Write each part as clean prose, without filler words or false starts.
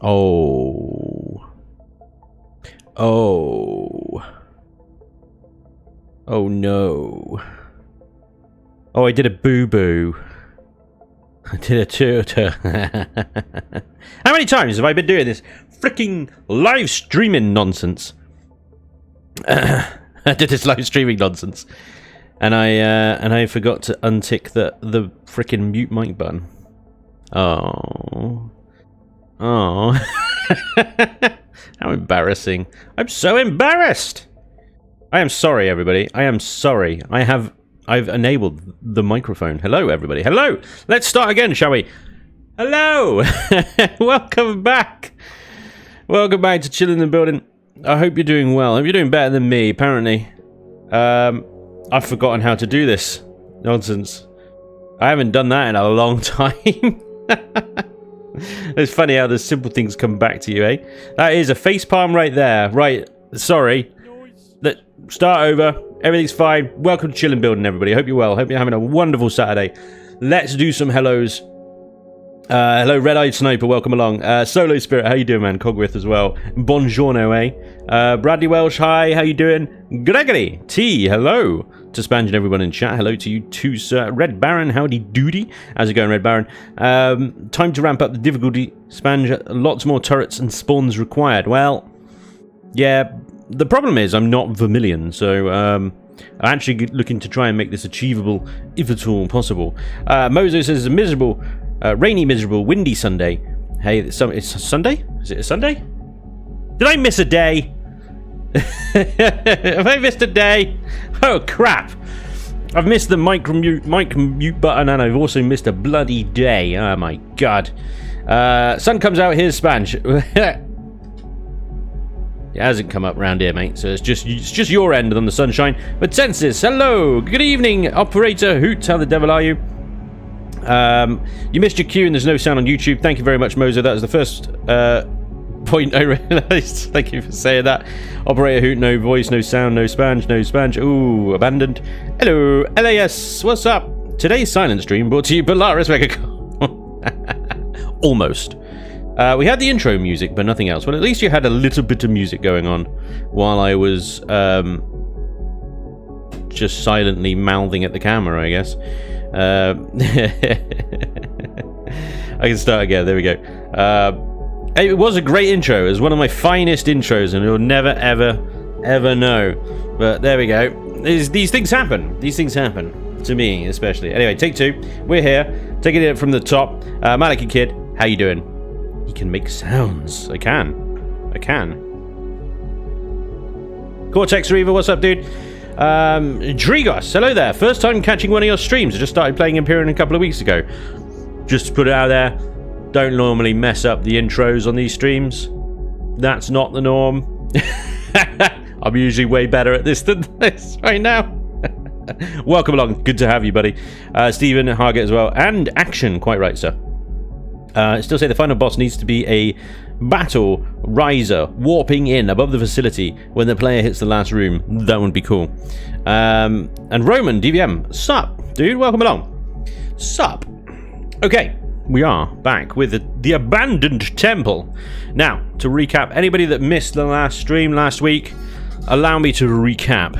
Oh. Oh. Oh no. Oh, I did a boo-boo. I did a tutor. How many times have I been doing this freaking live streaming nonsense? I did this live streaming nonsense, and I forgot to untick the freaking mute mic button. Oh, oh, how embarrassing! I'm so embarrassed. I am sorry, everybody. I am sorry. I've enabled the microphone. Hello, everybody. Hello. Let's start again, shall we? Hello. Welcome back. Welcome back to Chillin in Buildin. I hope you're doing well. I hope you're doing better than me, apparently. I've forgotten how to do this nonsense. I haven't done that in a long time. It's funny how the simple things come back to you, eh? That is a facepalm right there. Right, sorry. Let's start over. Everything's fine. Welcome to Chillin Buildin, everybody. Hope you're well. Hope you're having a wonderful Saturday. Let's do some hellos. Hello, Red-Eyed Sniper, welcome along. Solo Spirit, how you doing, man? Cogwith as well. Buongiorno, eh? Bradley Welsh, hi, how you doing? Gregory T, hello. To Spanj and everyone in chat, hello to you too, sir. Red Baron, howdy doody. How's it going, Red Baron? Time to ramp up the difficulty. Spanj, lots more turrets and spawns required. Well, yeah, the problem is I'm not Vermilion, so I'm actually looking to try and make this achievable, if at all possible. Mozo says a miserable... rainy, miserable, windy Sunday. Hey, it's Sunday? Is it a Sunday? Did I miss a day? Have I missed a day? Oh, crap. I've missed the mic mute button, and I've also missed a bloody day. Oh, my God. Sun comes out, here's Spanj. It hasn't come up round here, mate, so it's just your end on the sunshine. But Census, hello. Good evening, Operator Hoot. How the devil are you? You missed your cue and there's no sound on YouTube. Thank you very much, Mozo. That was the first point I realised. Thank you for saying that. Operator Hoot, no voice, no sound, no Spanj, no Spanj. Ooh, abandoned. Hello, LAS, what's up? Today's silent stream brought to you Polaris Megacom. Almost. We had the intro music, but nothing else. Well, at least you had a little bit of music going on while I was just silently mouthing at the camera, I guess. I can start again. There we go. It was a great intro. It was one of my finest intros, and you'll never, ever know. But there we go. These things happen. These things happen to me, especially. Anyway, take two. We're here, taking it from the top. Maliki Kid, how you doing? He can make sounds. I can. Cortex Reaver, what's up, dude? Drigos, hello there. First time catching one of your streams. I just started playing Empyrean a couple of weeks ago. Just to put it out there, don't normally mess up the intros on these streams. That's not the norm. I'm usually way better at this than this right now. Welcome along. Good to have you, buddy. Stephen Hargett as well. And Action, quite right, sir. Still say the final boss needs to be a battle riser warping in above the facility when the player hits the last room. That would be cool. And Roman DVM, sup, dude? Welcome along. Sup. Okay, we are back with the abandoned temple. Now, to recap, anybody that missed the last stream last week, allow me to recap.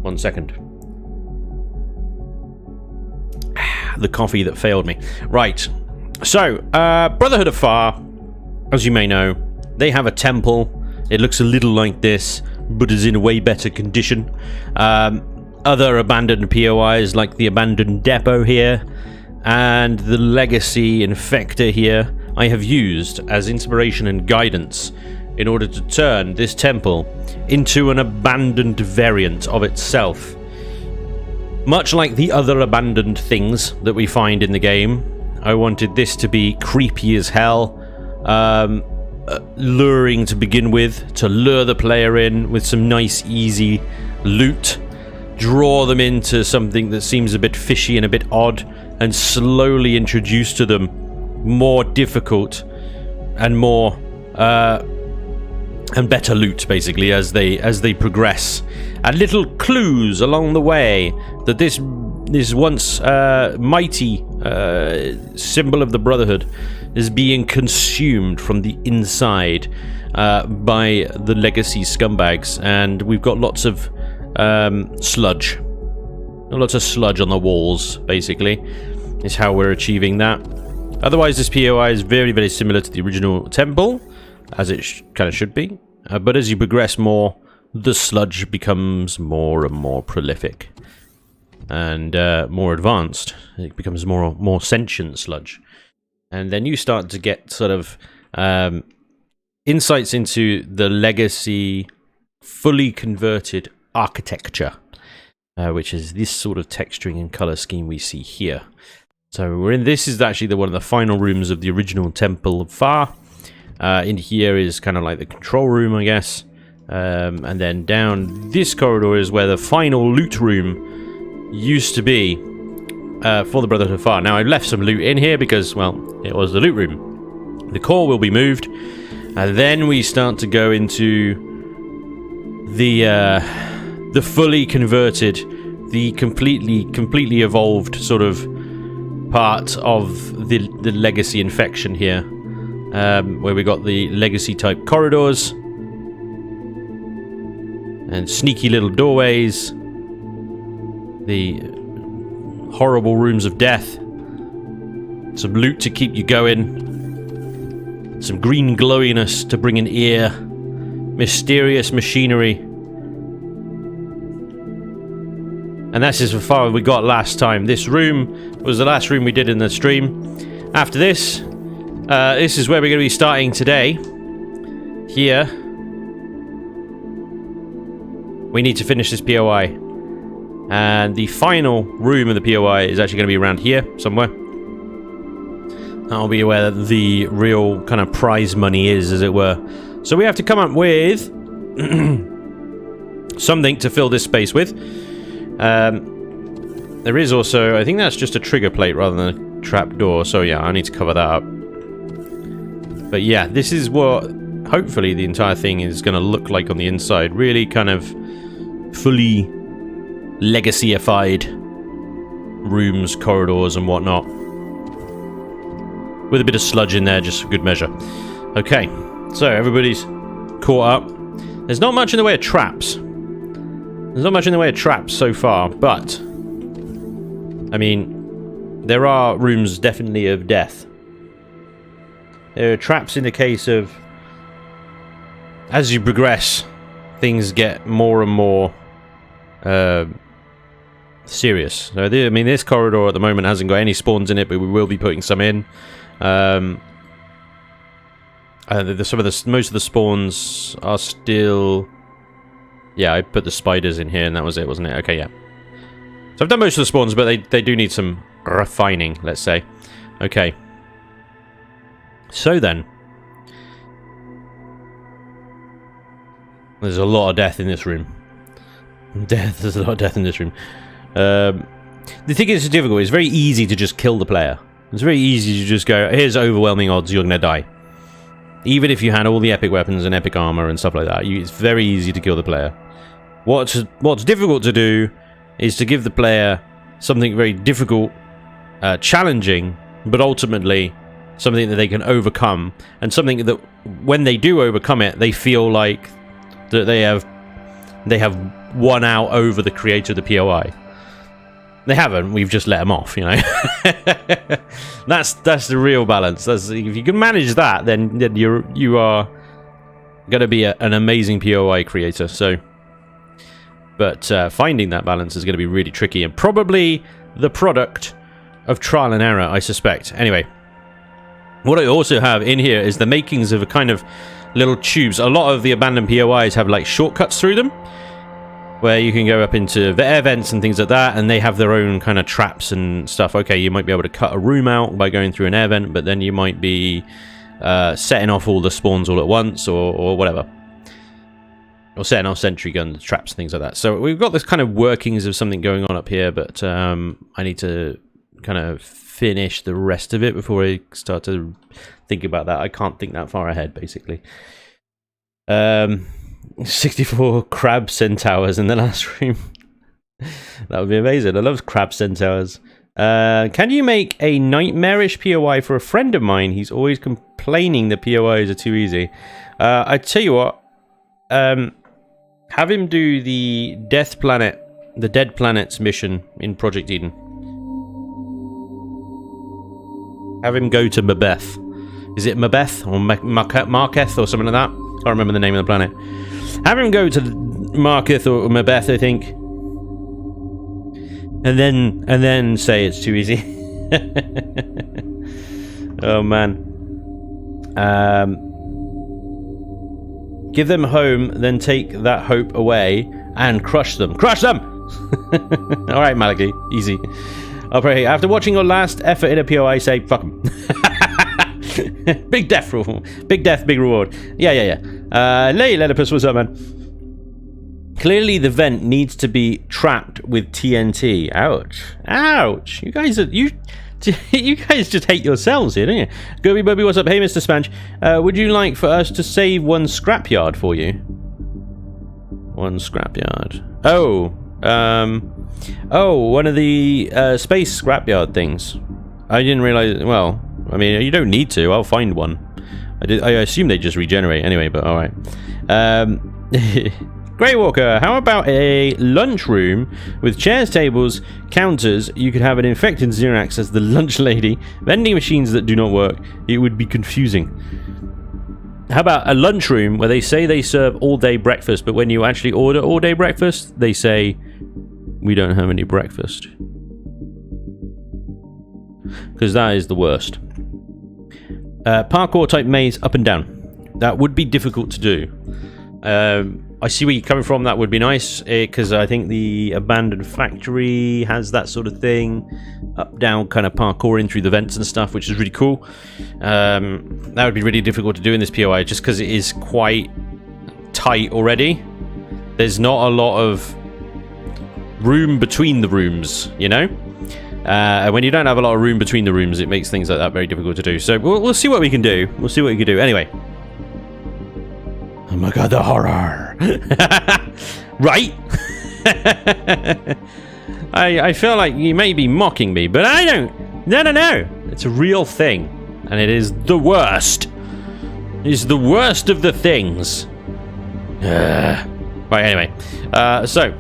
1 second. The coffee that failed me. Right. So, Brotherhood of Fire, as you may know, they have a temple. It looks a little like this, but is in a way better condition. Other abandoned POIs, like the abandoned depot here, and the legacy infector here, I have used as inspiration and guidance in order to turn this temple into an abandoned variant of itself. Much like the other abandoned things that we find in the game, I wanted this to be creepy as hell, luring to begin with, to lure the player in with some nice, easy loot, draw them into something that seems a bit fishy and a bit odd, and slowly introduce to them more difficult and more and better loot, basically, as they progress, and little clues along the way that this this once mighty symbol of the Brotherhood is being consumed from the inside by the legacy scumbags, and we've got lots of sludge. Lots of sludge on the walls, basically, is how we're achieving that. Otherwise, this POI is very, very similar to the original temple, as it kind of should be. But as you progress more, the sludge becomes more and more prolific. And more advanced. It becomes more sentient sludge. And then you start to get sort of insights into the legacy, fully converted architecture. Which is this sort of texturing and color scheme we see here. So we're in. This is actually one of the final rooms of the original Temple of Far. In here is kind of like the control room, I guess. And then down this corridor is where the final loot room used to be for the Brotherhood of Far. Now I've left some loot in here because, well, it was the loot room. The core will be moved, and then we start to go into the fully converted, the completely evolved sort of part of the legacy infection here, where we got the legacy type corridors and sneaky little doorways, the horrible rooms of death, some loot to keep you going, some green glowiness to bring an ear, mysterious machinery. And that's as far as we got last time. This room was the last room we did in the stream. After this, this is where we're going to be starting today. Here. We need to finish this POI. And the final room of the POI is actually going to be around here, somewhere. That'll be where the real kind of prize money is, as it were. So we have to come up with something to fill this space with. There is also, I think that's just a trigger plate rather than a trap door, so yeah, I need to cover that up. But yeah, this is what hopefully the entire thing is going to look like on the inside. Really kind of fully legacy-ified rooms, corridors and whatnot. With a bit of sludge in there just for good measure. Okay, so everybody's caught up. There's not much in the way of traps. There's not much in the way of traps so far, but I mean, there are rooms definitely of death. There are traps in the case of, as you progress, things get more and more serious. So I mean, this corridor at the moment hasn't got any spawns in it, but we will be putting some in. Most of the spawns are still. Yeah, I put the spiders in here, and that was it, wasn't it? Okay, yeah. So I've done most of the spawns, but they do need some refining, let's say. Okay. So then. There's a lot of death in this room. There's a lot of death in this room. The thing is difficult. It's very easy to just kill the player. It's very easy to just go, here's overwhelming odds, you're going to die. Even if you had all the epic weapons and epic armor and stuff like that, it's very easy to kill the player. What's difficult to do is to give the player something very difficult, challenging, but ultimately something that they can overcome, and something that when they do overcome it, they feel like that they have won out over the creator of the POI. They haven't. We've just let them off, you know. That's the real balance. If you can manage that, then you are going to be an amazing POI creator. So, but finding that balance is going to be really tricky, and probably the product of trial and error, I suspect. Anyway, what I also have in here is the makings of a kind of little tubes. A lot of the abandoned POIs have like shortcuts through them, where you can go up into the air vents and things like that, and they have their own kind of traps and stuff. Okay, you might be able to cut a room out by going through an air vent, but then you might be setting off all the spawns all at once, or whatever. Or setting off sentry guns, traps, things like that. So we've got this kind of workings of something going on up here, but I need to kind of finish the rest of it before I start to think about that. I can't think that far ahead, basically. 64 crab centaurs in the last room. That would be amazing. I love crab centaurs. Can you make a nightmarish POI for a friend of mine? He's always complaining the POIs are too easy. I tell you what, have him do the Death Planet, the Dead Planets mission in Project Eden. Have him go to Mabeth. Is it Mabeth or Marketh or something like that? I can't remember the name of the planet. Have him go to Marketh or Mabeth, I think, and then say it's too easy. Oh man. Give them home, then take that hope away and crush them. Crush them! All right, Malachi, easy. I'll pray. After watching your last effort in a POI, say fuck them. Big death rule. Big death, big reward. Yeah. Lay Letterpuss, what's up, man? Clearly the vent needs to be trapped with TNT. Ouch. Ouch. You guys just hate yourselves here, don't you? Goby Bubby, what's up? Hey, Mr. Spanj. Would you like for us to save one scrapyard for you? One scrapyard. Oh, one of the space scrapyard things. I didn't realize. Well, I mean, you don't need to. I'll find one. I assume they just regenerate anyway, but all right. Grey Walker, how about a lunchroom with chairs, tables, counters? You could have an infected Xerax as the lunch lady, vending machines that do not work. It would be confusing. How about a lunchroom where they say they serve all-day breakfast, but when you actually order all-day breakfast, they say, we don't have any breakfast. Because that is the worst. Parkour type maze up and down. That would be difficult to do. I see where you're coming from. That would be nice, because I think the abandoned factory has that sort of thing. Up, down, kind of parkouring through the vents and stuff, which is really cool. That would be really difficult to do in this POI, just because it is quite tight already. There's not a lot of room between the rooms, you know? When you don't have a lot of room between the rooms, it makes things like that very difficult to do. So we'll see what we can do. We'll see what we can do. Anyway. Oh my god, the horror. Right? I feel like you may be mocking me, but I don't. No. It's a real thing. And it is the worst. It's the worst of the things. Right, anyway. So,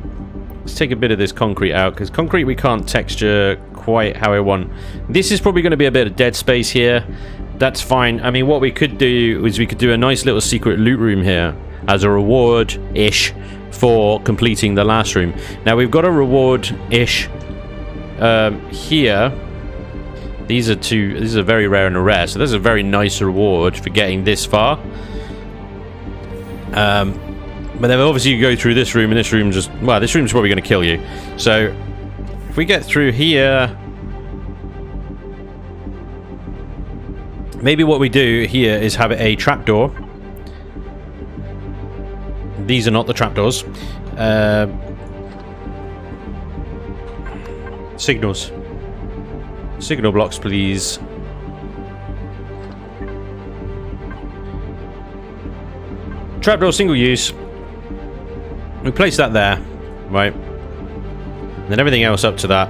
let's take a bit of this concrete out, because concrete we can't texture quite how I want. This is probably going to be a bit of dead space here. That's fine. I mean, what we could do is we could do a nice little secret loot room here as a reward-ish for completing the last room. Now, we've got a reward-ish here. These are very rare and a rare, so there's a very nice reward for getting this far. But then obviously you go through this room, and this room just... Well, this room's probably going to kill you. So, if we get through here... Maybe what we do here is have a trapdoor. These are not the trapdoors. Signals. Signal blocks, please. Trapdoor single use. We place that there, right? And then everything else up to that.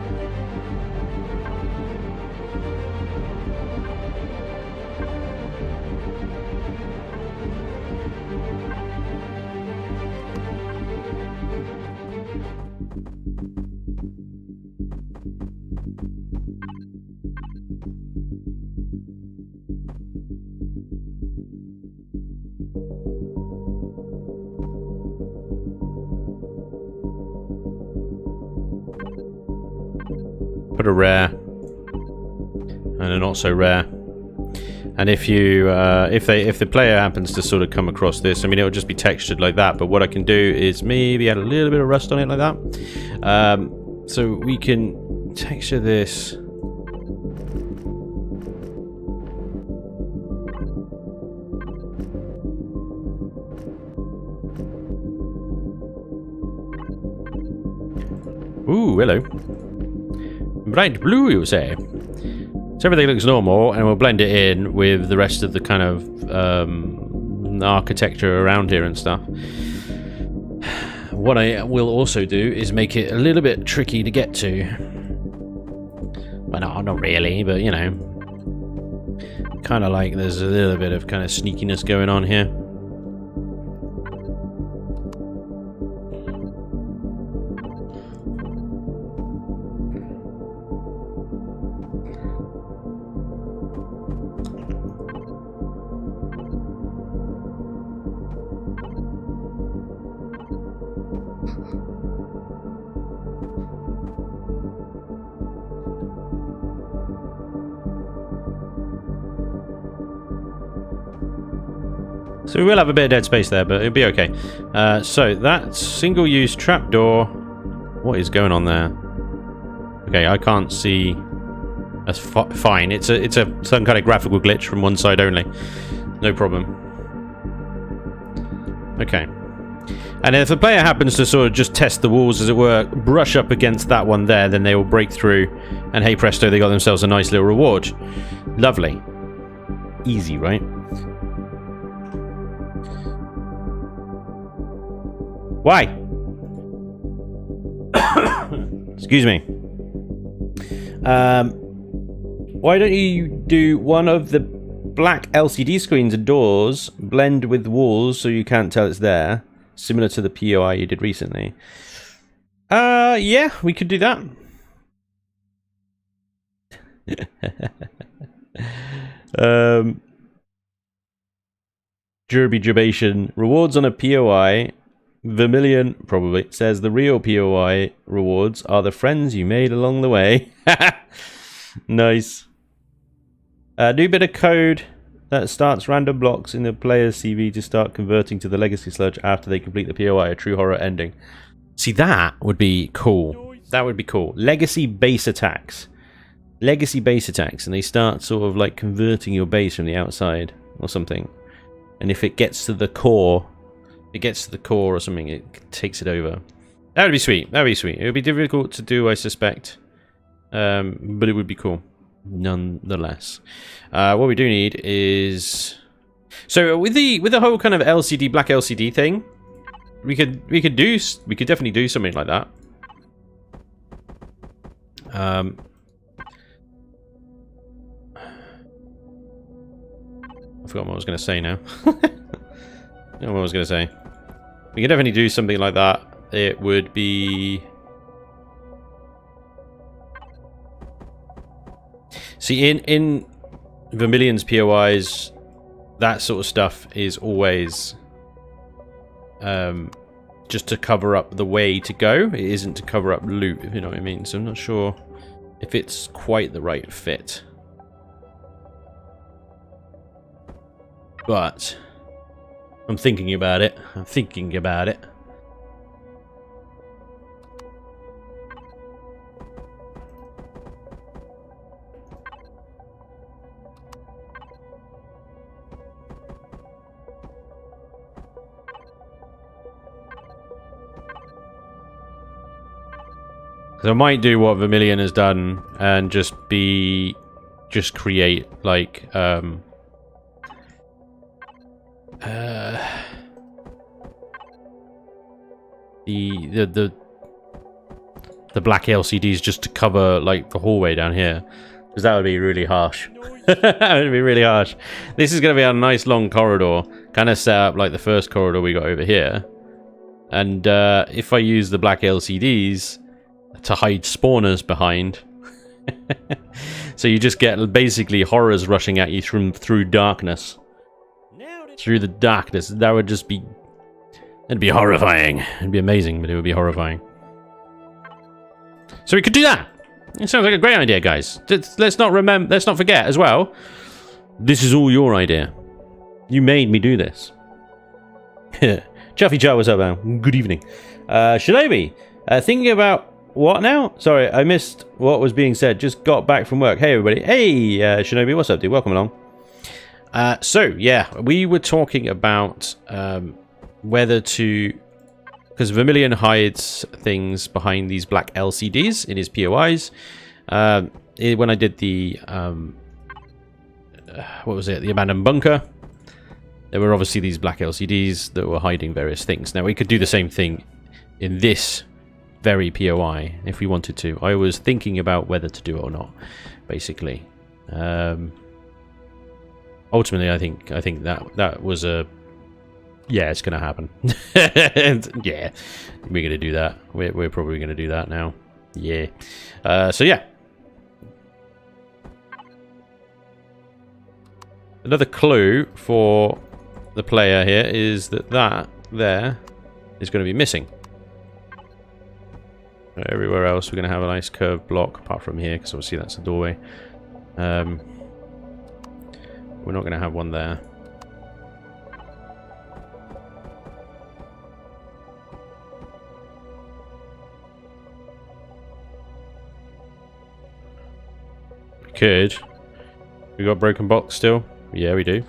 Put a rare and a not so rare, and if you if the player happens to sort of come across this, I mean, it'll just be textured like that, but what I can do is maybe add a little bit of rust on it like that, so we can texture this. Ooh, hello. Bright blue, you say? So everything looks normal, and we'll blend it in with the rest of the kind of architecture around here and stuff. what I will also do is make it a little bit tricky to get to. Well, no, not really, but you know, kind of like there's a little bit of kind of sneakiness going on here. So we will have a bit of dead space there, but it'll be okay. So that single-use trapdoor. What is going on there? Okay, I can't see. That's fine. It's some kind of graphical glitch from one side only. No problem. Okay. And if the player happens to sort of just test the walls, as it were, brush up against that one there, then they will break through, and hey presto, they got themselves a nice little reward. Lovely. Easy, right? Why? Excuse me. Why don't you do one of the black LCD screens and doors blend with walls so you can't tell it's there, similar to the POI you did recently? Yeah, we could do that. Jerby Jabation rewards on a POI. Vermilion probably says the real POI rewards are the friends you made along the way. Nice. New bit of code that starts random blocks in the player's CV to start converting to the legacy sludge after they complete the POI, a true horror ending. See, that would be cool. That would be cool. Legacy base attacks. Legacy base attacks, and they start sort of like converting your base from the outside or something. And if it gets to the core, or something, it takes it over. That would be sweet. That would be sweet. It would be difficult to do, I suspect. But it would be cool, nonetheless. What we do need is... So with the whole kind of LCD, black LCD thing, we could definitely do something like that. I forgot what I was going to say now. I don't know what I was going to say. We could definitely do something like that. It would be... See, in Vermilion's POIs, that sort of stuff is always just to cover up the way to go. It isn't to cover up loot, if you know what I mean. So I'm not sure if it's quite the right fit. But I'm thinking about it. I'm thinking about it. So I might do what Vermilion has done and just create like the black LCDs just to cover like the hallway down here, because that would be really harsh. That would be really harsh. This is going to be a nice long corridor, kind of set up like the first corridor we got over here. And if I use the black LCDs to hide spawners behind, so you just get basically horrors rushing at you through darkness. Through the darkness, that would just be... It'd be horrifying. It'd be amazing, but it would be horrifying. So we could do that. It sounds like a great idea, guys. Let's not forget as well. This is all your idea. You made me do this. Chuffy Chow, what's up, man? Good evening. Shinobi, thinking about what now? Sorry, I missed what was being said. Just got back from work. Hey, everybody. Hey, Shinobi, what's up, dude? Welcome along. So, yeah, we were talking about whether to... Because Vermilion hides things behind these black LCDs in his POIs. When I did the... what was it? The abandoned bunker. There were obviously these black LCDs that were hiding various things. Now, we could do the same thing in this very POI if we wanted to. I was thinking about whether to do it or not, basically. Ultimately, I think that was a yeah, it's gonna happen. Yeah, we're gonna do that. We're probably gonna do that now. Yeah. So yeah. Another clue for the player here is that there is going to be missing. Everywhere else we're going to have a nice curved block, apart from here, because obviously that's a doorway. We're not going to have one there. We could. We got broken box still? Yeah, we do.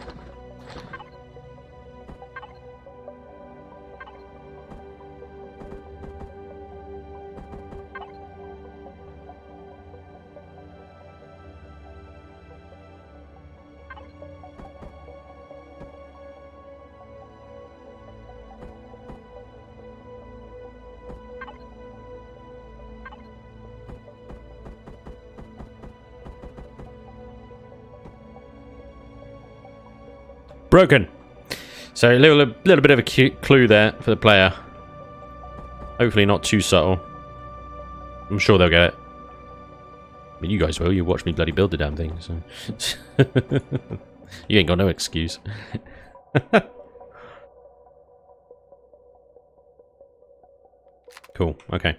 Broken. So a little bit of a cute clue there for the player. Hopefully not too subtle. I'm sure they'll get it. I mean, you guys will. You watch me bloody build the damn thing. So. You ain't got no excuse. Cool. Okay.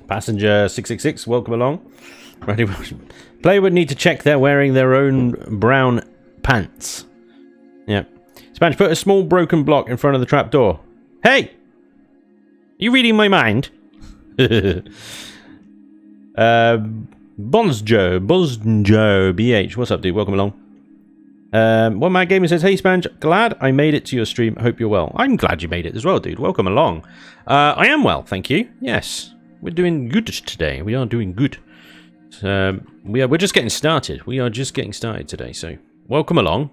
Passenger 666, welcome along. Player would need to check they're wearing their own brown pants. Yep. Spanj, put a small broken block in front of the trap door. Hey! Are you reading my mind? Bonzjo BH, what's up, dude? Welcome along. One Mad Gamer says, hey Spanj, glad I made it to your stream. Hope you're well. I'm glad you made it as well, dude. Welcome along. I am well, thank you. Yes, we're doing good today. We are doing good. We're just getting started. We are just getting started today, so welcome along.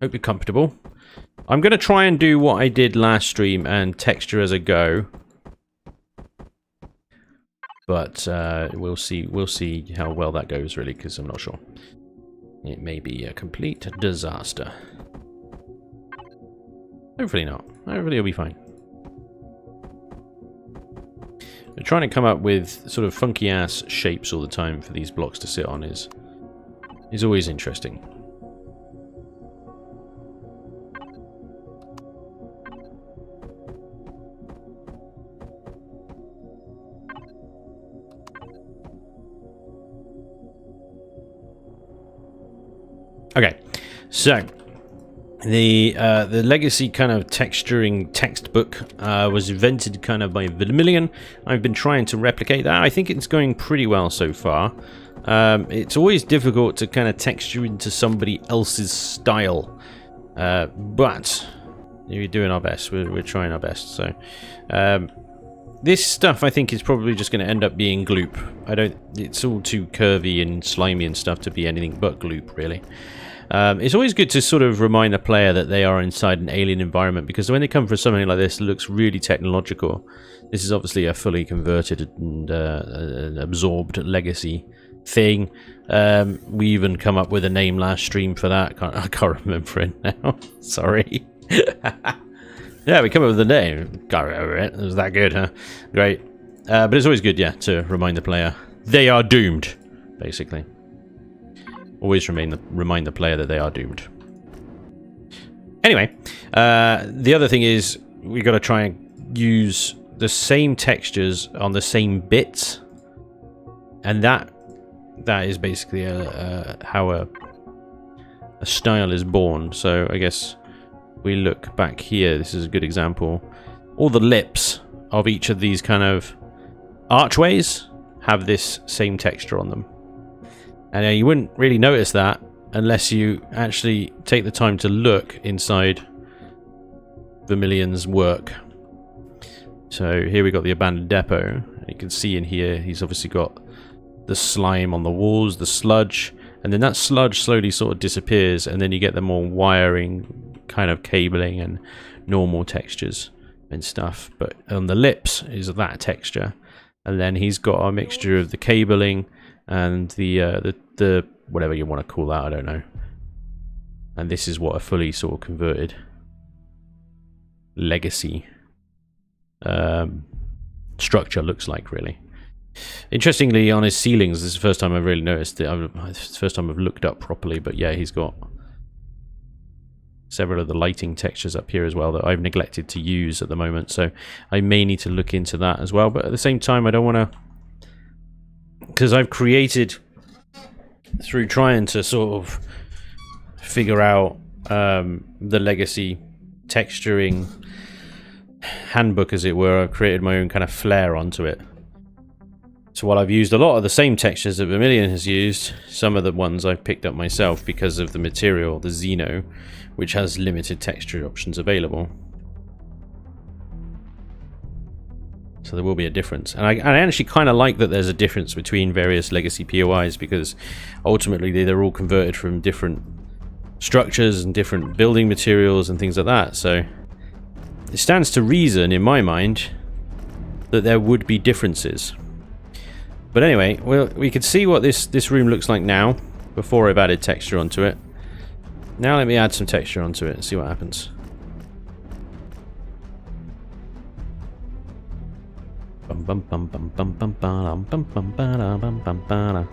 Hope you're comfortable. I'm going to try and do what I did last stream and texture as I go. But we'll see how well that goes, really, because I'm not sure. It may be a complete disaster. Hopefully not. Hopefully it'll be fine. We're trying to come up with sort of funky ass shapes all the time for these blocks to sit on is always interesting. Okay, so the legacy kind of texturing textbook was invented kind of by Fiddly. I've been trying to replicate that. I think it's going pretty well so far. It's always difficult to kind of texture into somebody else's style, but we're doing our best. We're trying our best. So this stuff I think is probably just going to end up being gloop. It's all too curvy and slimy and stuff to be anything but gloop, really. It's always good to sort of remind the player that they are inside an alien environment, because when they come for something like this, it looks really technological. This is obviously a fully converted and absorbed legacy thing. We even come up with a name last stream for that. I can't remember it now. Sorry. Yeah, we come up with a name. Can't remember it. It was that good, huh? Great. But it's always good, yeah, to remind the player they are doomed, basically. Always remind the player that they are doomed. Anyway, the other thing is we've got to try and use the same textures on the same bits, and that is basically how a style is born. So I guess we look back here. This is a good example. All the lips of each of these kind of archways have this same texture on them. And you wouldn't really notice that unless you actually take the time to look inside Vermilion's work. So here we got the abandoned depot. You can see in here he's obviously got the slime on the walls, the sludge, and then that sludge slowly sort of disappears, and then you get the more wiring, kind of cabling and normal textures and stuff. But on the lips is that texture, and then he's got a mixture of the cabling and the whatever you want to call that, I don't know. And this is what a fully sort of converted legacy structure looks like, really. Interestingly, on his ceilings, this is the first time I've really noticed it. It's the first time I've looked up properly, but yeah, he's got several of the lighting textures up here as well that I've neglected to use at the moment, so I may need to look into that as well. But at the same time, I don't want to, because I've created, through trying to sort of figure out the legacy texturing handbook, as it were, I've created my own kind of flair onto it. So while I've used a lot of the same textures that Vermilion has used, some of the ones I've picked up myself because of the material, the Xeno, which has limited texture options available. So there will be a difference. And I actually kind of like that there's a difference between various legacy POIs, because ultimately they're all converted from different structures and different building materials and things like that. So it stands to reason, in my mind, that there would be differences. But anyway, well, we can see what this room looks like now, before I've added texture onto it. Now let me add some texture onto it and see what happens. Bum bum bum bum bum bum bum bum bum bum bum bum.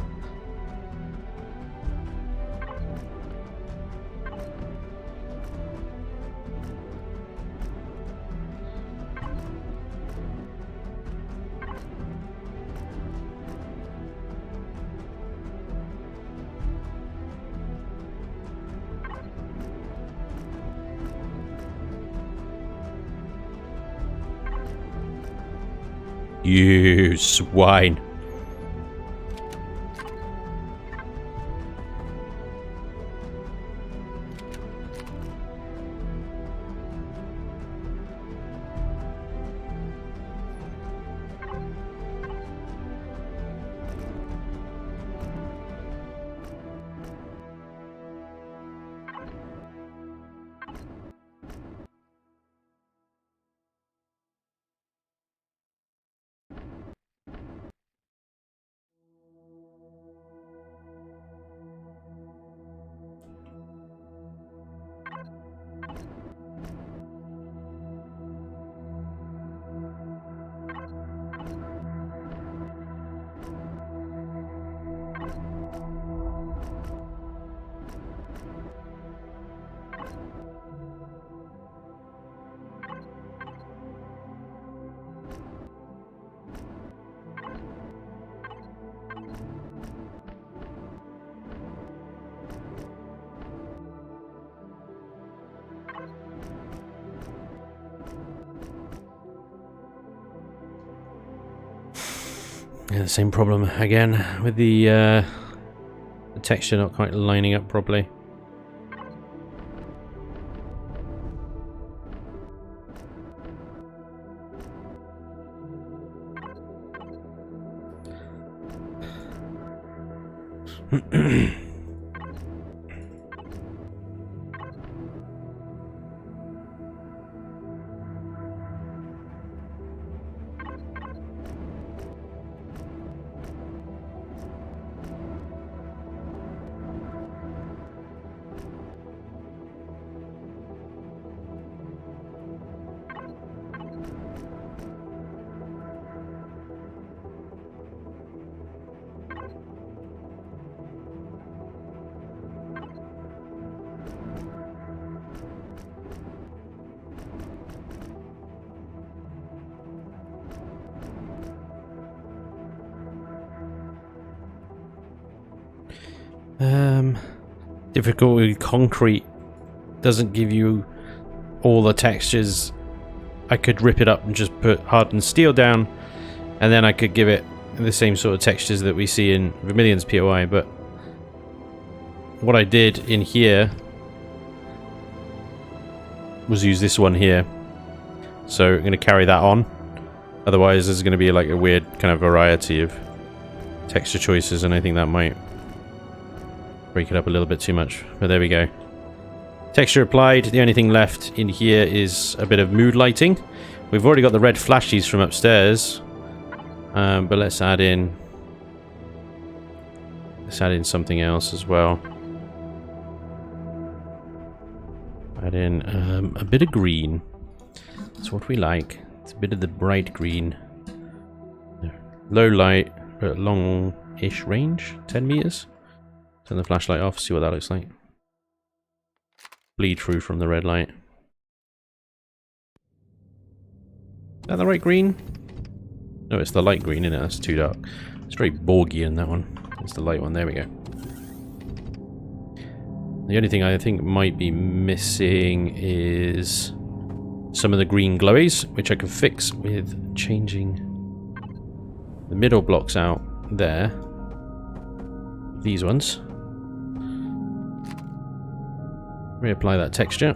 You swine. Yeah, the same problem again with the texture not quite lining up properly. Difficult with concrete doesn't give you all the textures. I could rip it up and just put hardened steel down, and then I could give it the same sort of textures that we see in Vermilion's POI, but what I did in here was use this one here. So I'm going to carry that on. Otherwise, there's going to be like a weird kind of variety of texture choices, and I think that might break it up a little bit too much. But there we go. Texture applied. The only thing left in here is a bit of mood lighting. We've already got the red flashies from upstairs. But let's add in something else as well. Add in a bit of green. That's what we like. It's a bit of the bright green. Low light, but long-ish range. 10 meters. Turn the flashlight off, see what that looks like. Bleed through from the red light. Is that the right green? No, it's the light green, isn't it? That's too dark. It's very Borgian, that one. It's the light one. There we go. The only thing I think might be missing is some of the green glowies, which I can fix with changing the middle blocks out there. These ones. Reapply that texture.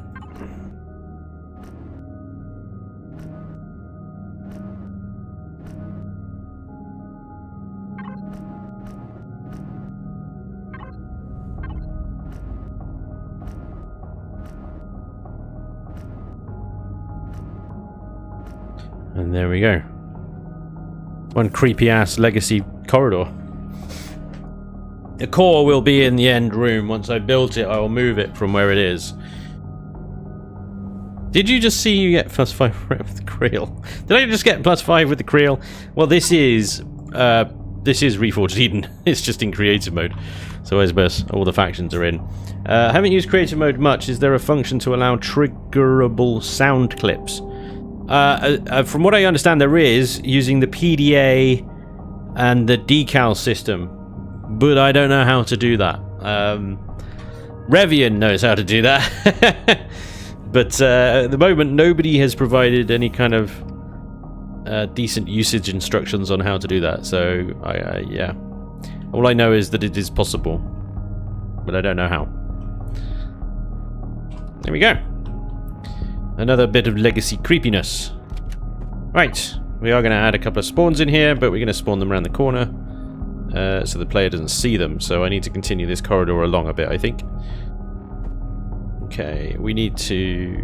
And there we go. One creepy ass legacy corridor. The core will be in the end room. Once I built it, I will move it from where it is. Did you just see you get +5 with the creel? Did I just get +5 with the creel? Well, this is Reforged Eden. It's just in creative mode. So I suppose all the factions are in. I haven't used creative mode much. Is there a function to allow triggerable sound clips? From what I understand, there is, using the PDA and the decal system, but I don't know how to do that. Revian knows how to do that, but at the moment nobody has provided any kind of decent usage instructions on how to do that. So yeah, all I know is that it is possible, but I don't know how. There we go. Another bit of legacy creepiness. Right, we are going to add a couple of spawns in here, but we're going to spawn them around the corner so the player doesn't see them. So I need to continue this corridor along a bit, I think. Okay, we need to...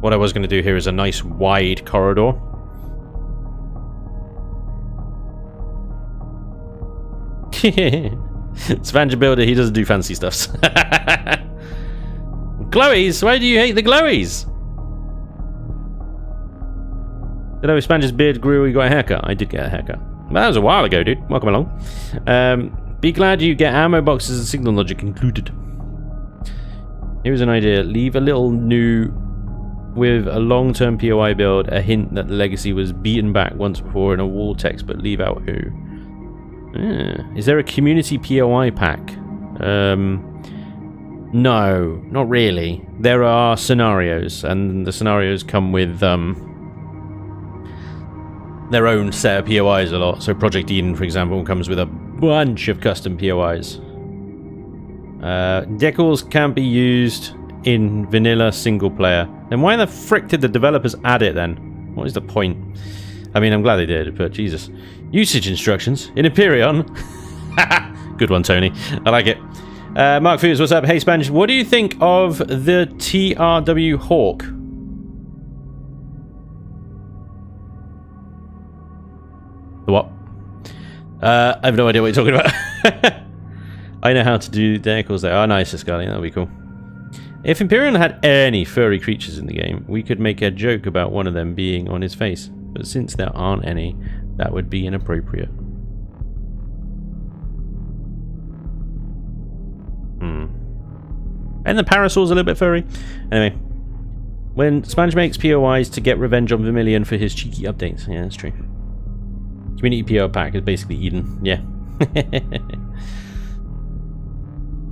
What I was going to do here is a nice wide corridor. Spanj Builder, he doesn't do fancy stuffs. Glowies? Why do you hate the glowies? Did I have Spanj's beard grew? You got a haircut? I did get a haircut. That was a while ago, dude. Welcome along. Be glad you get ammo boxes and signal logic included. Here's an idea. Leave a little new with a long-term POI build, a hint that the legacy was beaten back once before in a wall text, but leave out who. Is there a community POI pack? No, not really. There are scenarios, and the scenarios come with their own set of POIs a lot. So Project Eden, for example, comes with a bunch of custom POIs. Decals can't be used in vanilla single player. Then why the frick did the developers add it then? What is the point? I mean, I'm glad they did, but Jesus. Usage instructions in Empyrean. Good one, Tony. I like it. Mark Foods, what's up? Hey, Spanj, what do you think of the TRW Hawk? The what? I have no idea what you're talking about. I know how to do decals there. Oh, nice, Scully. That'll be cool. If Empyrean had any furry creatures in the game, we could make a joke about one of them being on his face. But since there aren't any, that would be inappropriate. And the parasol's a little bit furry. Anyway, when Spanj makes POIs to get revenge on Vermilion for his cheeky updates. Yeah, that's true. Community PO pack is basically Eden. Yeah.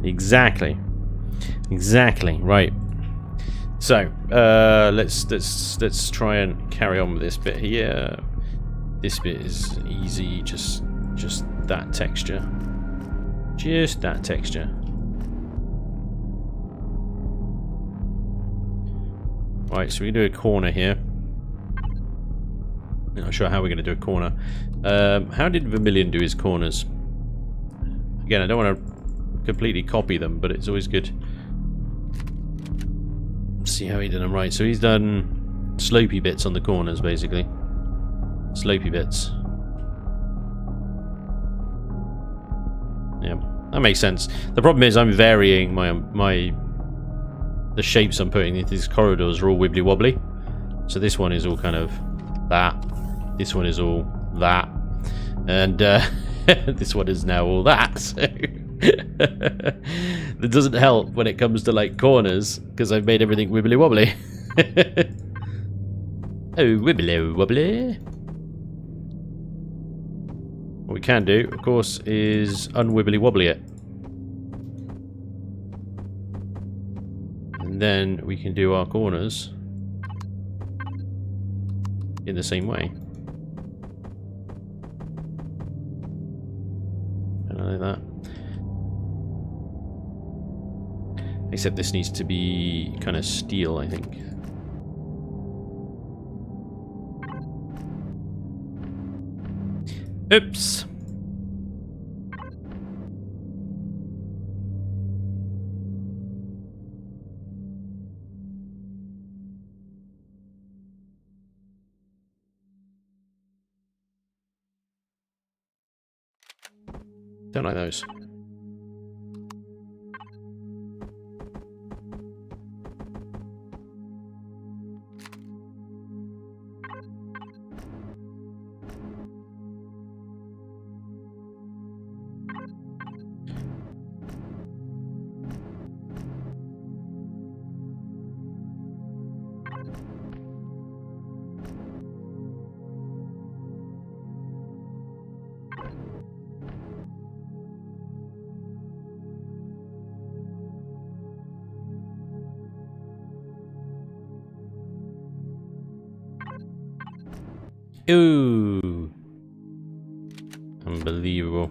Exactly. Exactly. Right. So, let's try and carry on with this bit here. This bit is easy. Just just that texture. Just that texture. Right, so we can do a corner here. I'm not sure how we're going to do a corner. How did Vermilion do his corners? Again, I don't want to completely copy them, but it's always good. Let's see how he did them. Right, so he's done slopey bits on the corners, basically. Slopey bits. Yeah, that makes sense. The problem is I'm varying the shapes I'm putting into these corridors are all wibbly wobbly. So this one is all kind of that. This one is all that. And this one is now all that. So it doesn't help when it comes to like corners because I've made everything wibbly wobbly. Oh, wibbly wobbly. What we can do, of course, is unwibbly wobbly it. And then we can do our corners in the same way. And like that. Except this needs to be kind of steel, I think. Oops. Don't like those. Ooh. Unbelievable.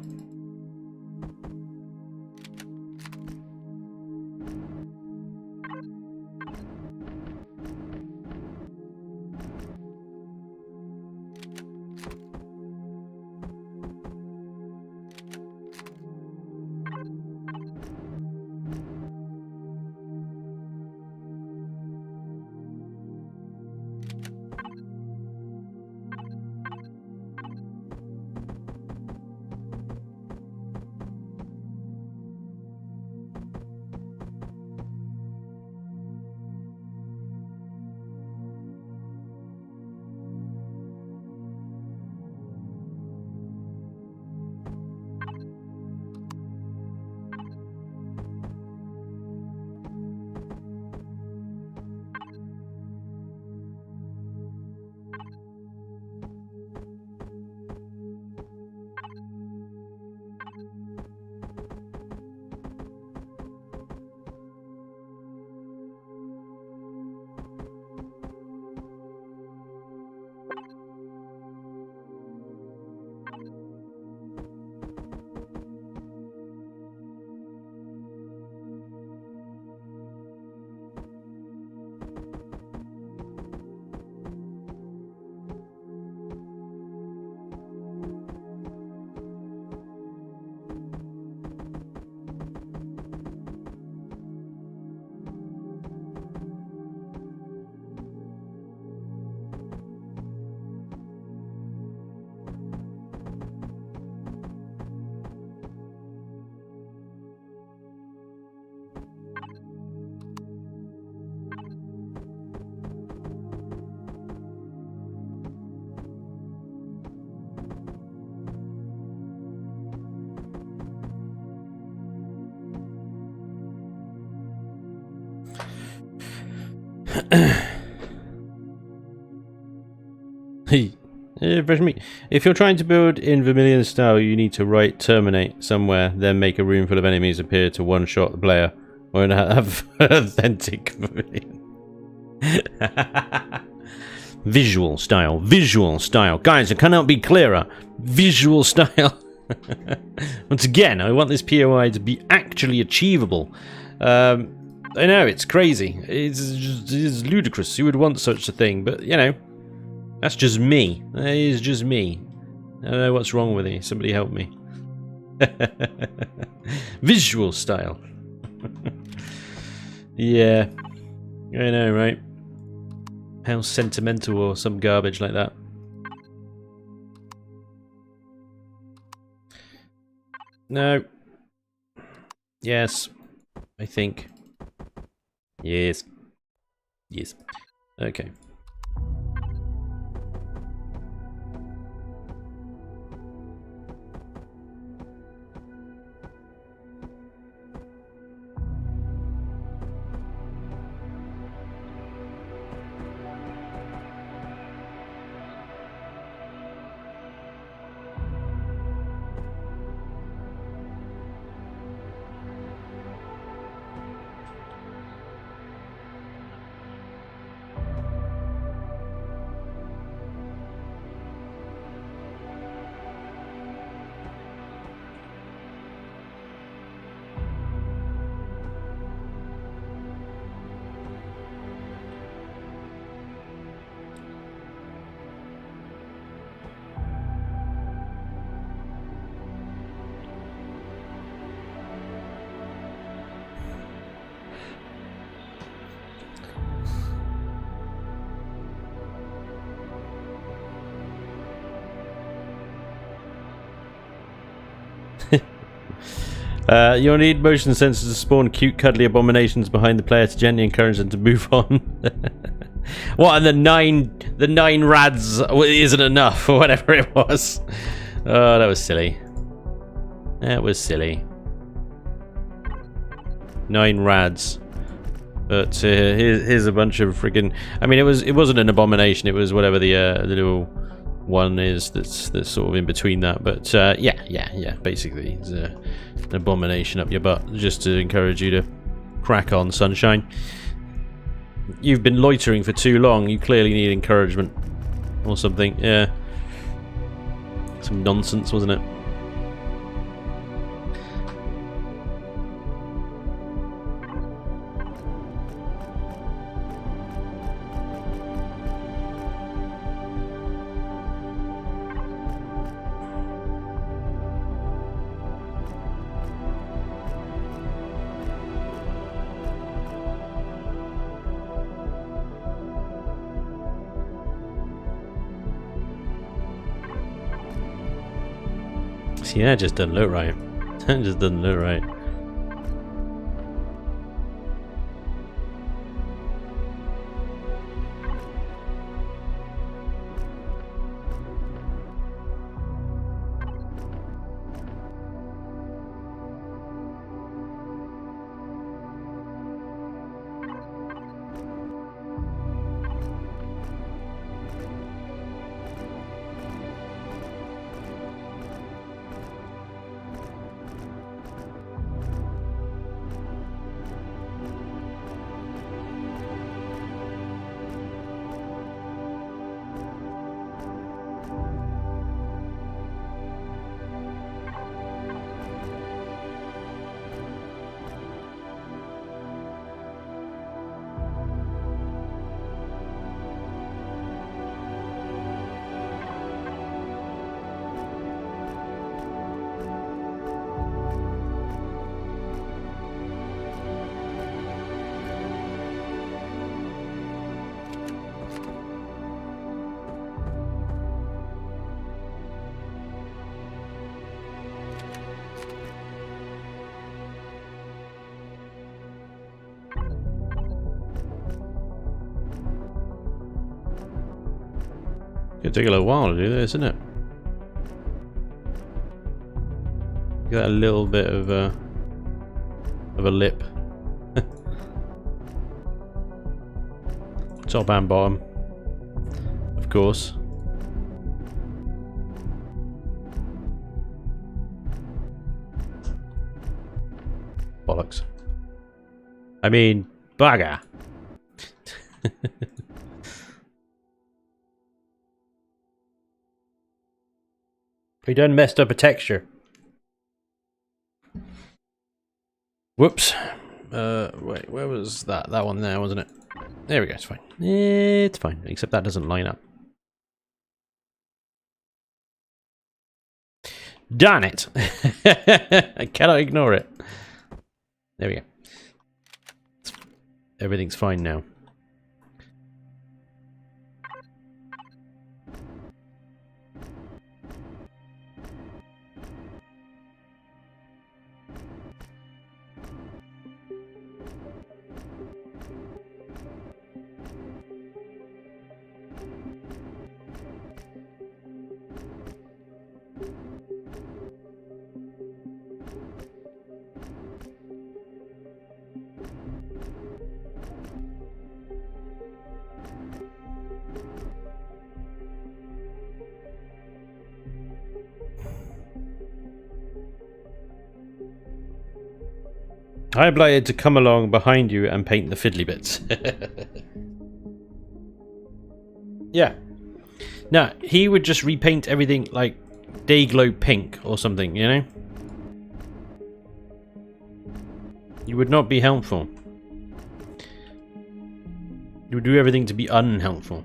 Hey, fresh meat. If you're trying to build in Vermilion style, you need to write terminate somewhere, then make a room full of enemies appear to one-shot the player. Or have authentic Vermilion. Visual style. Visual style. Guys, it cannot be clearer. Visual style. Once again, I want this POI to be actually achievable. I know, it's crazy. It's ludicrous. Who would want such a thing? But, you know, that's just me. That is just me. I don't know what's wrong with it. Somebody help me. Visual style. Yeah. I know, right? How sentimental or some garbage like that. No. Yes. I think. Yes. Yes. Okay. You'll need motion sensors to spawn cute, cuddly abominations behind the player to gently encourage them to move on. What? And the nine rads isn't enough, or whatever it was. Oh, that was silly. That was silly. 9 rads. But here's a bunch of friggin'. I mean, it wasn't an abomination. It was whatever the little one is that's sort of in between that. But yeah. Basically, it's an abomination up your butt just to encourage you to crack on, sunshine. You've been loitering for too long. You clearly need encouragement or something. Yeah. Some nonsense, wasn't it? See, that just doesn't look right. That just doesn't look right. It'll take a little while to do this, isn't it? Get that little bit of a lip. Top and bottom, of course. Bollocks. I mean, bugger. We done messed up a texture. Whoops. Wait, where was that? That one there, wasn't it? There we go, it's fine. It's fine, except that doesn't line up. Darn it! I cannot ignore it. There we go. Everything's fine now. I obliged to come along behind you and paint the fiddly bits. Yeah. Now, he would just repaint everything like Dayglow pink or something, you know? You would not be helpful. You would do everything to be unhelpful.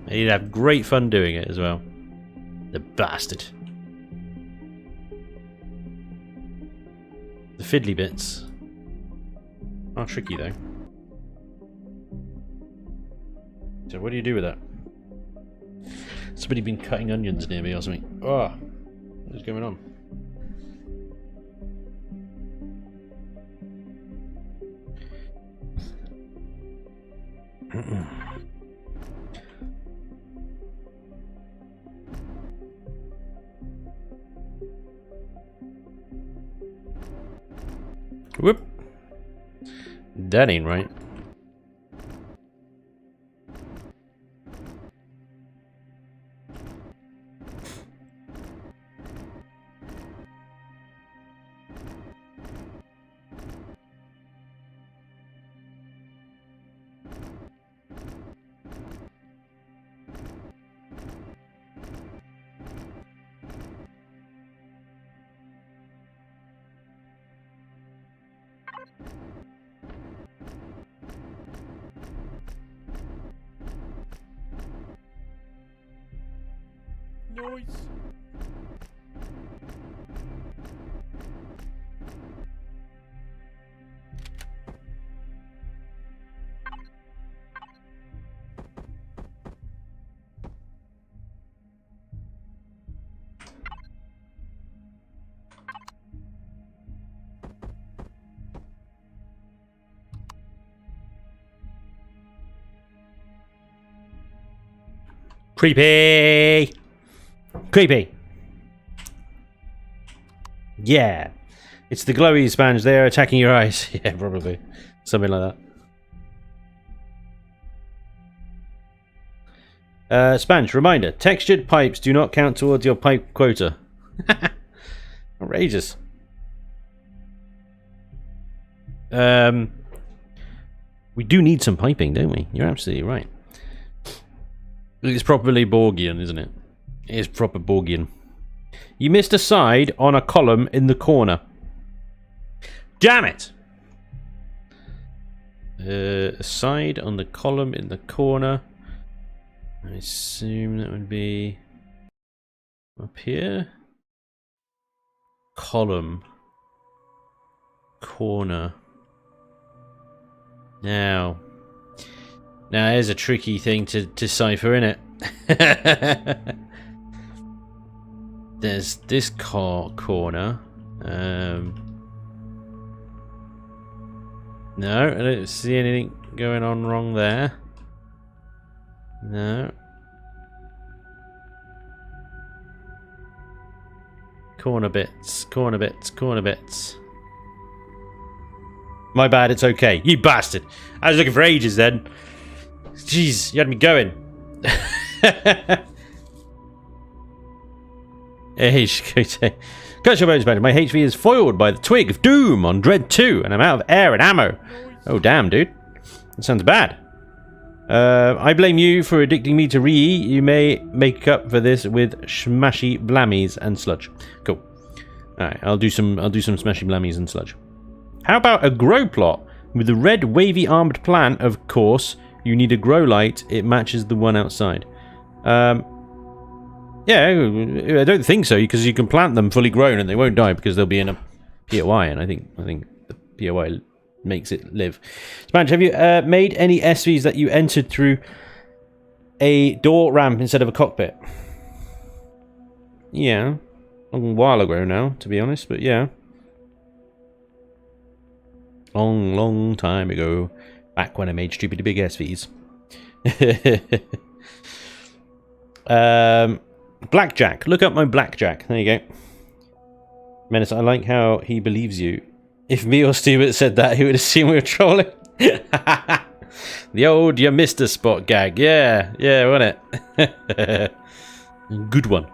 And he'd have great fun doing it as well. The bastard. The fiddly bits are tricky though. So what do you do with that? Somebody been cutting onions near me or something. Oh, what is going on? Whoop. That ain't right. Noise. Creepy! Creepy! Yeah. It's the glowy Spanj there attacking your eyes. Yeah, probably. Something like that. Spanj, reminder. Textured pipes do not count towards your pipe quota. Outrageous. We do need some piping, don't we? You're absolutely right. It's properly Borgian, isn't it? It is proper Borgian. You missed a side on a column in the corner. Damn it! A side on the column in the corner. I assume that would be up here. Column. Corner. Now there's a tricky thing to decipher, innit? There's this corner. No, I don't see anything going on wrong there. No. Corner bits, corner bits, corner bits. My bad, it's okay. You bastard! I was looking for ages then. Jeez, you had me going. Catch your bones, man. My HV is foiled by the twig of doom on Dread 2, and I'm out of air and ammo. Oh, damn, dude. That sounds bad. I blame you for addicting me to re-eat. You may make up for this with smashy blammies and sludge. Cool. Alright, I'll do some smashy blammies and sludge. How about a grow plot? With the red wavy armed plant, of course. You need a grow light. It matches the one outside. Yeah, I don't think so, because you can plant them fully grown and they won't die because they'll be in a POI, and I think the POI makes it live. Spanj, have you made any SVs that you entered through a door ramp instead of a cockpit? Yeah. A while ago now, to be honest, but yeah. Long time ago. Back when I made stupid big SVs. Blackjack. Look up my Blackjack. There you go. Menace, I like how he believes you. If me or Stuart said that, he would assume we were trolling. The old you missed a spot gag. Yeah, wasn't it? Good one.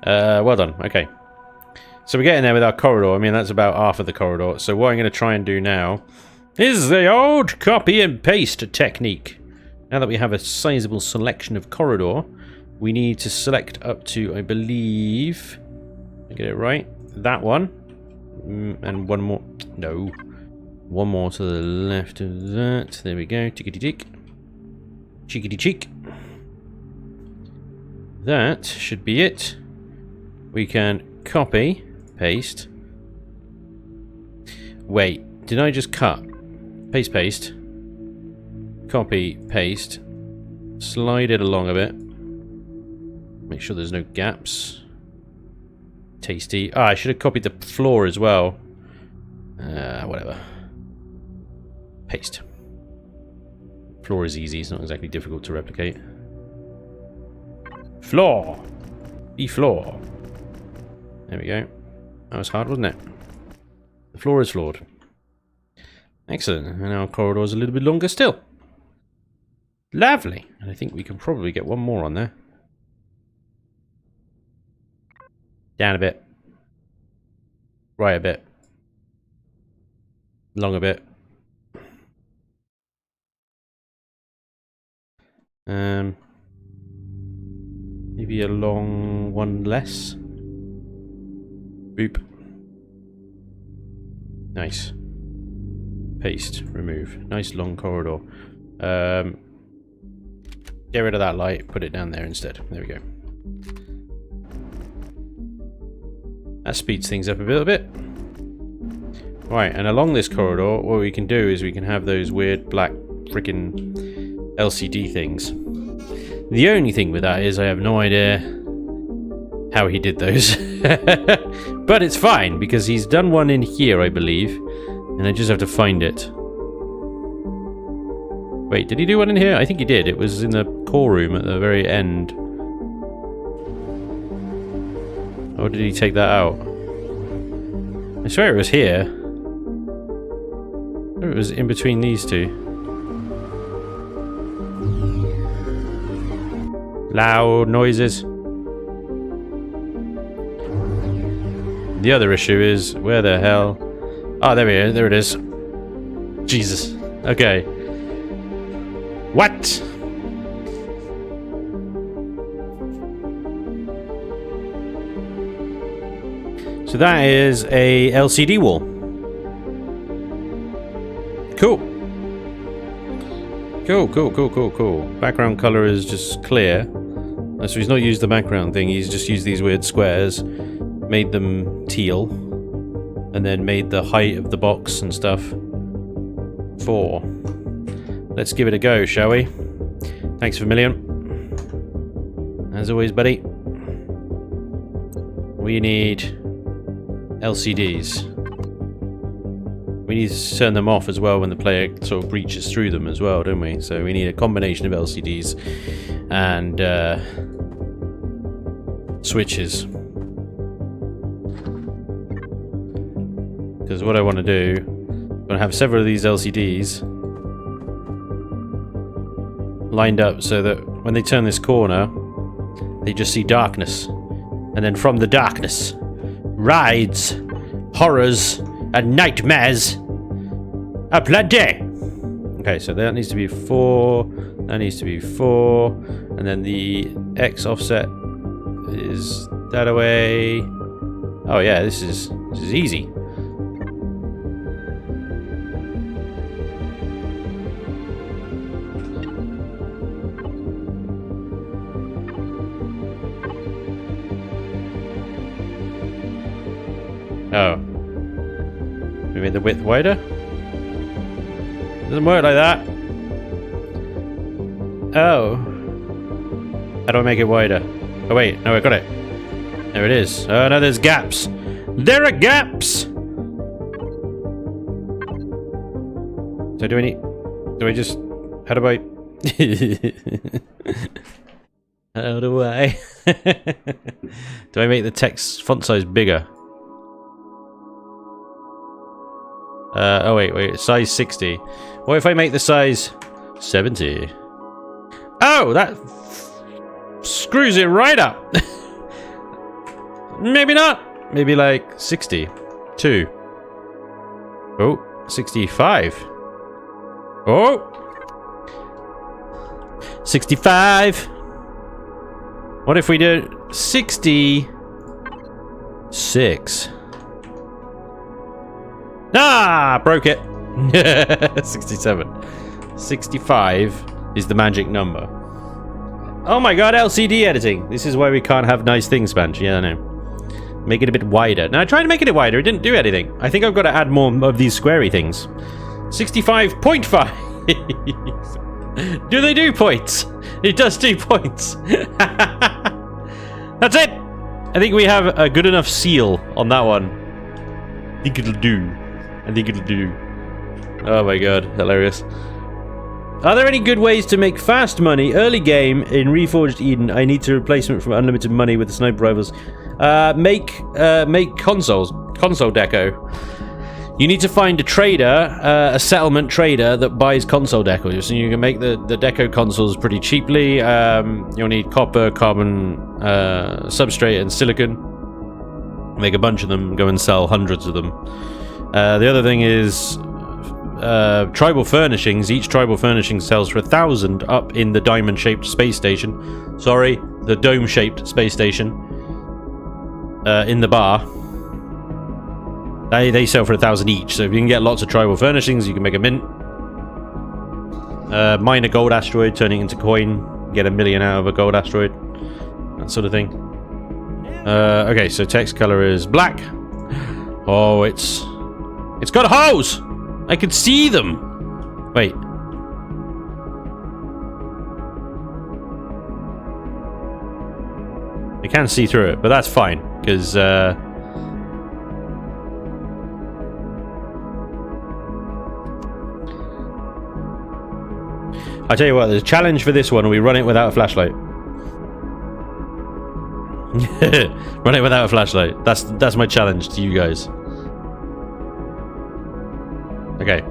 Well done. Okay. So we're getting there with our corridor. I mean, that's about half of the corridor. So what I'm going to try and do now is the old copy and paste technique. Now that we have a sizable selection of corridor, we need to select up to, I believe, I get it right, that one. And one more. No. One more to the left of that. There we go. Tickety tick. Cheekity cheek. That should be it. We can copy, paste. Wait, did I just cut? Paste, paste. Copy, paste. Slide it along a bit. Make sure there's no gaps. Tasty. Ah, I should have copied the floor as well. Whatever. Paste. Floor is easy. It's not exactly difficult to replicate. Floor. The floor. There we go. That was hard, wasn't it? The floor is floored. Excellent. And our corridor is a little bit longer still. Lovely. And I think we can probably get one more on there. Down a bit. Right a bit. Long a bit. Maybe a long one less. Boop. Nice. Paste. Remove. Nice long corridor. Get rid of that light. Put it down there instead. There we go. That speeds things up a little bit. Right, and along this corridor, what we can do is we can have those weird black freaking LCD things. The only thing with that is I have no idea how he did those. But it's fine, because he's done one in here, I believe. And I just have to find it. Wait, did he do one in here? I think he did. It was in the core room at the very end. Or did he take that out? I swear it was here. Or it was in between these two. Loud noises. The other issue is, where the hell... Oh, there we go. There it is. Jesus. Okay. What? So that is a LCD wall. Cool. Cool. Background color is just clear. So he's not used the background thing, he's just used these weird squares, made them teal, and then made the height of the box and stuff 4. Let's give it a go, shall we? Thanks for a million. As always, buddy. We need LCDs. We need to turn them off as well when the player sort of breaches through them as well, don't we? So we need a combination of LCDs and switches. Because what I want to do, I'm going to have several of these LCDs lined up so that when they turn this corner, they just see darkness. And then from the darkness, rides, horrors, and nightmares aplenty. Okay, so that needs to be 4. That needs to be 4. And then the X offset is that away. Oh yeah, this is easy. Oh. We made the width wider? Doesn't work like that. Oh. How do I make it wider? Oh wait, no, I got it. There it is. Oh no, there's gaps. There are gaps! So do I just... How do I... How do I... Do I make the text font size bigger? Oh wait, size 60. What if I make the size 70? Oh, that screws it right up. Maybe not. Maybe like 62. Oh, 65. Oh, 65. What if we do 66? Ah, broke it. 67. 65 is the magic number. Oh my god, LCD editing. This is why we can't have nice things, Spanj. Yeah, I know. Make it a bit wider. Now, I tried to make it wider. It didn't do anything. I think I've got to add more of these squarey things. 65.5. Do they do points? It does do points. That's it. I think we have a good enough seal on that one. I think it'll do. I think it'll do. Oh my god, hilarious. Are there any good ways to make fast money early game in Reforged Eden? I need a replacement from unlimited money with the sniper rifles. Make console deco. You need to find a trader, a settlement trader that buys console deco. So you can make the deco consoles pretty cheaply. You'll need copper, carbon, substrate, and silicon. Make a bunch of them. Go and sell hundreds of them. The other thing is tribal furnishings. Each tribal furnishing sells for 1,000 up in the diamond-shaped space station. Sorry, the dome-shaped space station. In the bar. They sell for 1,000 each. So if you can get lots of tribal furnishings, you can make a mint. Mine a gold asteroid, turning it into coin. Get 1 million out of a gold asteroid. That sort of thing. Okay, so text color is black. Oh, it's got holes! I can see them! Wait. I can't see through it, but that's fine, because, I tell you what, the challenge for this one, we run it without a flashlight. Run it without a flashlight. That's my challenge to you guys. Okay.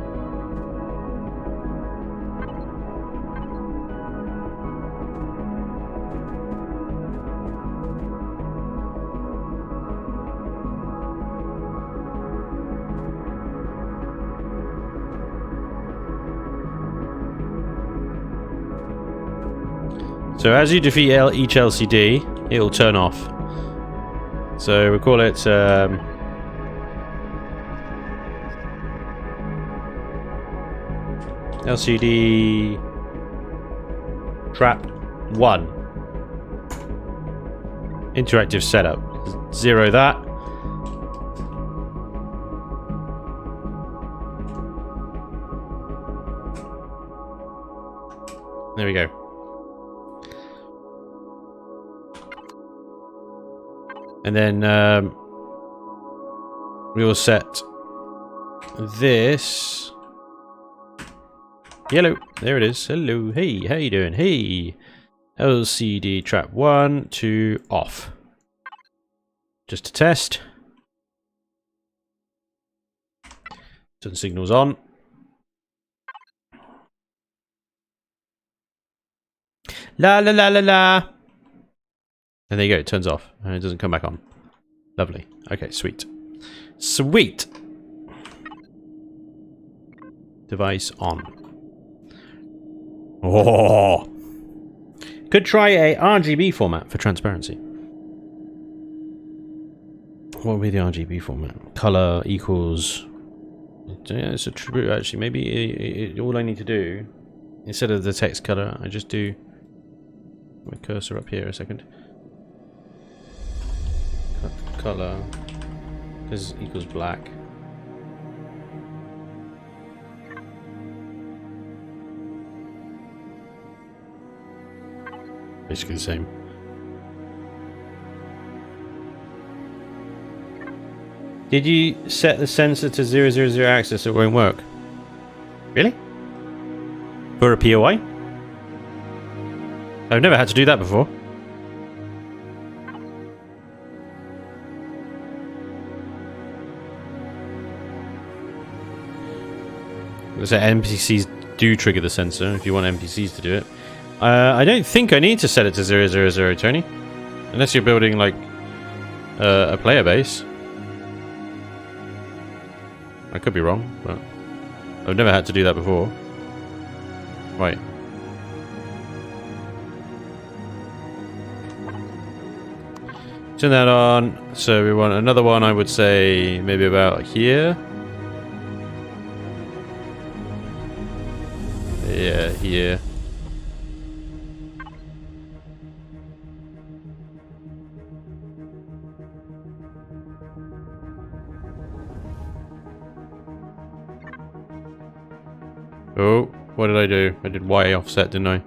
So as you defeat each LCD, it'll turn off. So we'll call it LCD Trap 1. Interactive setup. 0 that. There we go. And then we will set this yellow. There it is. Hello. Hey, how you doing? Hey. LCD trap 1 to off. Just to test. Turn signals on. La la la la la. And there you go, it turns off. And it doesn't come back on. Lovely. Okay, sweet. Sweet! Device on. Oh! Could try a RGB format for transparency. What would be the RGB format? Color equals... Yeah, it's a true, actually. Maybe all I need to do, instead of the text color, I just do my cursor up here a second. Color is equals black. Basically the same. Did you set the sensor to 000 axis? It won't work. Really? For a POI? I've never had to do that before. So NPCs do trigger the sensor if you want NPCs to do it. I don't think I need to set it to 000, Tony. Unless you're building like a player base. I could be wrong, but I've never had to do that before. Right. Turn that on. So we want another one, I would say, maybe about here. Yeah, here. Oh, what did I do? I did Y offset, didn't I?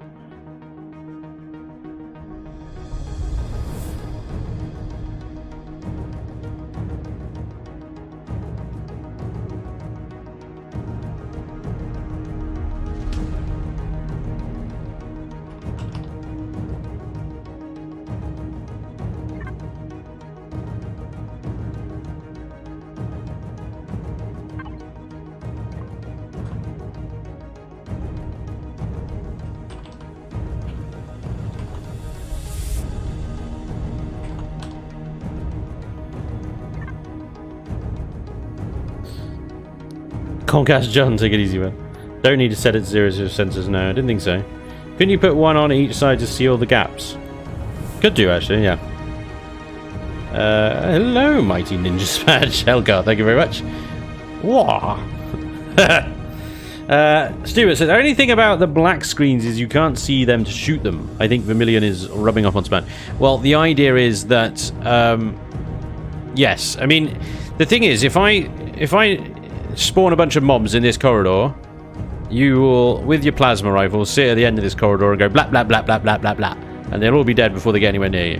Comcast John, take it easy, man. Don't need to set it to 0 sensors, no, I didn't think so. Couldn't you put one on each side to seal the gaps? Could do, actually, yeah. Hello, mighty ninja Spanj. Helgar, thank you very much. Wah! Stuart says, the only thing about the black screens is you can't see them to shoot them. I think Vermilion is rubbing off on Spanj. Well, the idea is that, yes, I mean, the thing is, if I spawn a bunch of mobs in this corridor, you will, with your plasma rifle, sit at the end of this corridor and go blah blah blah blah blah blah blah, and they'll all be dead before they get anywhere near you.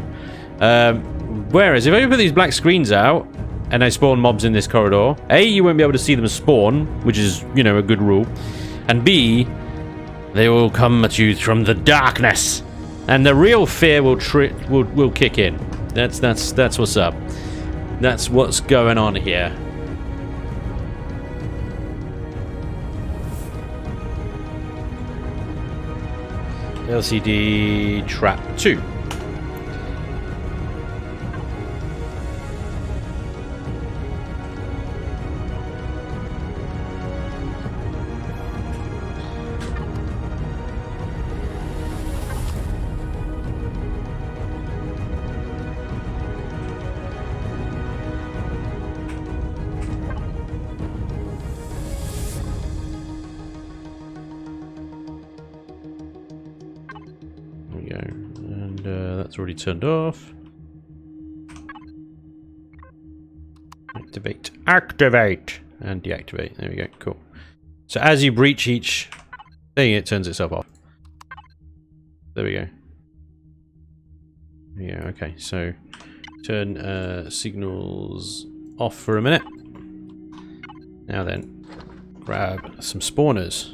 Whereas if I put these black screens out and I spawn mobs in this corridor, A, you won't be able to see them spawn, which is, you know, a good rule, and B, they will come at you from the darkness, and the real fear will kick in. That's what's up. That's what's going on here. LCD trap 2. That's already turned off. Activate. Activate! And deactivate. There we go. Cool. So as you breach each thing, it turns itself off. There we go. Yeah, okay. So turn signals off for a minute. Now then, grab some spawners.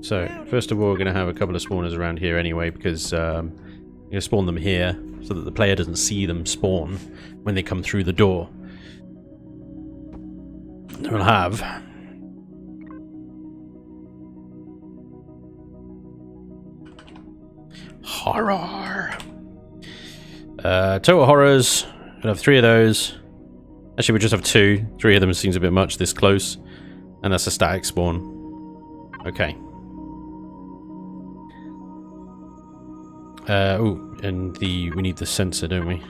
So, first of all, we're going to have a couple of spawners around here anyway, because you're going to spawn them here so that the player doesn't see them spawn when they come through the door. We'll have horror. Total horrors. We'll have 3 of those. Actually, we just have 2. 3 of them seems a bit much this close. And that's a static spawn. Okay. Oh, and we need the sensor, don't we?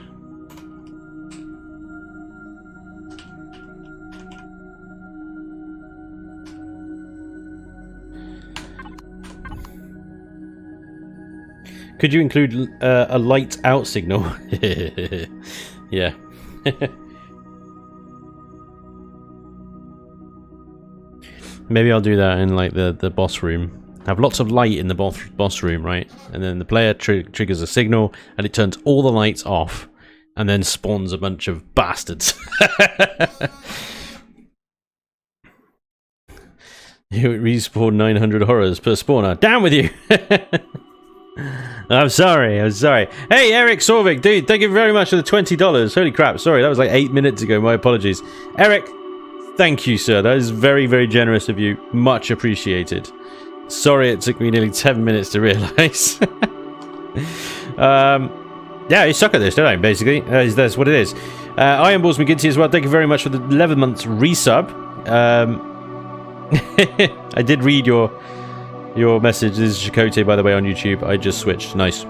Could you include a light out signal? Yeah. Maybe I'll do that in like the boss room. Have lots of light in the boss room, right? And then the player triggers a signal and it turns all the lights off and then spawns a bunch of bastards. You respawn 900 horrors per spawner. Down with you! I'm sorry. Hey, Eric Sorvik, dude, thank you very much for the $20. Holy crap, sorry, that was like 8 minutes ago. My apologies. Eric, thank you, sir. That is very, very generous of you. Much appreciated. Sorry it took me nearly 10 minutes to realise. Yeah, I suck at this, don't I, basically? That's what it is. Iron Balls McGinty as well, thank you very much for the 11 months resub. I did read your message. This is Chakotay, by the way, on YouTube. I just switched. Nice.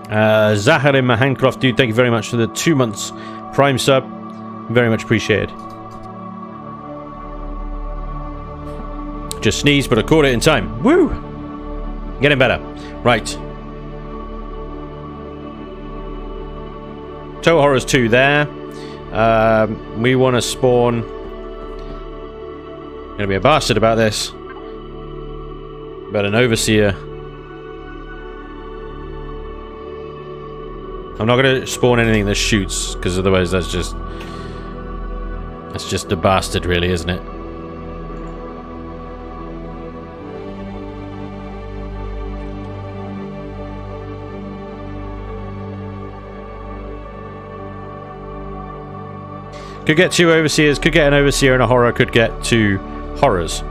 Zaharim Mahancroft, dude, thank you very much for the 2 months Prime sub. Very much appreciated. Just sneezed, but I caught it in time. Woo! Getting better. Right. Total Horrors 2 there. We want to spawn... Gonna be a bastard about this. About an overseer. I'm not gonna spawn anything that shoots, because otherwise that's just a bastard, really, isn't it? Could get 2 overseers, could get an overseer and a horror, could get 2 horrors.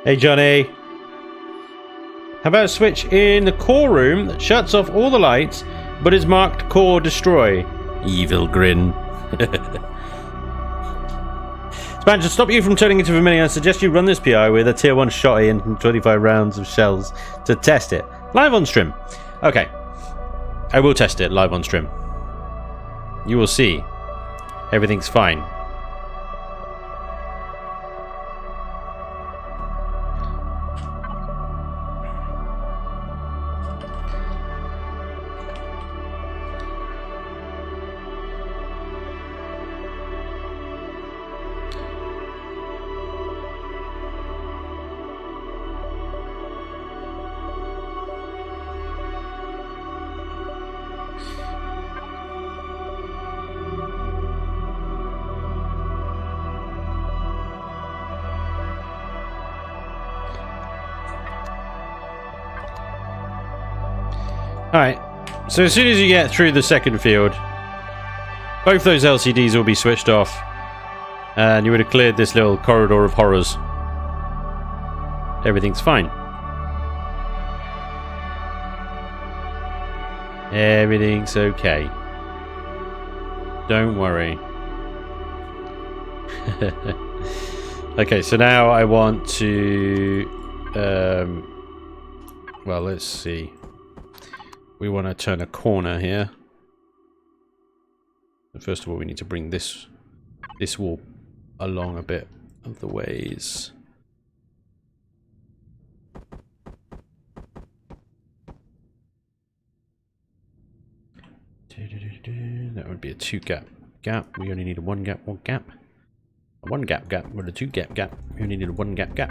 Hey Johnny, how about a switch in the core room that shuts off all the lights but is marked core destroy? Evil grin. Spanj, to stop you from turning into Vermilion, I suggest you run this PI with a tier 1 shotty and 25 rounds of shells to test it. Live on stream. Okay. I will test it live on stream. You will see. Everything's fine. Alright, so as soon as you get through the second field, both those LCDs will be switched off, and you would have cleared this little corridor of horrors. Everything's fine. Everything's okay. Don't worry. Okay, so now I want to... well, let's see. We want to turn a corner here. First of all, we need to bring this wall along a bit of the ways. That would be a 2 gap. We only need a 1 gap. A 1 gap, but a 2 gap. We only need a 1 gap.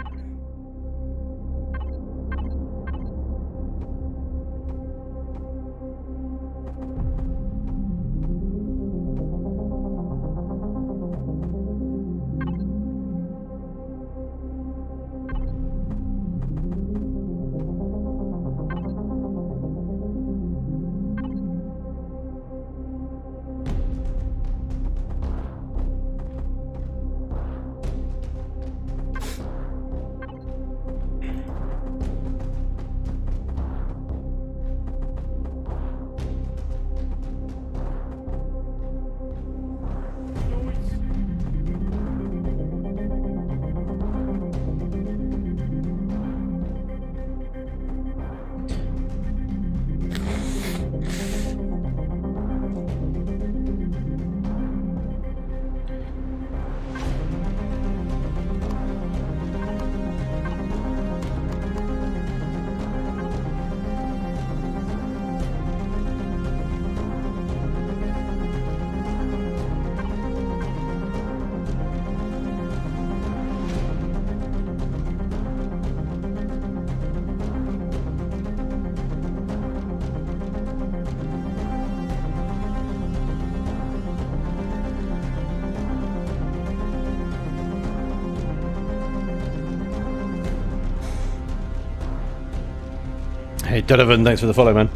Hey Donovan, thanks for the follow, man.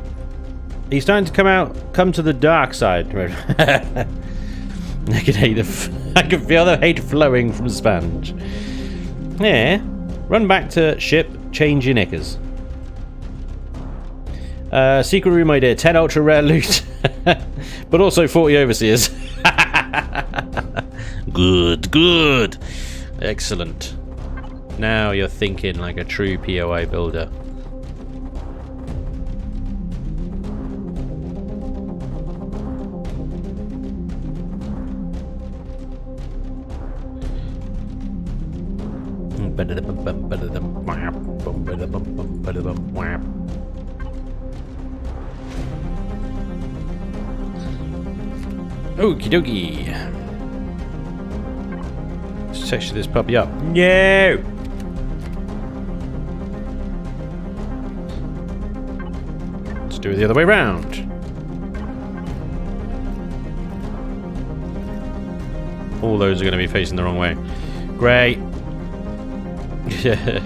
He's starting to come to the dark side. I can feel the hate flowing from Spanj. Yeah. Run back to ship, change your knickers. Secret room idea, 10 ultra rare loot. But also 40 overseers. Good, good. Excellent. Now you're thinking like a true POI builder. Okie dokie. Let's texture this puppy up. No! Let's do it the other way round. All those are going to be facing the wrong way. Great. Yeah.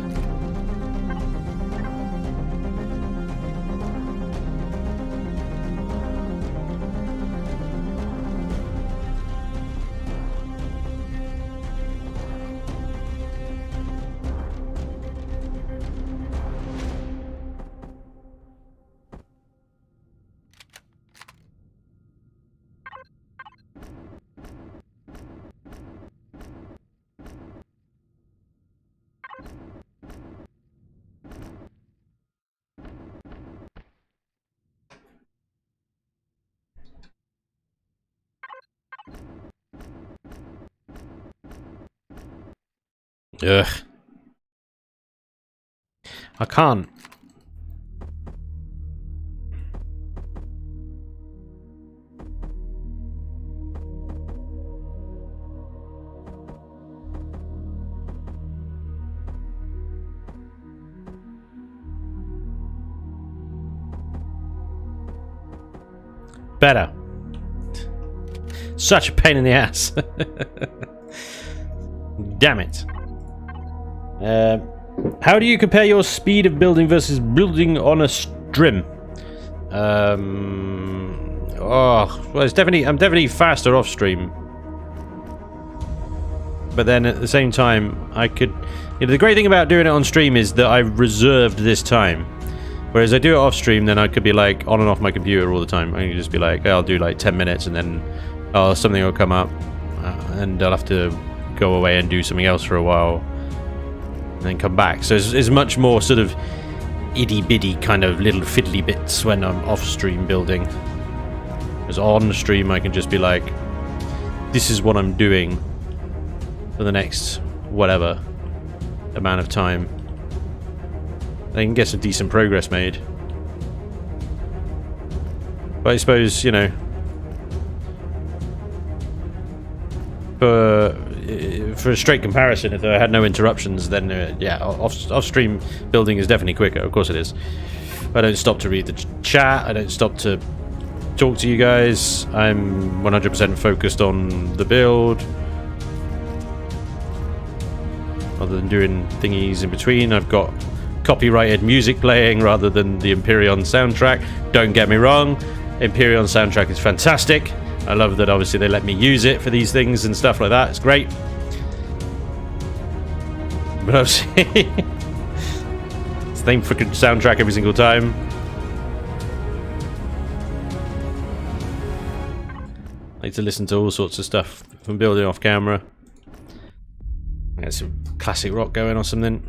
Ugh. I can't. Better. Such a pain in the ass. Damn it. How do you compare your speed of building versus building on a stream? Well, it's definitely I'm definitely faster off stream. But then at the same time, I could. You know, the great thing about doing it on stream is that I've reserved this time. Whereas I do it off stream, then I could be like on and off my computer all the time. I can just be like, I'll do like 10 minutes, and then something will come up, and I'll have to go away and do something else for a while. And then come back. So it's much more sort of itty-bitty kind of little fiddly bits when I'm off-stream building. Because on stream I can just be like, this is what I'm doing for the next whatever amount of time. I can get some decent progress made. But I suppose, you know, for a straight comparison, if I had no interruptions, then yeah, off-stream building is definitely quicker. Of course it is. I don't stop to read the chat. I don't stop to talk to you guys. I'm 100% focused on the build. Other than doing thingies in between, I've got copyrighted music playing rather than the Empyrean soundtrack. Don't get me wrong, Empyrean soundtrack is fantastic. I love that obviously they let me use it for these things and stuff like that. It's great. But obviously it's the same freaking soundtrack every single time. I like to listen to all sorts of stuff from building off camera. I got some classic rock going or something.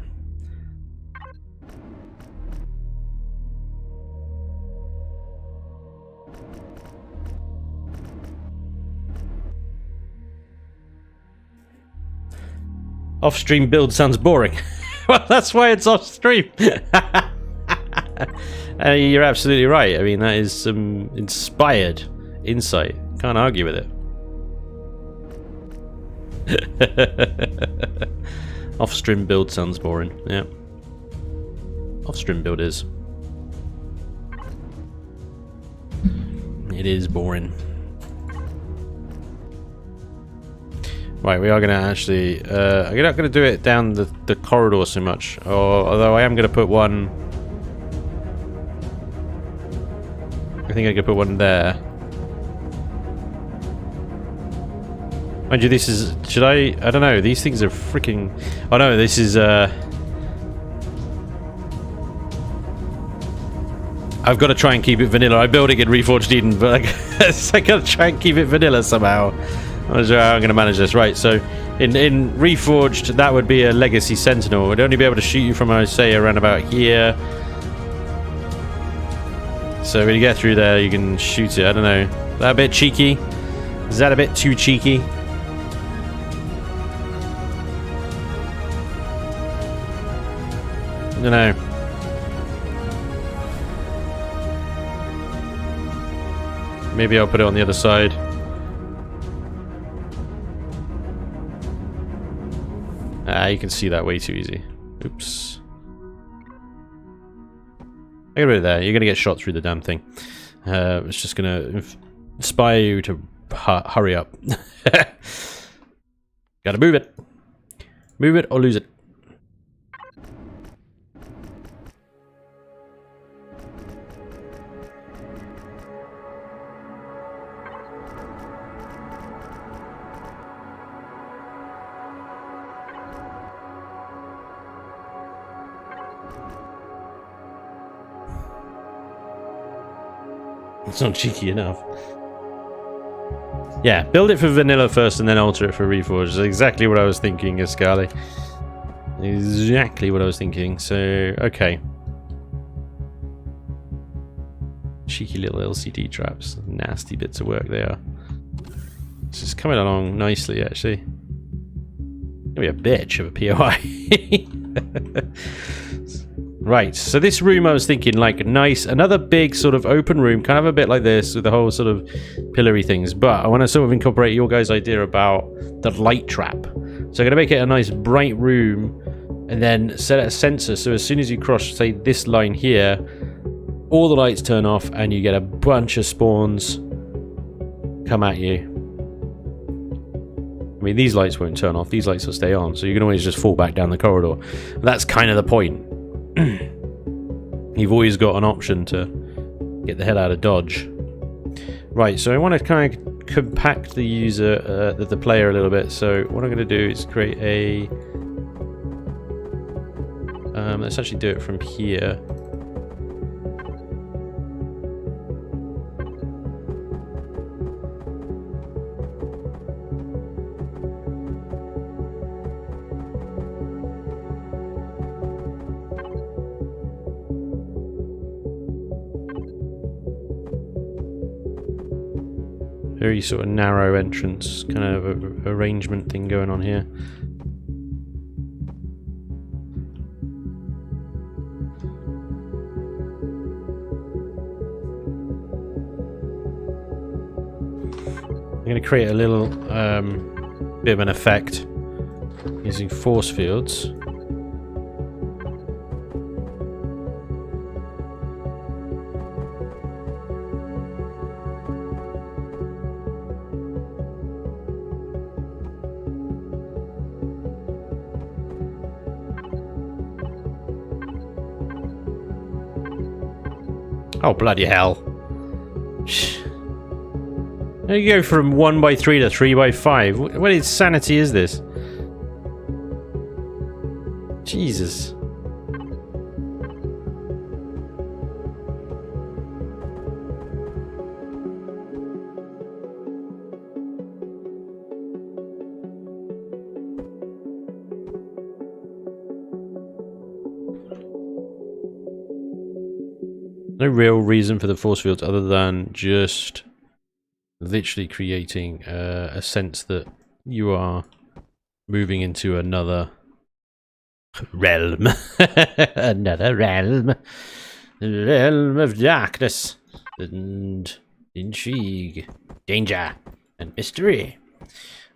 Off-stream build sounds boring. Well, that's why it's off-stream. You're absolutely right. I mean, that is some inspired insight. Can't argue with it. Off-stream build sounds boring. Yeah. Off-stream build is. It is boring. Right, we are going to actually... I'm not going to do it down the corridor so much. Although I am going to put one I think I could put one there. Mind you, this is... Should I... I don't know. These things are freaking... Oh no, this is... I've got to try and keep it vanilla. I'm building in Reforged Eden, but I got to try and keep it vanilla somehow. I'm not sure how I'm going to manage this. Right, so in Reforged, that would be a Legacy Sentinel. It would only be able to shoot you from, I would say, around about here. So when you get through there, you can shoot it. I don't know. Is that a bit cheeky? Is that a bit too cheeky? I don't know. Maybe I'll put it on the other side. Ah, you can see that way too easy. Oops. Get rid of that. You're going to get shot through the damn thing. It's just going to inspire you to hurry up. Gotta move it. Move it or lose it. It's not cheeky enough. Yeah, build it for vanilla first and then alter it for Reforged. That's exactly what I was thinking, Escali. Exactly what I was thinking. So, okay. Cheeky little LCD traps. Nasty bits of work they are. This is coming along nicely, actually. Gonna be a bitch of a POI. Right, so this room I was thinking, like, nice, another big sort of open room, kind of a bit like this, with the whole sort of pillory things, but I want to sort of incorporate your guys' idea about the light trap. So I'm going to make it a nice bright room, and then set a sensor, so as soon as you cross, say, this line here, all the lights turn off, and you get a bunch of spawns come at you. I mean, these lights won't turn off, these lights will stay on, so you can always just fall back down the corridor. That's kind of the point. You've always got an option to get the hell out of Dodge. Right, so I want to kind of compact the user, the player a little bit. So what I'm going to do is create a... let's actually do it from here. Very sort of narrow entrance, kind of arrangement thing going on here. I'm going to create a little bit of an effect using force fields. Oh, bloody hell. How do you go from 1x3 to 3x5? What insanity is this? Jesus. No real reason for the force fields other than just literally creating a sense that you are moving into another realm. Another realm. The realm of darkness and intrigue, danger, and mystery.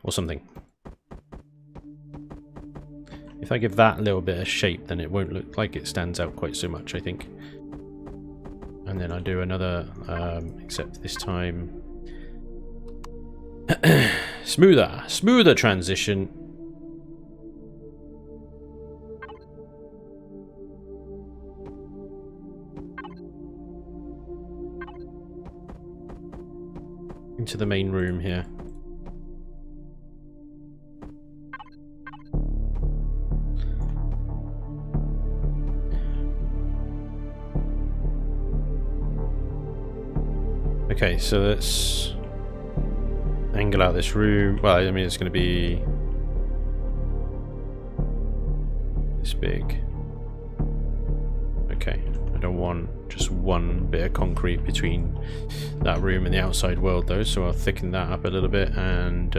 Or something. If I give that a little bit of shape, then it won't look like it stands out quite so much, I think. And then I do another, except this time smoother transition. into the main room here. Okay, so let's angle out this room. Well, I mean, it's going to be this big. Okay, I don't want just one bit of concrete between that room and the outside world, though, so I'll thicken that up a little bit, and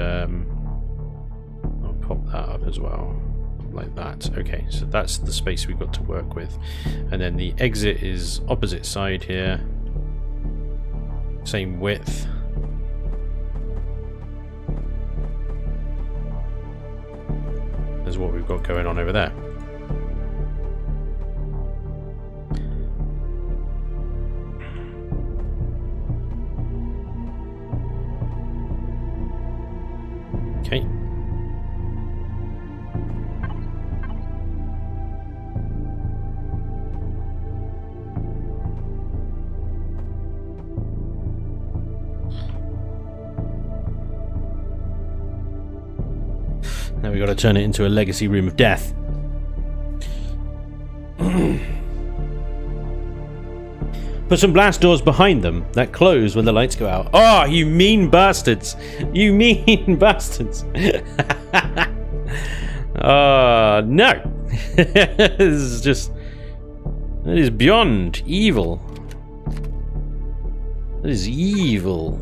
I'll pop that up as well, like that. Okay, so that's the space we've got to work with. And then the exit is opposite side here. Same width. As what we've got going on over there. Okay. Now we've got to turn it into a legacy room of death. Put some blast doors behind them that close when the lights go out. Oh, you mean bastards! You mean bastards! No! This is just... That is beyond evil. That is evil.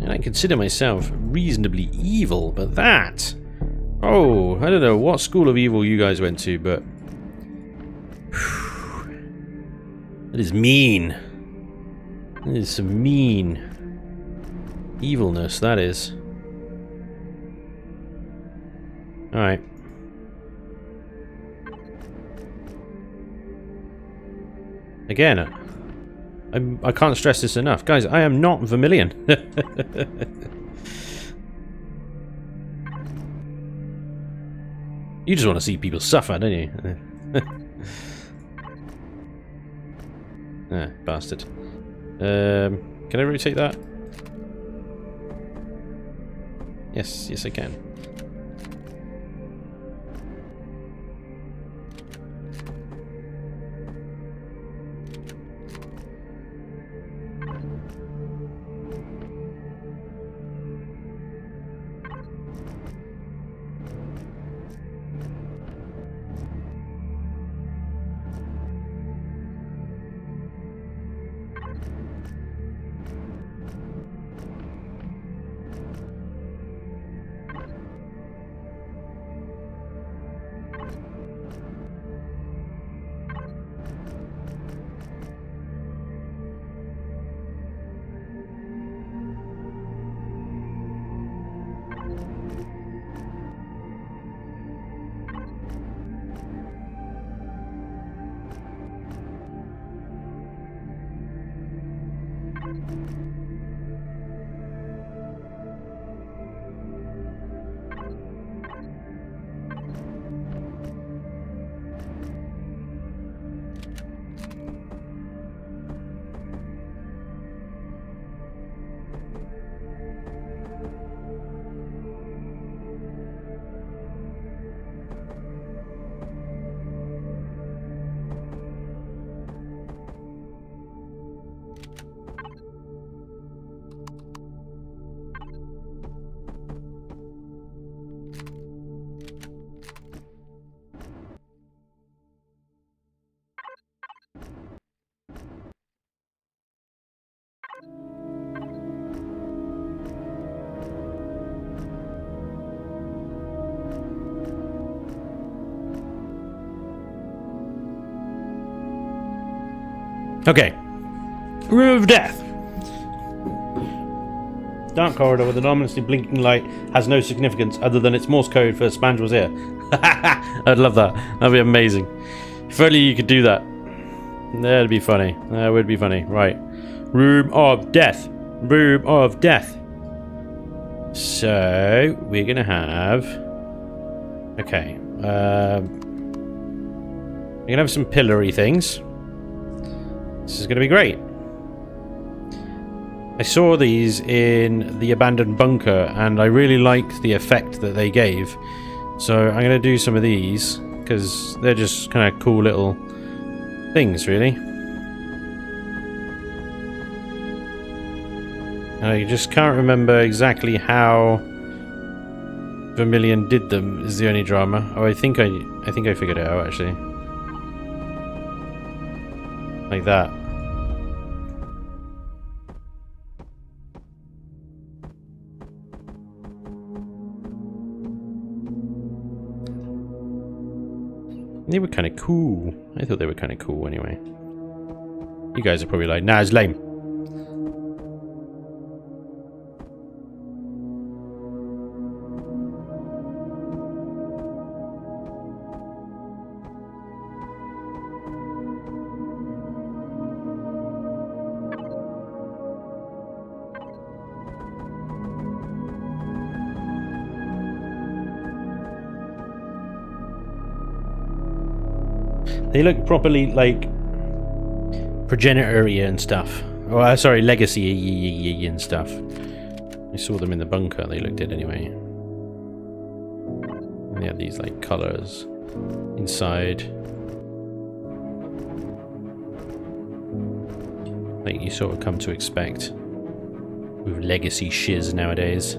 And I consider myself reasonably evil, but that... Oh, I don't know what school of evil you guys went to, but... That is mean. That is some mean evilness, that is. Alright. Again, I can't stress this enough. Guys, I am not Vermilion. You just want to see people suffer, don't you? Ah, bastard. Can I rotate that? Yes, yes I can. Okay. Room of Death. Dark corridor with an ominously blinking light has no significance other than its Morse code for Spanj was here. I'd love that. That'd be amazing. If only you could do that. That'd be funny. That would be funny. Right. Room of Death. Room of Death. So, we're going to have... Okay. We're going to have some pillory things. This is going to be great. I saw these in the abandoned bunker, and I really liked the effect that they gave. So I'm going to do some of these, because they're just kind of cool little things, really. And I just can't remember exactly how Vermilion did them, is the only drama. Oh, I think I figured it out, actually. Like that. They were kind of cool. I thought they were kind of cool anyway. You guys are probably like, nah, it's lame. They look properly, like, progenitor-y and stuff. Oh, sorry, legacy-y and stuff. I saw them in the bunker. They looked it anyway. And they have these, like, colours inside. Like you sort of come to expect with legacy shiz nowadays.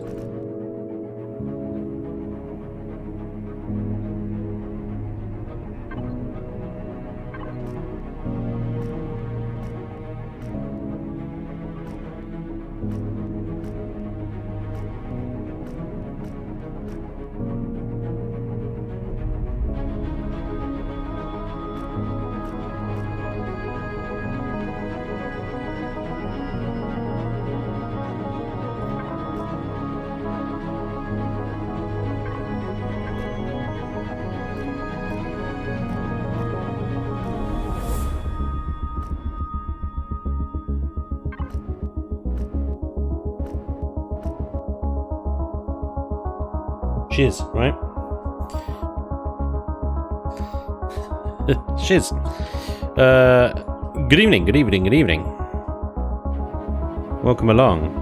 Shiz, right? Shiz. Good evening, good evening, good evening. Welcome along.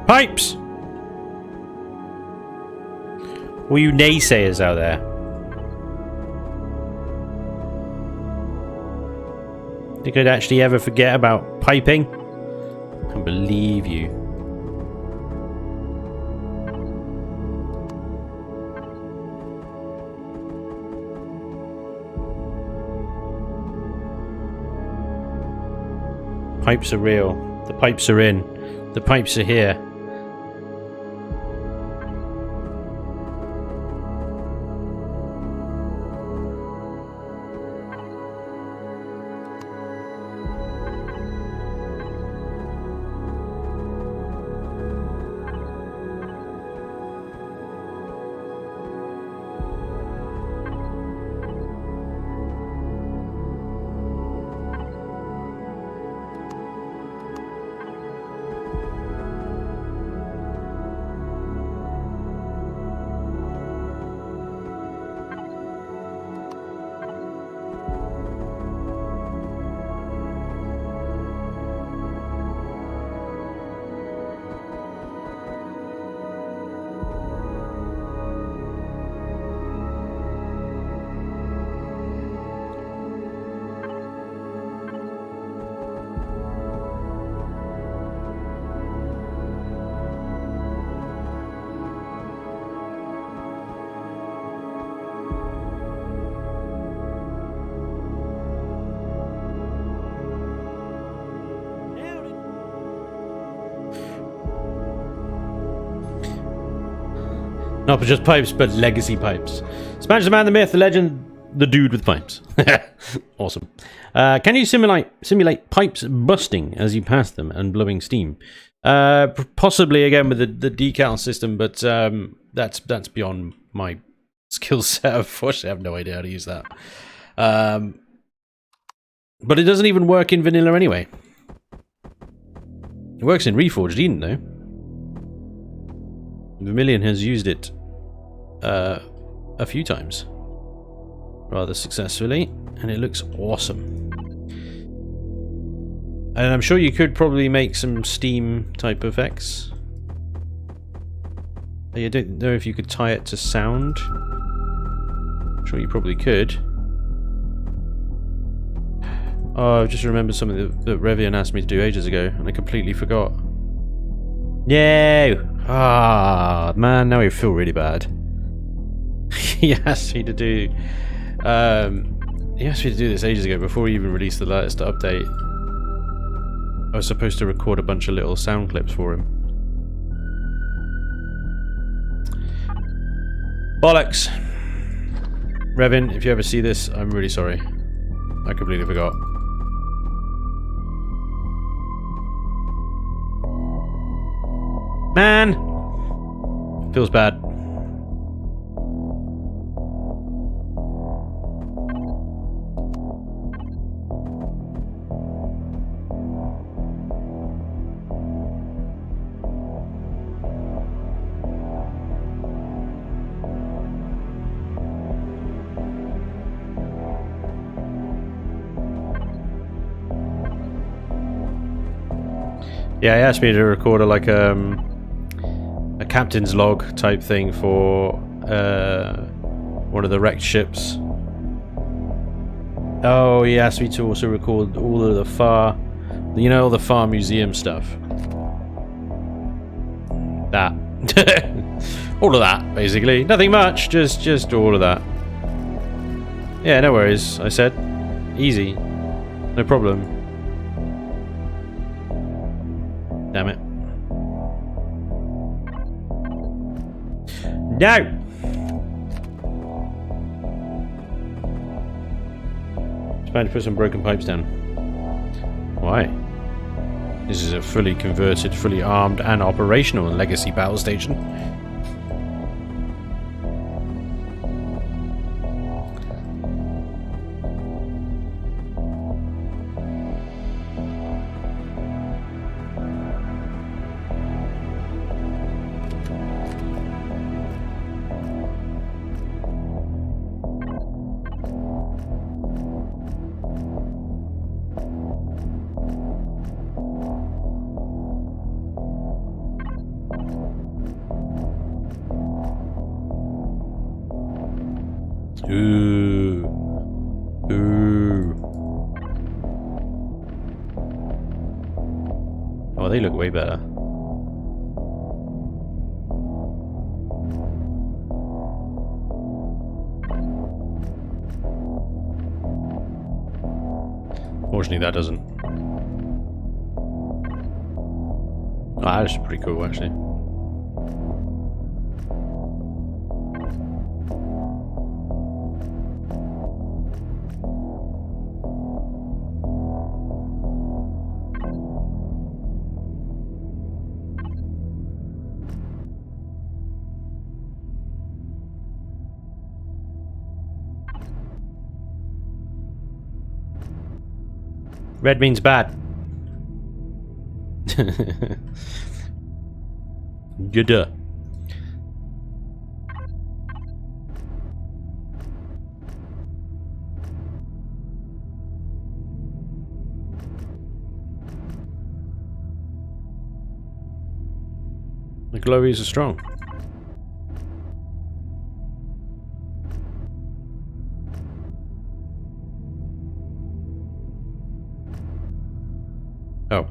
Pipes! All you naysayers out there. Think I'd actually ever forget about piping? I can't believe you. Pipes are real. The pipes are in. The pipes are here. Not just pipes, but legacy pipes. Spanj the man, the myth, the legend, the dude with pipes. Awesome. Can you simulate pipes busting as you pass them and blowing steam? Possibly again with the decal system, but that's beyond my skill set. Unfortunately, I have no idea how to use that. But it doesn't even work in vanilla anyway. It works in Reforged Eden though. Vermilion has used it a few times, rather successfully, and it looks awesome. And I'm sure you could probably make some steam type effects. I don't know if you could tie it to sound. I'm sure you probably could. Oh, I've just remembered something that Revian asked me to do ages ago, and I completely forgot. No! Ah, man, now I feel really bad. He asked me to do... he asked me to do this ages ago, before he even released the latest update. I was supposed to record a bunch of little sound clips for him. Bollocks! Revin, if you ever see this, I'm really sorry. I completely forgot. Man! Feels bad. Yeah, he asked me to record a captain's log type thing for one of the wrecked ships. Oh, he asked me to also record all of the FAR, you know, all the FAR museum stuff. That. All of that, basically. Nothing much, just all of that. Yeah, no worries, I said. Easy. No problem. Damn it. No! Spanj, put some broken pipes down. Why? This is a fully converted, fully armed and operational legacy battle station. Ooh. Ooh. Oh, they look way better. Fortunately, that doesn't. Oh, that's pretty cool, actually. Red means bad. Good. The glories are strong. Oh.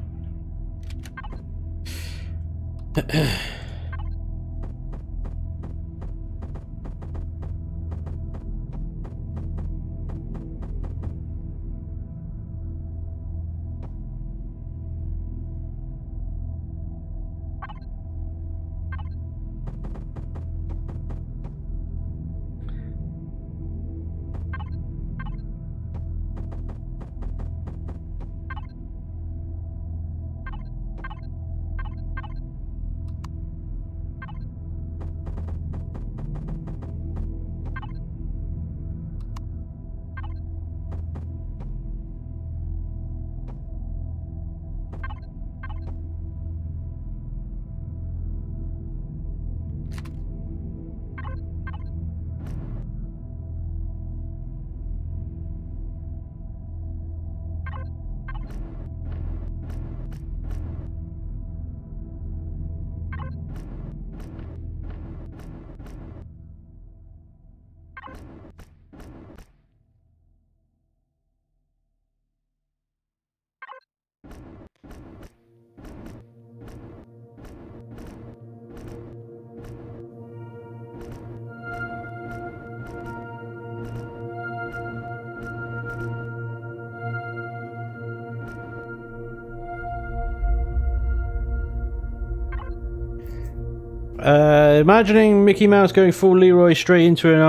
Imagining Mickey Mouse going full Leroy straight into an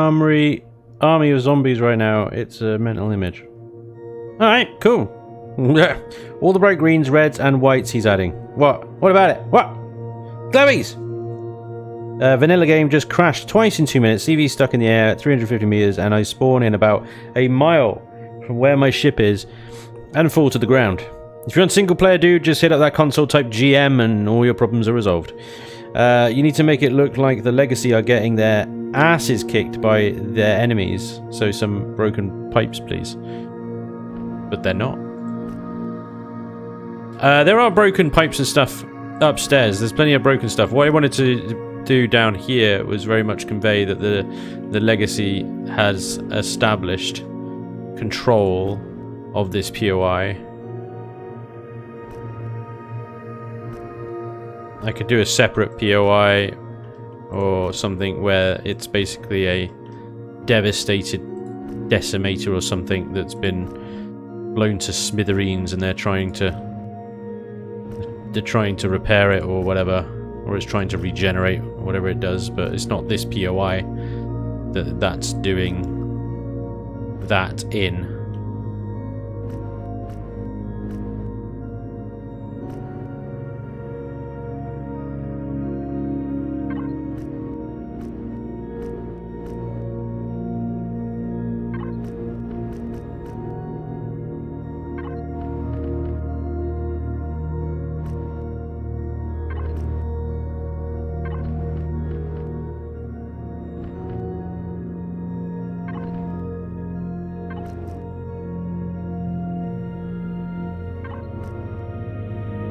army of zombies right now. It's a mental image. Alright, cool. All the bright greens, reds, and whites he's adding. What? What about it? What? Glowies! Vanilla game just crashed twice in 2 minutes. CV stuck in the air at 350 meters, and I spawn in about a mile from where my ship is and fall to the ground. If you're on single player, dude, just hit up that console, type GM, and all your problems are resolved. You need to make it look like the Legacy are getting their asses kicked by their enemies. So some broken pipes, please. But they're not. There are broken pipes and stuff upstairs. There's plenty of broken stuff. What I wanted to do down here was very much convey that the Legacy has established control of this POI. I could do a separate POI or something where it's basically a devastated decimator or something that's been blown to smithereens and they're trying to repair it or whatever, or it's trying to regenerate or whatever it does, but it's not this POI that's doing that in.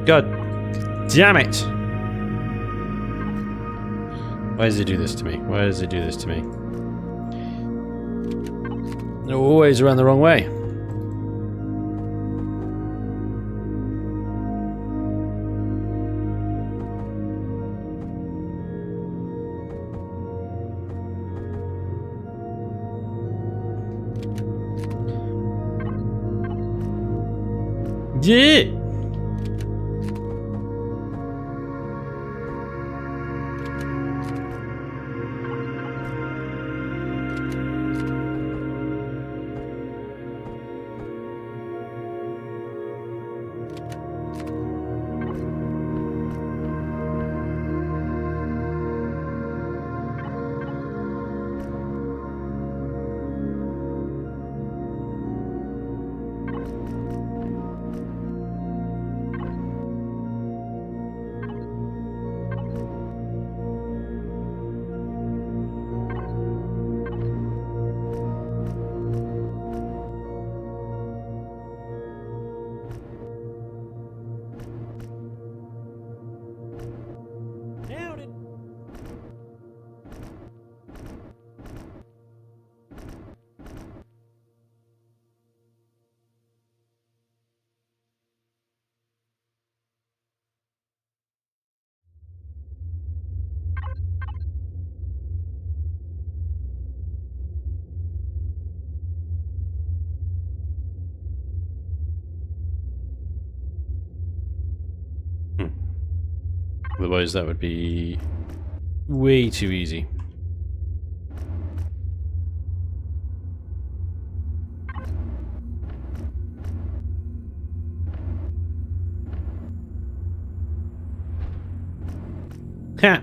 God damn it! Why does it do this to me? Why does it do this to me? Always around the wrong way. Yeah! Otherwise that would be way too easy. Ha!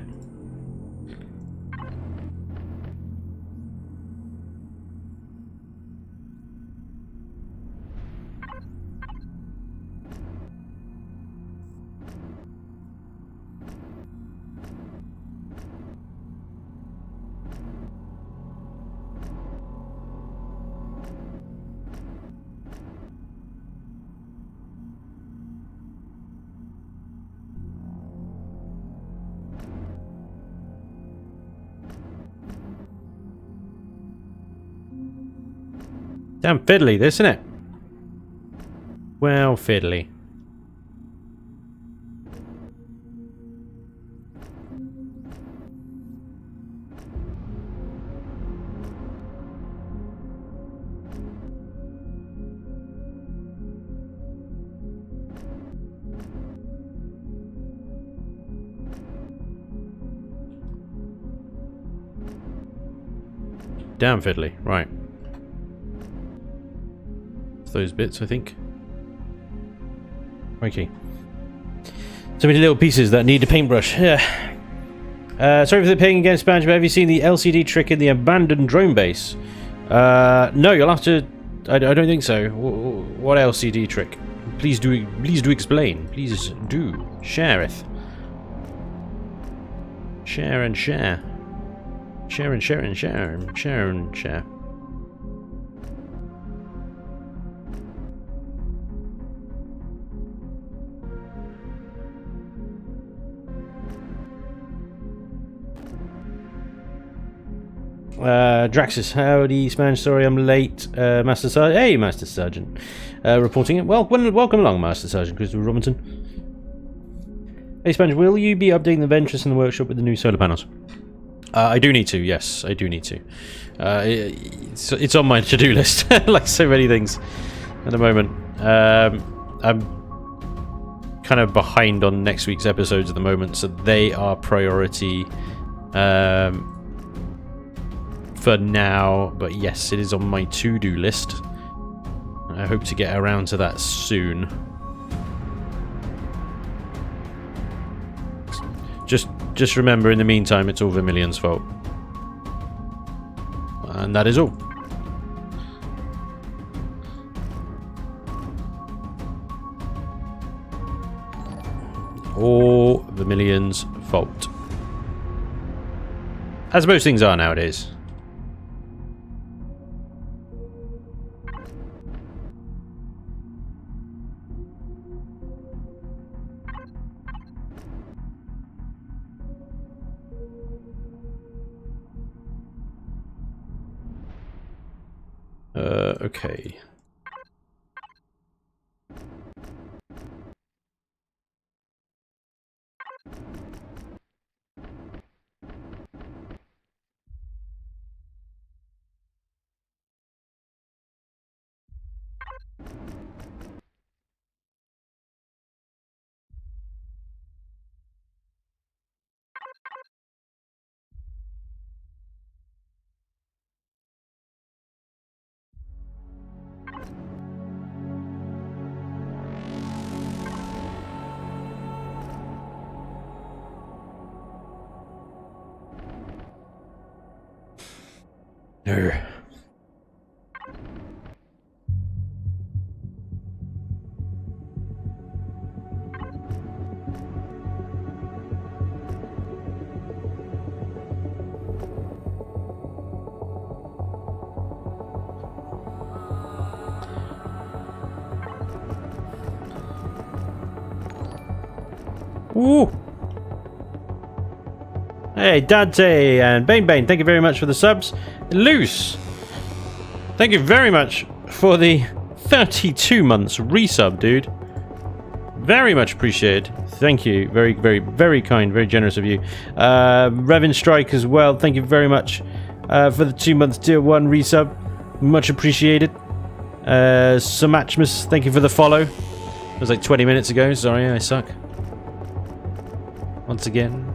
Damn fiddly, this, isn't it? Well, fiddly. Damn fiddly. Right. It's those bits, I think. Okay. So many little pieces that need a paintbrush. Yeah. Sorry for the ping again, Spanj, but have you seen the LCD trick in the abandoned drone base? No, you'll have to... I don't think so. What LCD trick? Please do explain. Please do. Shareth. Share and share. Share and share and share. Share and share. Draxus, howdy, Spanj. Sorry I'm late. Master Sergeant. Hey, Master Sergeant. Reporting it. Well, welcome along, Master Sergeant Christopher Robinson. Hey, Spanj, will you be updating the Ventress in the workshop with the new solar panels? I do need to, yes, I do need to. It's on my to-do list, like so many things at the moment. I'm kind of behind on next week's episodes at the moment, so they are priority for now. But yes, it is on my to-do list. I hope to get around to that soon. Just remember, in the meantime, it's all Vermilion's fault. And that is all. All Vermilion's fault. As most things are nowadays. Okay. No. Ooh. Hey, Dante and Bane, thank you very much for the subs. Loose, thank you very much for the 32 months resub, dude. Very much appreciated. Thank you. Very, very, very kind, very generous of you. Revin Strike as well. Thank you very much for the 2 months tier 1 resub. Much appreciated. Samachmus, thank you for the follow. It was like 20 minutes ago. Sorry, I suck. Once again.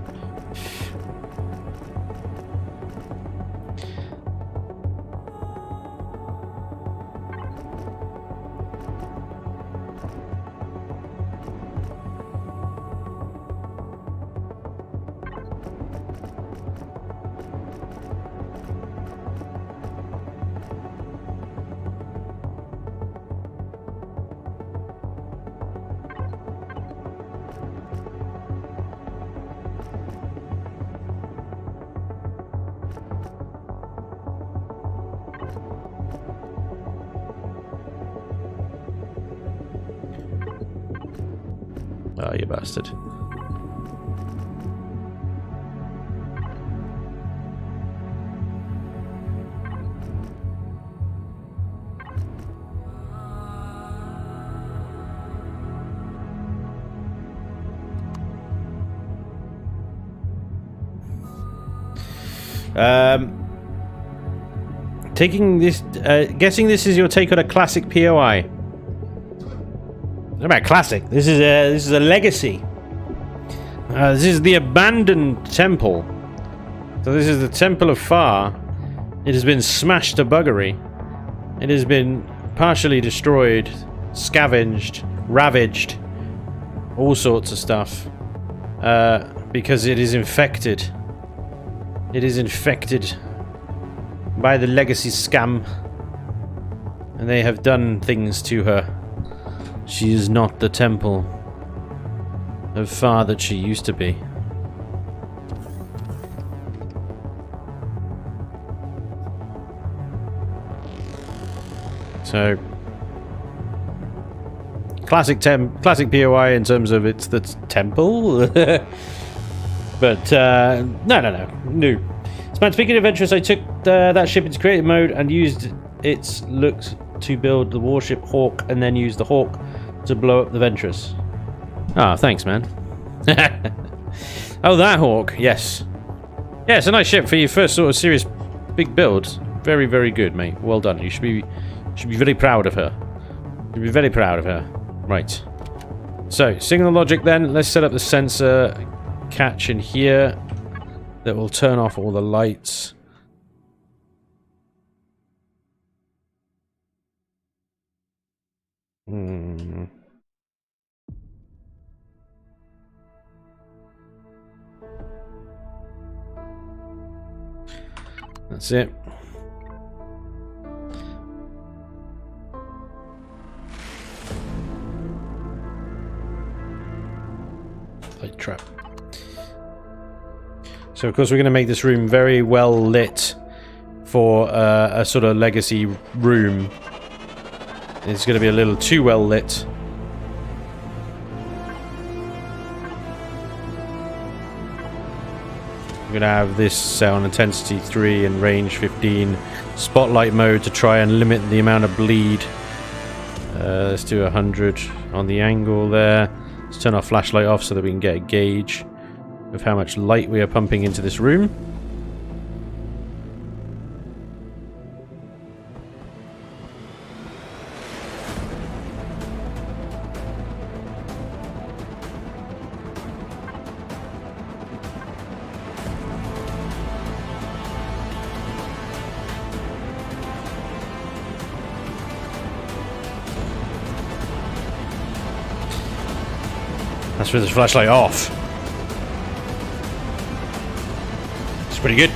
Oh, you bastard. Taking this, guessing this is your take on a classic POI. What about classic? This is a legacy. This is the abandoned temple. So this is the Temple of Far. It has been smashed to buggery. It has been partially destroyed, scavenged, ravaged, all sorts of stuff. Because it is infected. It is infected by the legacy scam. And they have done things to her. She is not the temple of far that she used to be. So, classic POI in terms of it's the temple, but no. Spanj, speaking of adventurous, I took that ship into creative mode and used its looks to build the warship Hawk, and then used the Hawk to blow up the Ventress. Ah, thanks, man. Oh, that Hawk, yes. Yeah, it's a nice ship for your first sort of serious big build. Very, very good, mate. Well done. You should be very proud of her. You should be very proud of her. Right. So, signal logic then. Let's set up the sensor catch in here that will turn off all the lights. That's it. Light trap. So of course we're going to make this room very well lit for a sort of legacy room. It's going to be a little too well lit. We're going to have this set on intensity 3 and range 15. Spotlight mode to try and limit the amount of bleed. Let's do 100 on the angle there. Let's turn our flashlight off so that we can get a gauge of how much light we are pumping into this room. That's with the flashlight off. It's pretty good.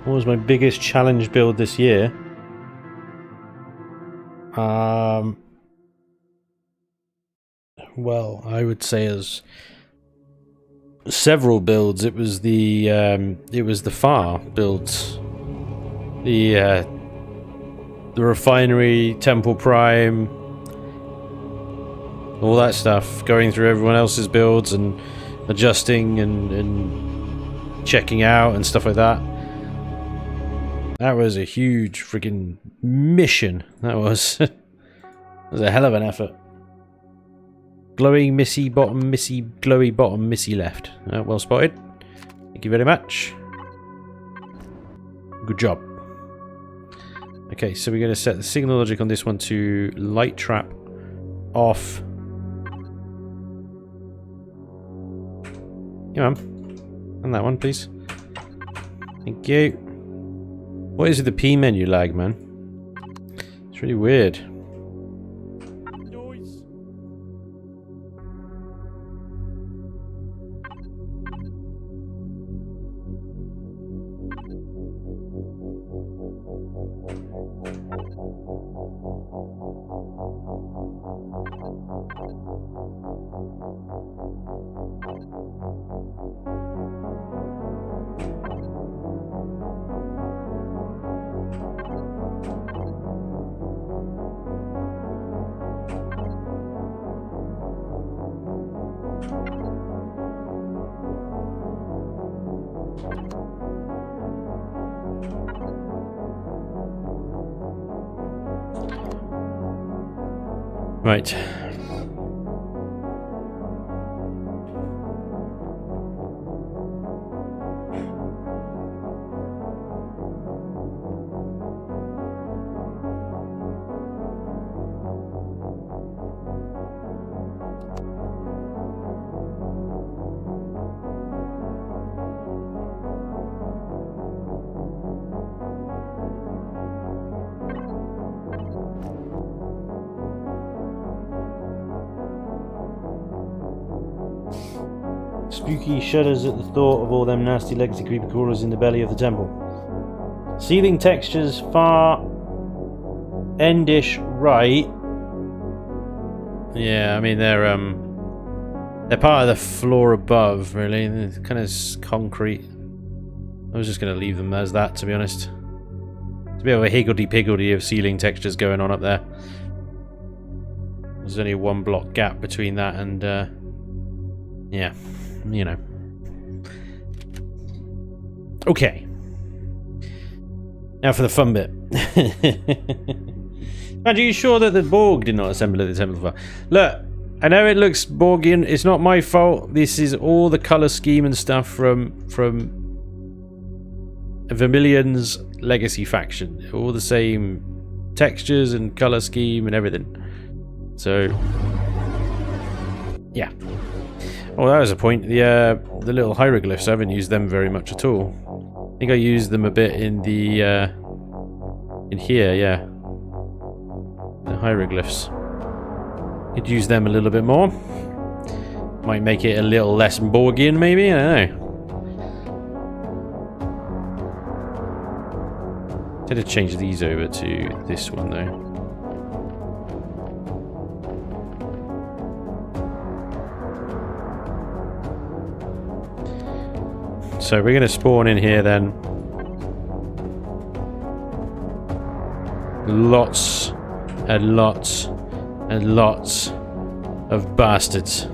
What was my biggest challenge build this year? Well, I would say as several builds. It was the FAR builds, the refinery, Temple Prime, all that stuff. Going through everyone else's builds and adjusting and checking out and stuff like that. That was a huge freaking mission. That was that was a hell of an effort. Glowy, missy bottom, missy, glowy bottom, missy left. Well spotted. Thank you very much. Good job. Okay, so we're going to set the signal logic on this one to light trap off. Come on. And that one, please. Thank you. What is it, the P menu lag, man? It's really weird. Right. Spooky shudders at the thought of all them nasty legacy creepy crawlers in the belly of the temple. Ceiling textures far endish right. Yeah, I mean they're part of the floor above, really. They're kind of concrete. I was just going to leave them as that, to be honest. It's a bit of a higgledy-piggledy of ceiling textures going on up there. There's only a 1 block gap between that and, yeah, you know. Okay. Now for the fun bit. Are you sure that the Borg did not assemble at the Temple of Fire? Look, I know it looks Borgian. It's not my fault. This is all the colour scheme and stuff from Vermilion's Legacy faction. All the same textures and colour scheme and everything. So, yeah. Oh, that was a point. The little hieroglyphs, I haven't used them very much at all. I think I used them a bit in the in here, yeah. The hieroglyphs. Could use them a little bit more. Might make it a little less Borgian, maybe. I don't know. Did I change these over to this one though? So we're going to spawn in here then. Lots and lots and lots of bastards.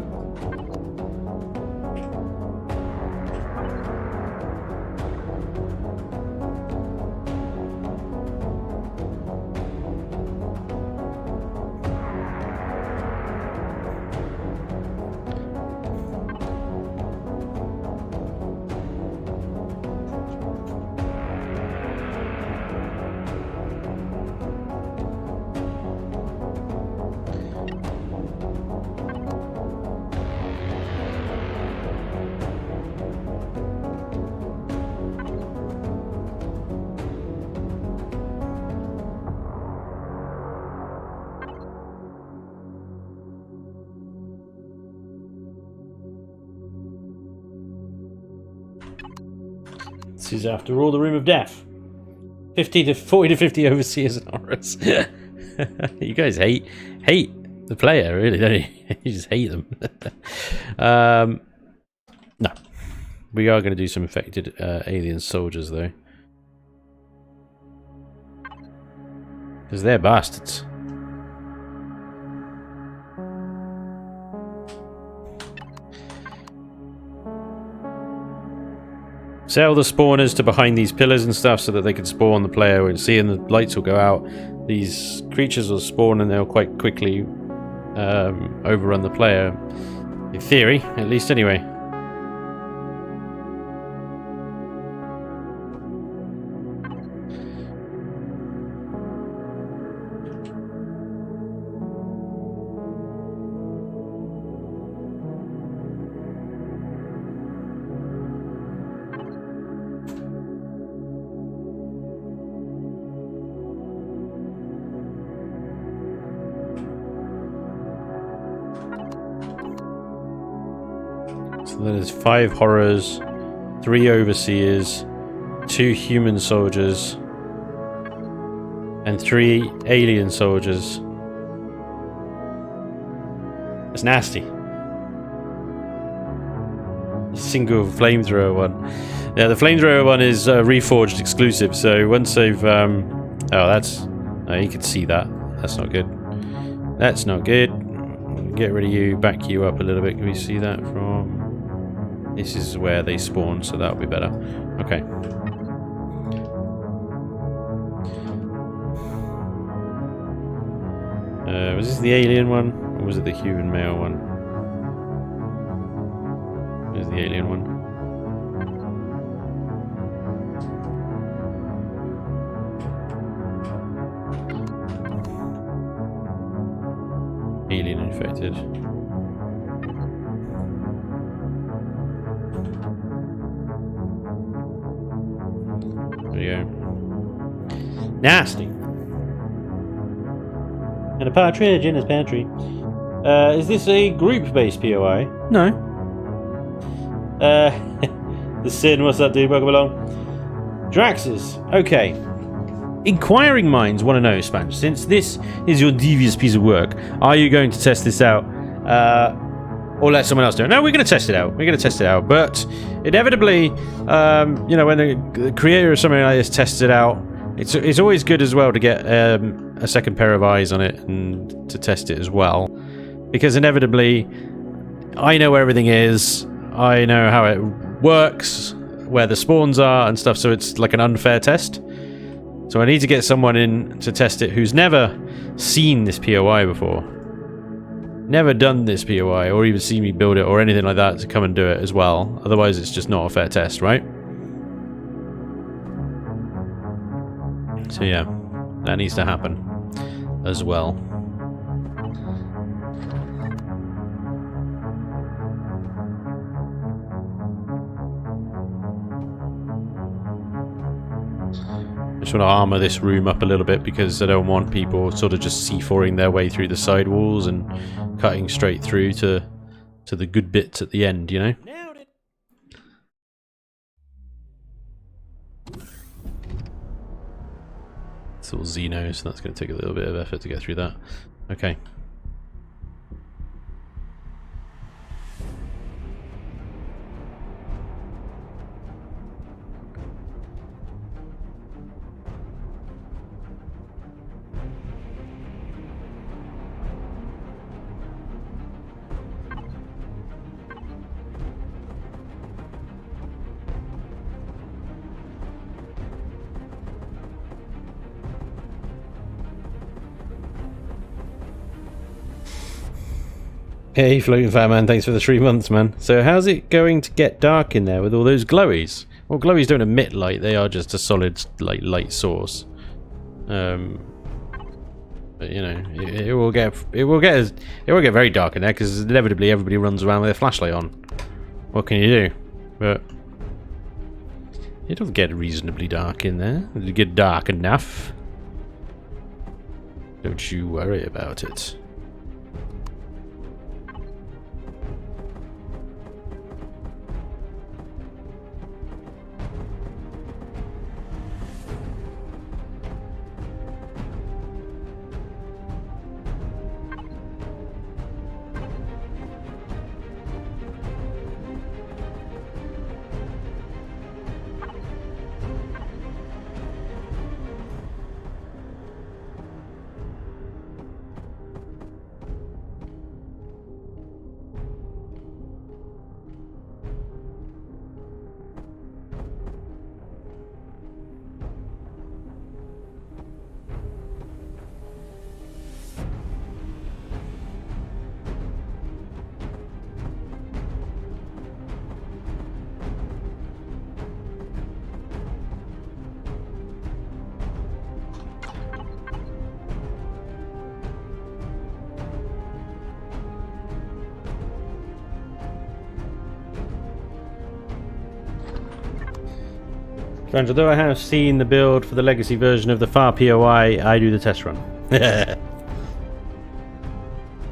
This is, after all, the Room of Death. 40 to 50 overseers and horrors. You guys hate the player, really, don't you? You just hate them. No. We are going to do some infected alien soldiers, though. Because they're bastards. Sell the spawners to behind these pillars and stuff so that they can spawn the player and see, and the lights will go out. These creatures will spawn and they'll quite quickly overrun the player. In theory, at least anyway. So there's 5 horrors, 3 overseers, 2 human soldiers, and 3 alien soldiers. That's nasty. Single flamethrower one. Yeah, the flamethrower one is reforged exclusive, so once they've... oh, that's... Oh, you can see that. That's not good. That's not good. Get rid of you, back you up a little bit. Can we see that from... This is where they spawn, so that'll be better. Okay. Was this the alien one? Or was it the human male one? It was the alien one. Alien infected. There you go. Nasty. And a partridge in his pantry. Is this a group-based POI? No. The Sin, what's up, dude? Welcome along. Draxus, okay. Inquiring minds want to know, Spanj, since this is your devious piece of work, are you going to test this out? Or let someone else do it? No, we're going to test it out. We're going to test it out. But inevitably, you know, when the creator of something like this tests it out, it's always good as well to get a second pair of eyes on it and to test it as well. Because inevitably, I know where everything is. I know how it works, where the spawns are and stuff, so it's like an unfair test. So I need to get someone in to test it who's never seen this POI before. Never done this POI, or even seen me build it, or anything like that, to come and do it as well. Otherwise it's just not a fair test, right? So yeah, that needs to happen as well. I just want to armor this room up a little bit because I don't want people sort of just C4ing their way through the side walls and cutting straight through to the good bits at the end, you know? It's all Xeno, so that's going to take a little bit of effort to get through that. Okay. Hey, Floating Fat Man, thanks for the 3 months, man. So how's it going to get dark in there with all those glowies? Well, glowies don't emit light, they are just a solid, like, light source. But, you know, it will get very dark in there, because inevitably everybody runs around with their flashlight on. What can you do? But it'll get reasonably dark in there. It'll get dark enough. Don't you worry about it. Friends, although I have seen the build for the legacy version of the FAR POI, I do the test run.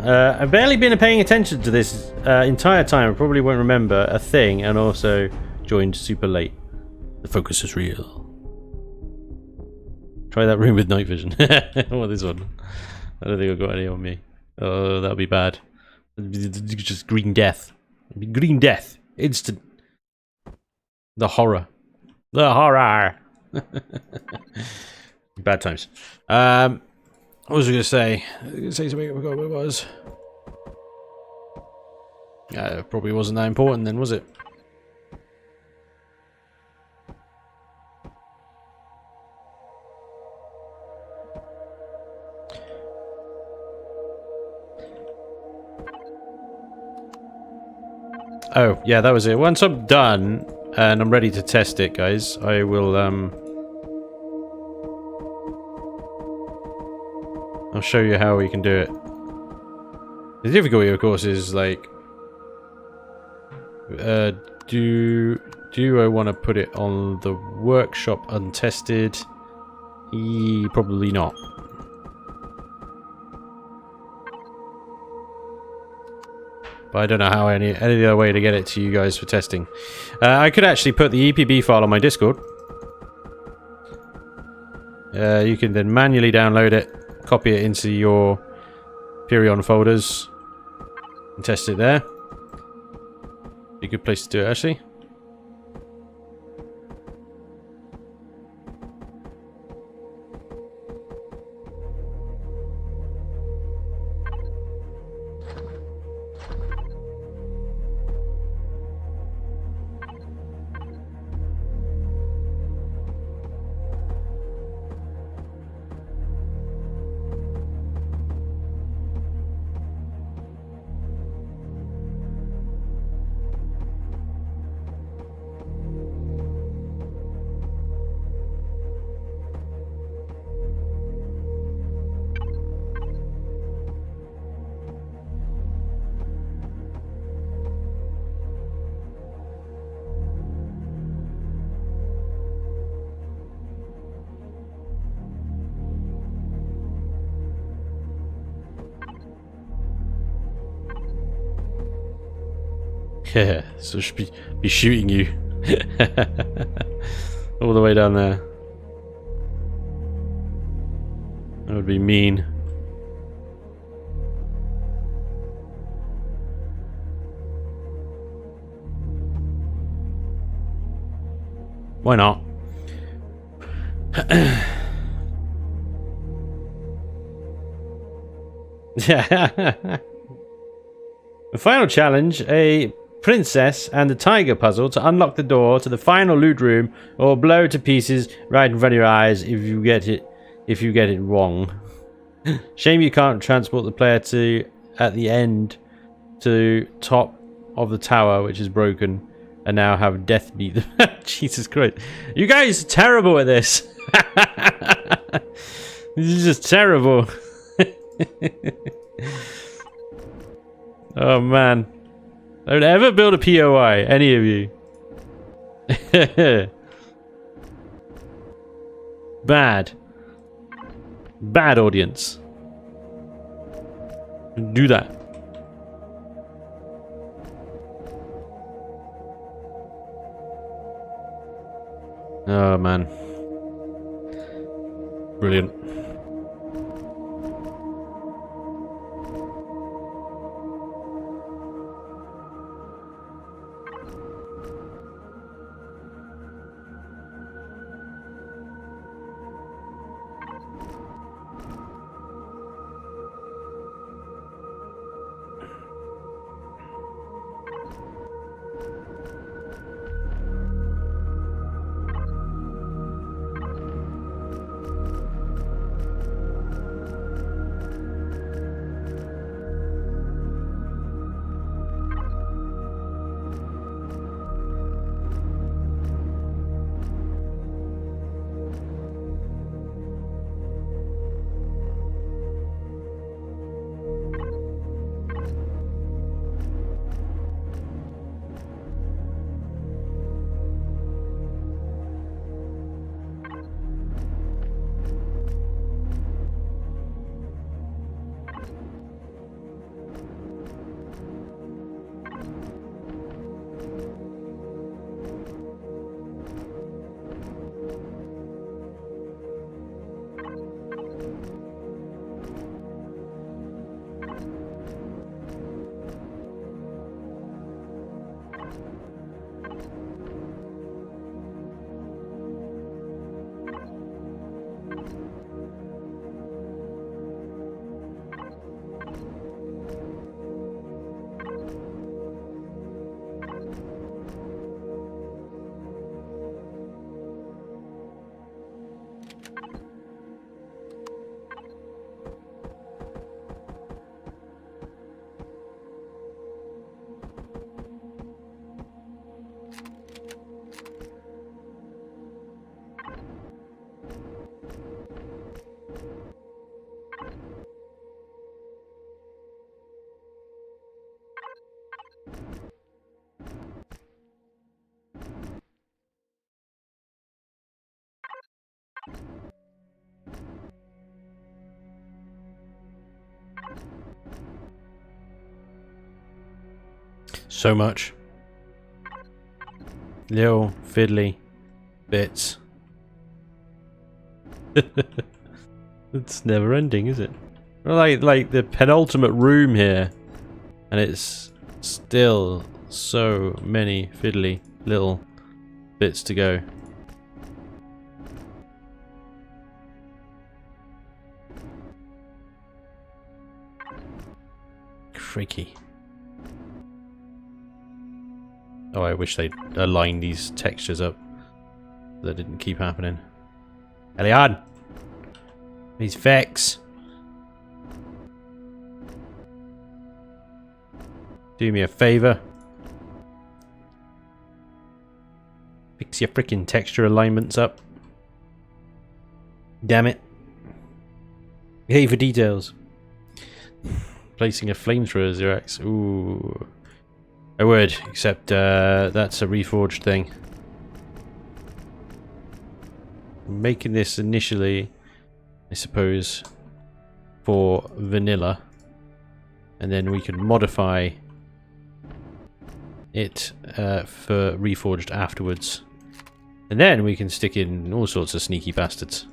I've barely been paying attention to this entire time. I probably won't remember a thing, and also joined super late. The focus is real. Try that room with night vision. What this one? I don't think I've got any on me. Oh, that'll be bad. Just green death. Green death. Instant. The horror. The horror. Bad times. What was I going to say? I was going to say something. I forgot what it was. It probably wasn't that important then, was it? Oh, yeah, that was it. Once I'm done and I'm ready to test it, guys, I will, I'll show you how we can do it. The difficulty, of course, is, like, do I want to put it on the workshop untested? Probably not. But I don't know how any other way to get it to you guys for testing. I could actually put the EPB file on my Discord. You can then manually download it, copy it into your Perion folders, and test it there. Be a good place to do it, actually. Yeah, so I should be shooting you. All the way down there. That would be mean. Why not? Yeah. The final challenge, a princess and a tiger puzzle to unlock the door to the final loot room or blow it to pieces right in front of your eyes if you get it wrong. Shame you can't transport the player to at the end to top of the tower, which is broken, and now have death beat them. Jesus Christ. You guys are terrible at this. This is just terrible. Oh man. Don't ever build a POI, any of you. Bad. Bad audience. Do that. Oh man. Brilliant. So much. Little fiddly bits. It's never ending, is it? Like the penultimate room here, and it's still so many fiddly little bits to go. Freaky. Oh, I wish they'd align these textures up so that didn't keep happening. Elian! Please fix. Do me a favor. Fix your freaking texture alignments up. Damn it. Yay for details. Placing a flamethrower as your axe. Ooh. I would, except that's a reforged thing. I'm making this initially, I suppose, for vanilla. And then we can modify it for reforged afterwards. And then we can stick in all sorts of sneaky bastards.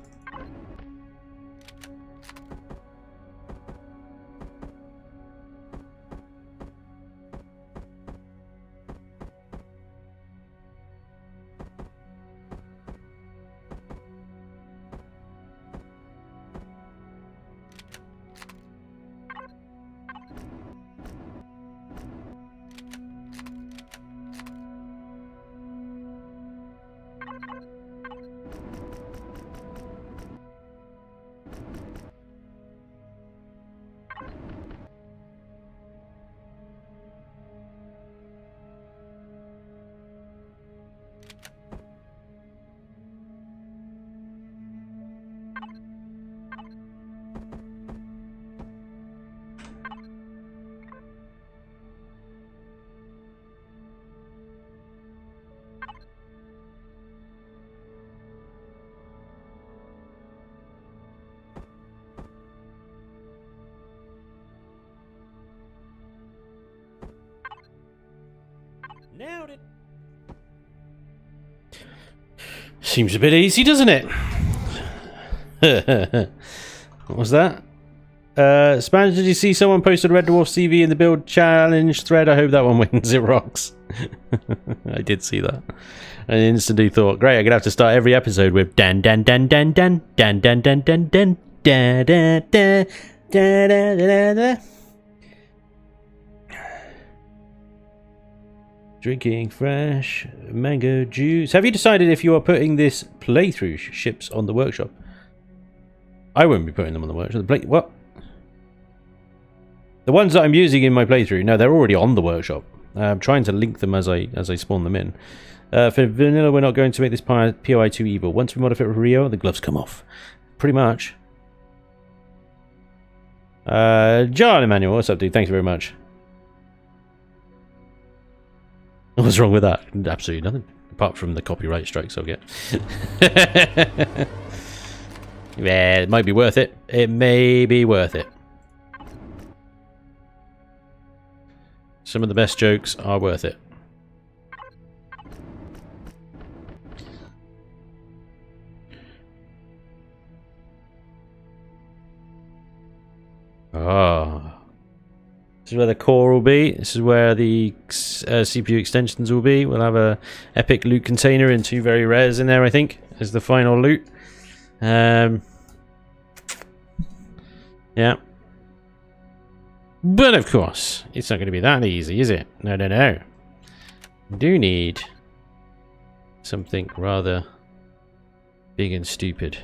Nailed it. Seems a bit easy, doesn't it? What was that? Spanj, did you see someone posted Red Dwarf CV in the build challenge thread? I hope that one wins. It rocks. I did see that. I instantly thought, great, I'm gonna have to start every episode with dan dan dan dan dan dan dan dan dan dan dan dan dan dan dan dan. Drinking fresh mango juice. Have you decided if you are putting this playthrough ships on the workshop? I won't be putting them on the workshop. What? The ones that I'm using in my playthrough, no, they're already on the workshop. I'm trying to link them as I spawn them in. For vanilla, we're not going to make this POI too evil. Once we modify it with Rio, the gloves come off. Pretty much. John Emmanuel, what's up, dude? Thanks very much. What's wrong with that? Absolutely nothing. Apart from the copyright strikes I'll get. Yeah, it might be worth it. It may be worth it. Some of the best jokes are worth it. Ah. This is where the core will be. This is where the CPU extensions will be. We'll have a epic loot container and 2 very rares in there, I think, as the final loot. Yeah. But of course, it's not going to be that easy, is it? No, no, no. We do need something rather big and stupid.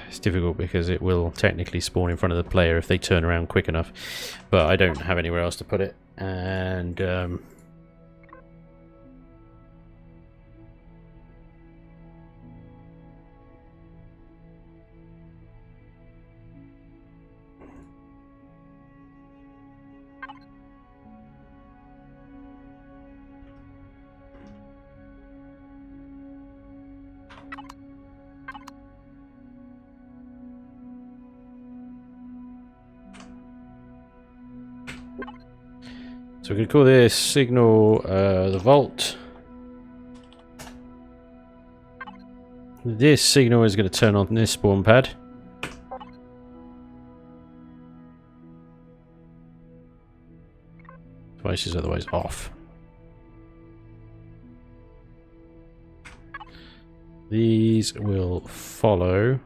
It's difficult because it will technically spawn in front of the player if they turn around quick enough, but I don't have anywhere else to put it, and So we could call this signal the vault. This signal is going to turn on this spawn pad. Device is otherwise off. These will follow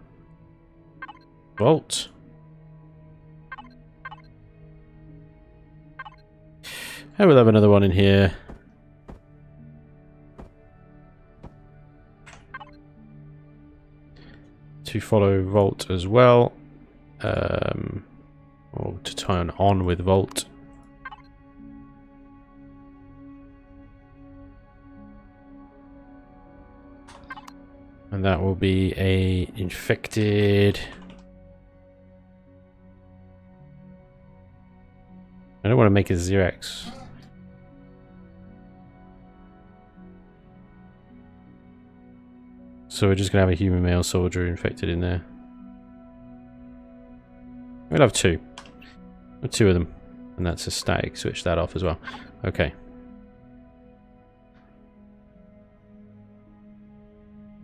vault. And we'll have another one in here. To follow vault as well. Or to turn on with vault. And that will be a infected. I don't want to make a 0x. So we're just going to have a human male soldier infected in there. We'll have two. Two of them. And that's a static. Switch that off as well. Okay.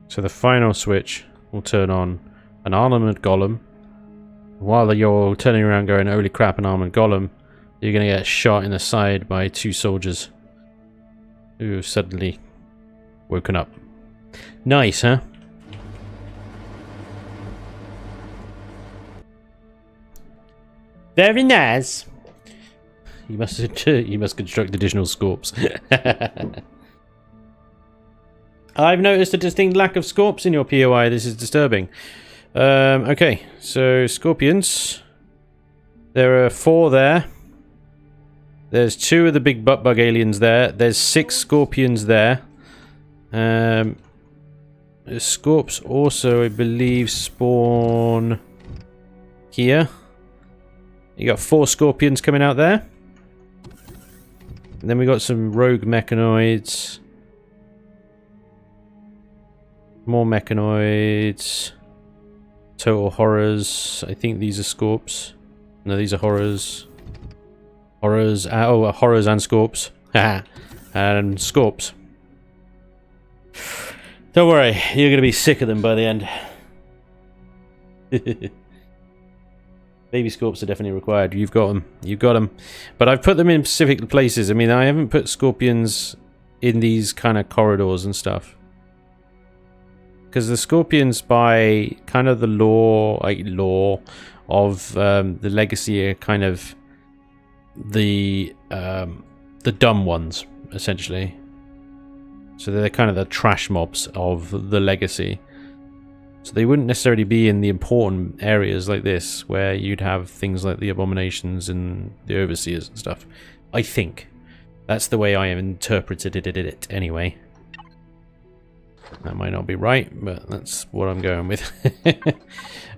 So the final switch will turn on an armament golem. While you're turning around going, holy crap, an armament golem, you're going to get shot in the side by two soldiers who have suddenly woken up. Nice, huh? Very nice. You must construct additional scorps. I've noticed a distinct lack of scorps in your POI. This is disturbing. Okay, so scorpions. There are 4 there. There's 2 of the big butt bug aliens there. There's 6 scorpions there. The scorps also, I believe, spawn here. You got 4 scorpions coming out there. And then we got some rogue mechanoids. More mechanoids. Total horrors. I think these are scorps. No, these are horrors. Horrors. Oh, horrors and scorps. Haha. And scorps. Don't worry, you're going to be sick of them by the end. Baby scorps are definitely required. You've got them. You've got them. But I've put them in specific places. I mean, I haven't put scorpions in these kind of corridors and stuff. Because the scorpions, by kind of the lore of the legacy, are kind of the dumb ones, essentially. So they're kind of the trash mobs of the legacy. So they wouldn't necessarily be in the important areas like this, where you'd have things like the abominations and the overseers and stuff. I think. That's the way I have interpreted it anyway. That might not be right, but that's what I'm going with.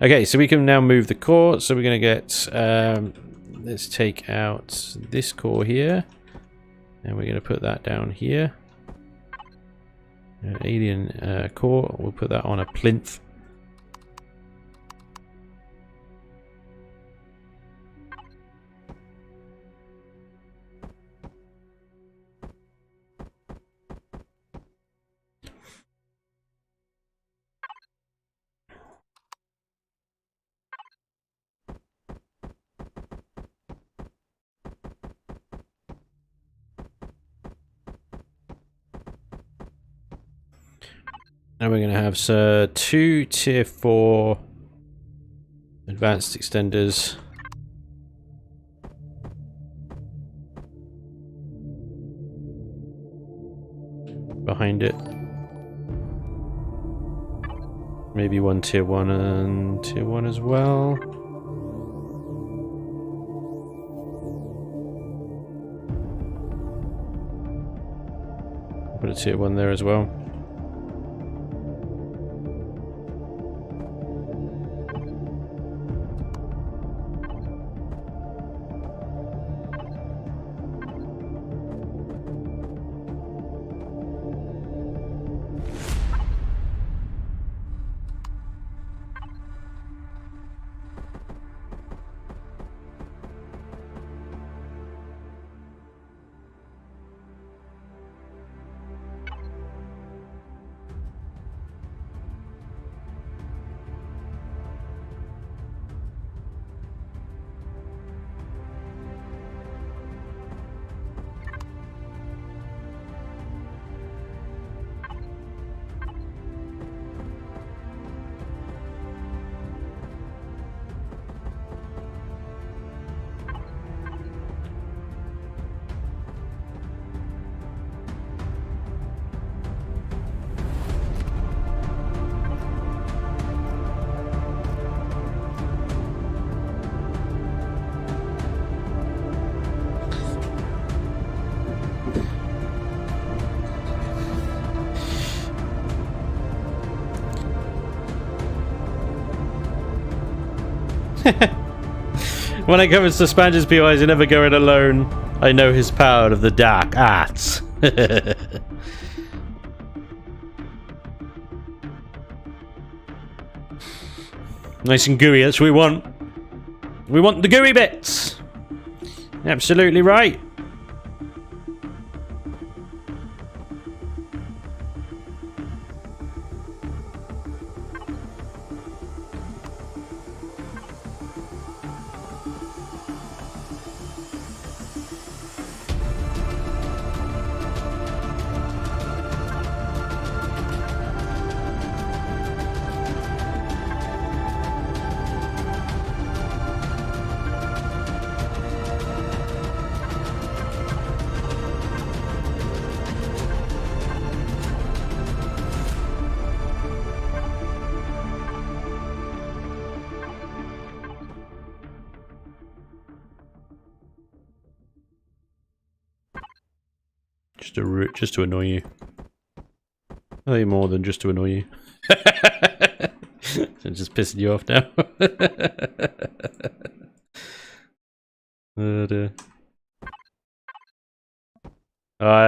Okay, so we can now move the core. So we're going to get... let's take out this core here. And we're going to put that down here. Alien core. We'll put that on a plinth. Now we're going to have 2 tier 4 advanced extenders. Behind it. Maybe 1 tier 1 and tier 1 as well. Put a tier 1 there as well. When it comes to Spanj's POIs, you never go in alone. I know his power of the dark arts. Nice and gooey, that's what we want. We want the gooey bits. Absolutely right. Just to annoy you. I think more than just to annoy you. I'm just pissing you off now.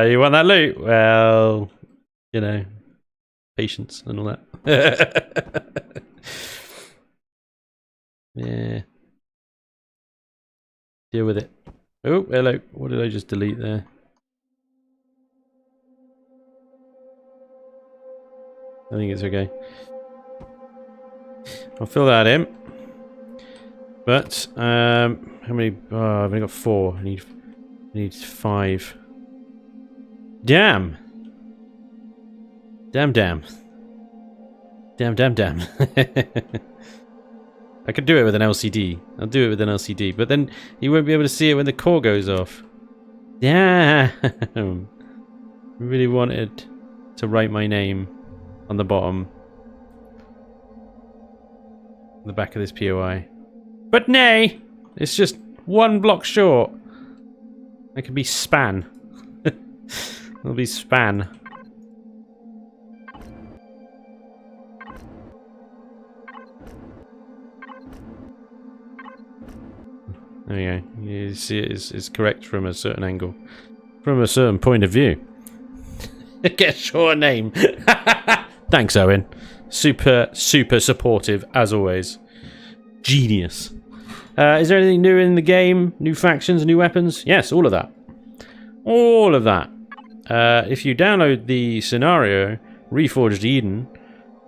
You want that loot? Well, you know, patience and all that. Yeah. Deal with it. Oh, hello. What did I just delete there? I think it's okay. I'll fill that in. But how many? Oh, I've only got 4. I need 5. Damn. Damn. I could do it with an LCD. I'll do it with an LCD, but then you won't be able to see it when the core goes off. Damn. I really wanted to write my name on the bottom, the back of this POI. But nay, it's just 1 block short. It could be span. It'll be span. There you go. You see it's correct from a certain angle. From a certain point of view. Get a short name. Thanks, Owen. Super supportive, as always. Genius. Is there anything new in the game? New factions, new weapons? Yes, all of that. All of that. If you download the scenario, Reforged Eden,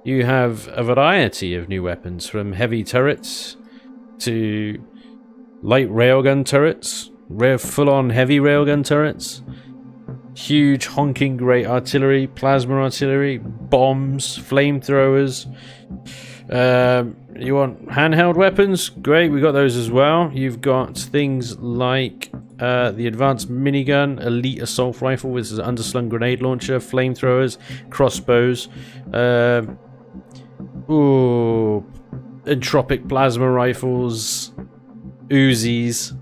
you have a variety of new weapons, from heavy turrets to light railgun turrets, full-on heavy railgun turrets, huge honking great artillery, plasma artillery, bombs, flamethrowers. You want handheld weapons? Great, we got those as well. You've got things like the advanced minigun, elite assault rifle with an underslung grenade launcher, flamethrowers, crossbows, entropic plasma rifles, Uzis,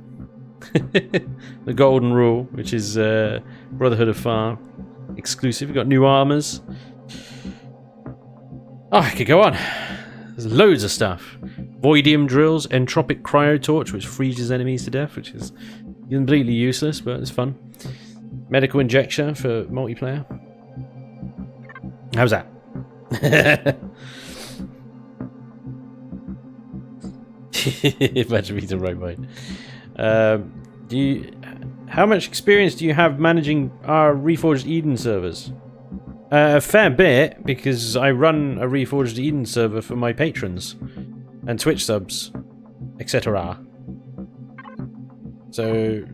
the Golden Rule, which is Brotherhood of Fire exclusive. We've got new armors. Oh, I could go on. There's loads of stuff. Voidium drills, entropic cryotorch, which freezes enemies to death, which is completely useless, but it's fun. Medical injection for multiplayer. How's that? Imagine me to right mind. How much experience do you have managing our Reforged Eden servers? A fair bit, because I run a Reforged Eden server for my patrons and Twitch subs, etc. So,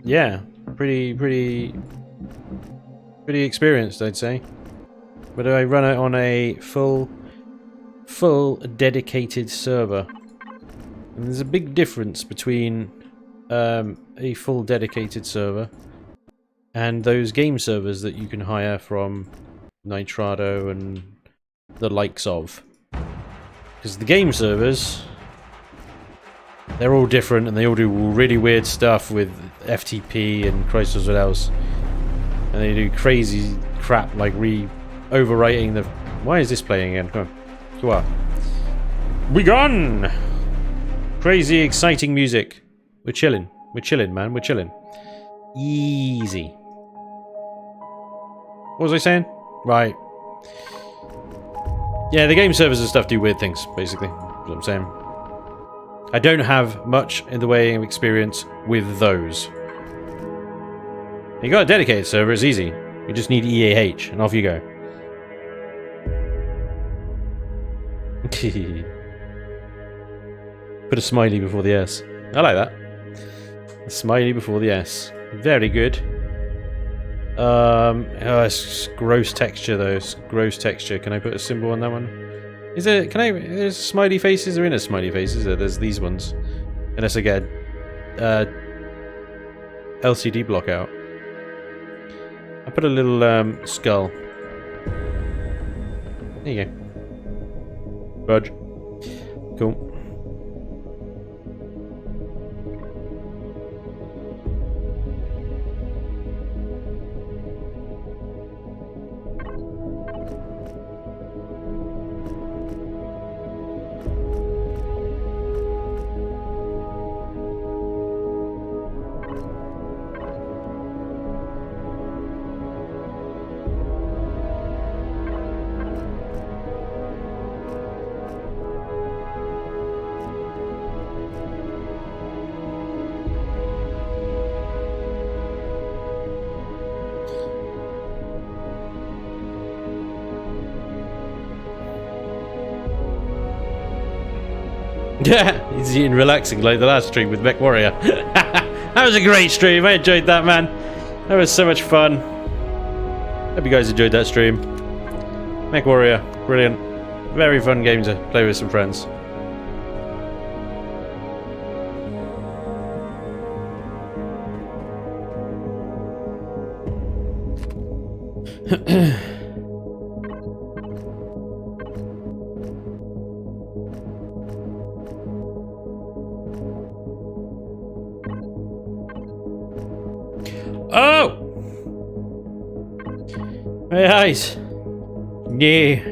yeah, pretty experienced, I'd say. But I run it on a full dedicated server. And there's a big difference between a full dedicated server and those game servers that you can hire from Nitrado and the likes of. Because the game servers, they're all different and they all do really weird stuff with FTP and Christ knows what else. And they do crazy crap like overwriting the... Why is this playing again? Come on. Come on. We gone! Crazy, exciting music. We're chilling. We're chilling, man. We're chilling. Easy. What was I saying? Right. Yeah, the game servers and stuff do weird things, basically. That's what I'm saying. I don't have much in the way of experience with those. You got a dedicated server, it's easy. You just need EAH, and off you go. Put a smiley before the S. I like that. A smiley before the S. Very good. Oh, it's gross texture though. It's gross texture. Can I put a symbol on that one? Is there? Can I? There's smiley faces. There are no smiley faces. There's these ones. Unless I get LCD block out. I put a little skull. There you go. Budge. Cool. Yeah, he's eating relaxing like the last stream with Mech Warrior. That was a great stream. I enjoyed that, man. That was so much fun. Hope you guys enjoyed that stream. Mech Warrior, brilliant. Very fun game to play with some friends. Oh! My eyes. Yeah.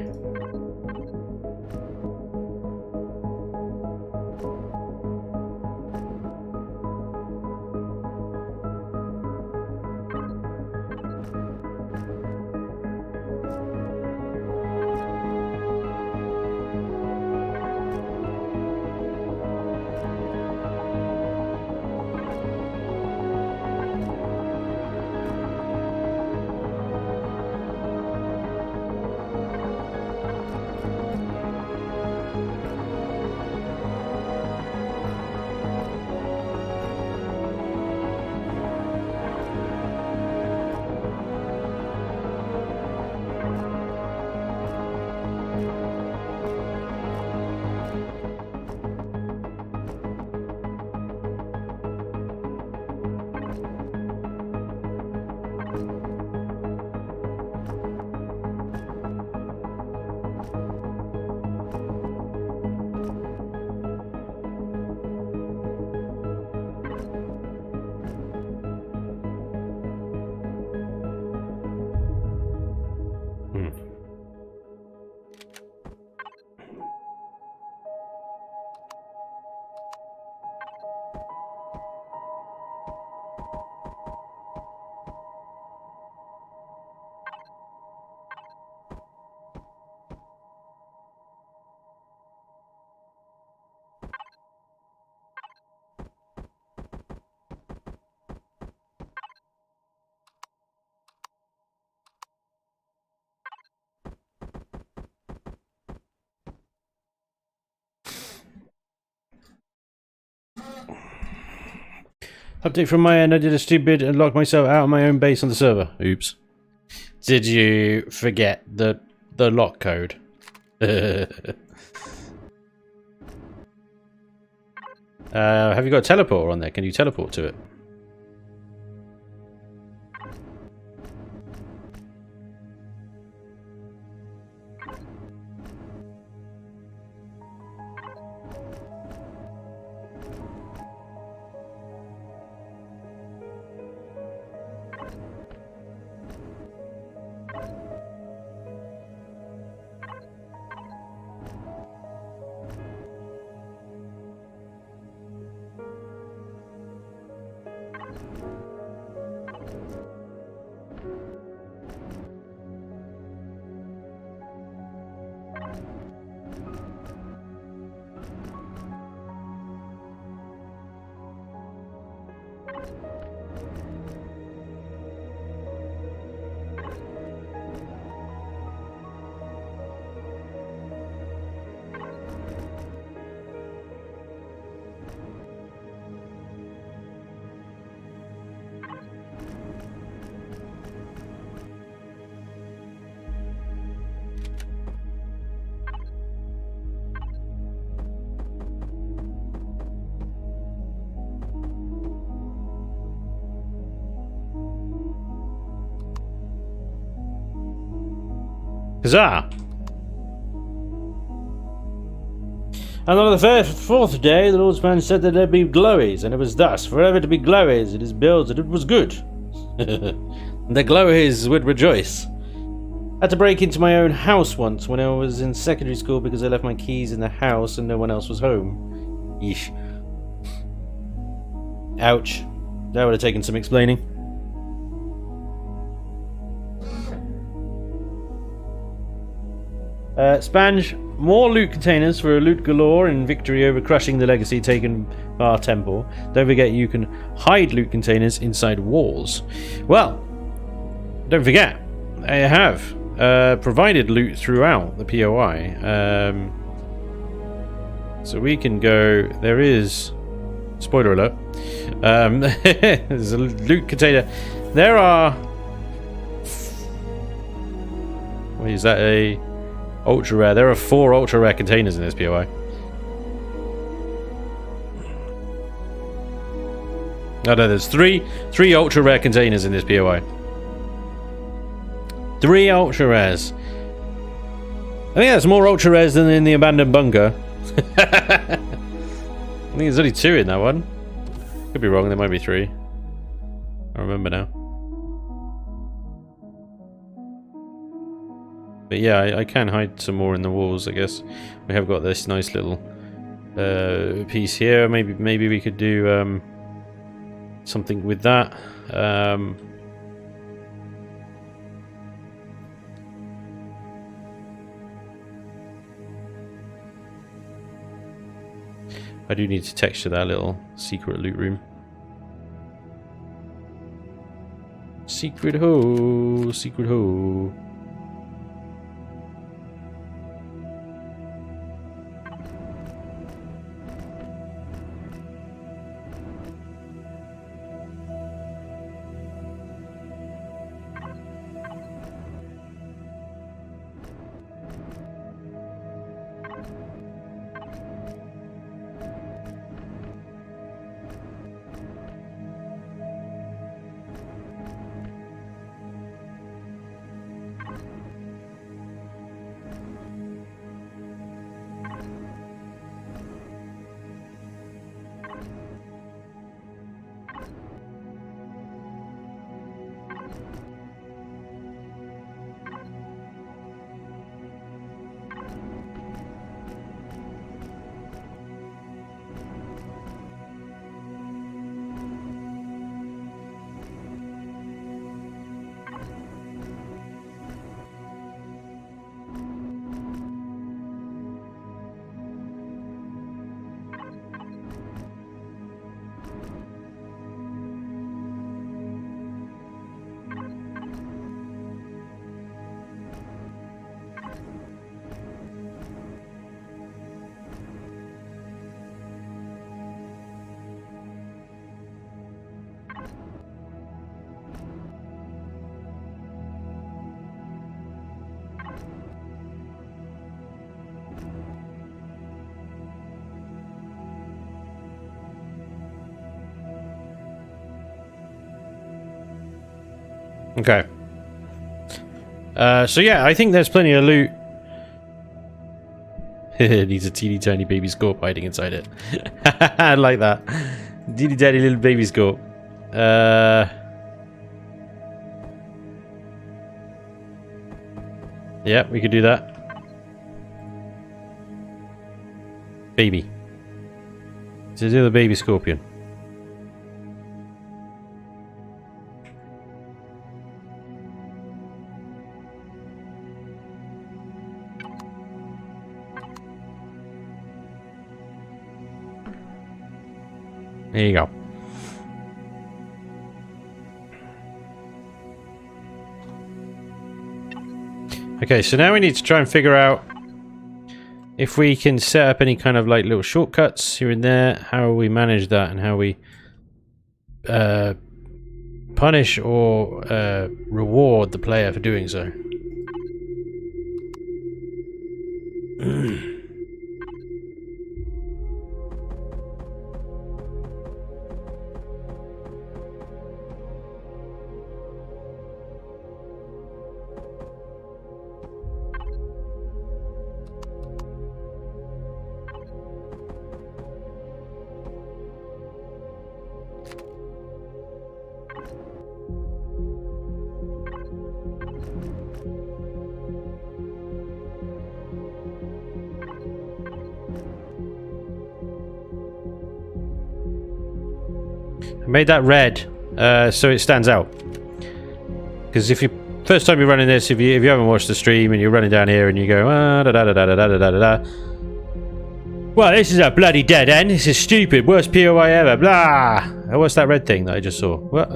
Update from my end, I did a stupid and locked myself out of my own base on the server. Oops. Did you forget the lock code? Have you got a teleporter on there? Can you teleport to it? Huzzah! And on the fourth day, the Lord Spanj said that there'd be glowies, and it was thus, forever to be glowies. It is built, and it was good. The glowies would rejoice. I had to break into my own house once when I was in secondary school because I left my keys in the house and no one else was home. Yeesh. Ouch. That would have taken some explaining. Spanj, more loot containers for a loot galore in victory over crushing the legacy taken by our temple. Don't forget you can hide loot containers inside walls. Well, don't forget, I have provided loot throughout the POI. So we can go, there is, spoiler alert, there's a loot container. There are, wait, is that a ultra rare? There are 4 ultra rare containers in this POI. Oh no, there's three ultra rare containers in this POI. 3 ultra rares. I think that's more ultra rares than in the abandoned bunker. I think there's only 2 in that one. Could be wrong, there might be 3. I remember now. But yeah, I can hide some more in the walls, I guess. We have got this nice little piece here. Maybe we could do something with that. I do need to texture that little secret loot room. Secret hole, secret hole. Okay. So yeah, I think there's plenty of loot. It needs a teeny tiny baby scorp hiding inside it. I like that. Teeny tiny little baby scorp. Yeah, we could do that. Baby. To do the baby scorpion. There you go. Okay, so now we need to try and figure out if we can set up any kind of like little shortcuts here and there, how we manage that and how we punish or reward the player for doing so. I made that red so it stands out. Because if you first time you're running this, if you haven't watched the stream and you're running down here and you go da da da da da da da da da. Well, this is a bloody dead end. This is stupid. Worst POI ever. Blah. Oh, what's that red thing that I just saw? Well,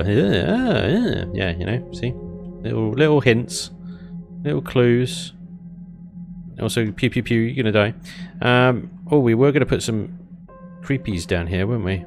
yeah, you know, see, little hints, little clues. Also, pew pew pew. You're gonna die. Oh, we were gonna put some creepies down here, weren't we?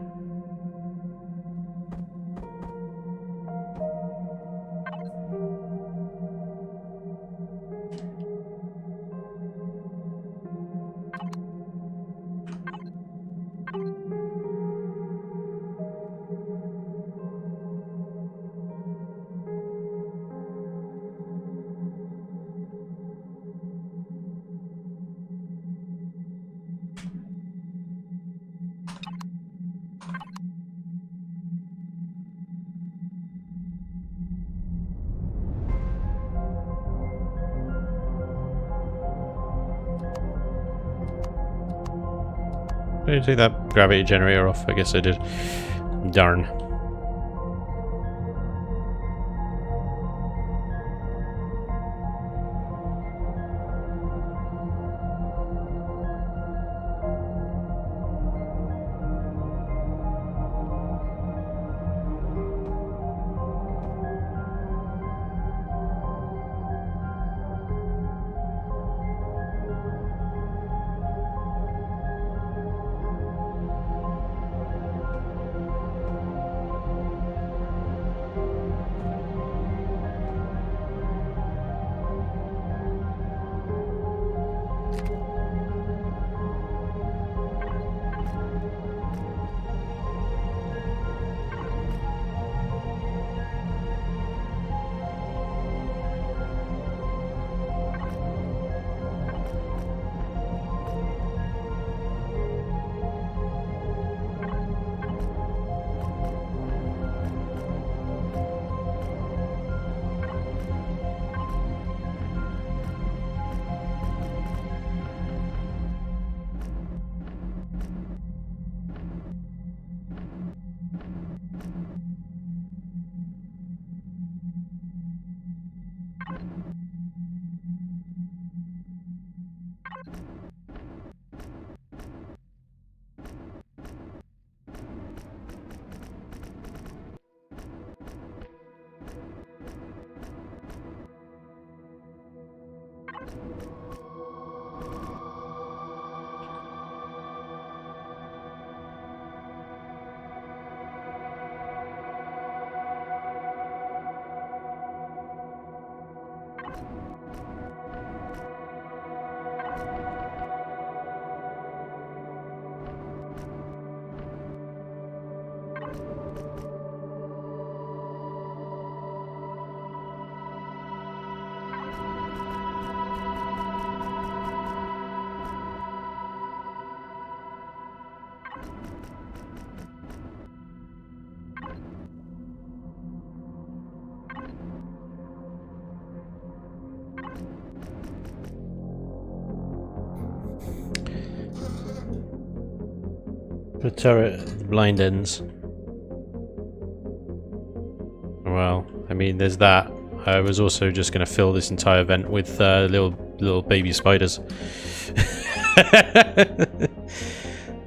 Did I take that gravity generator off? I guess I did. Darn. The turret blind ends. Well, I mean, there's that. I was also just going to fill this entire vent with little baby spiders.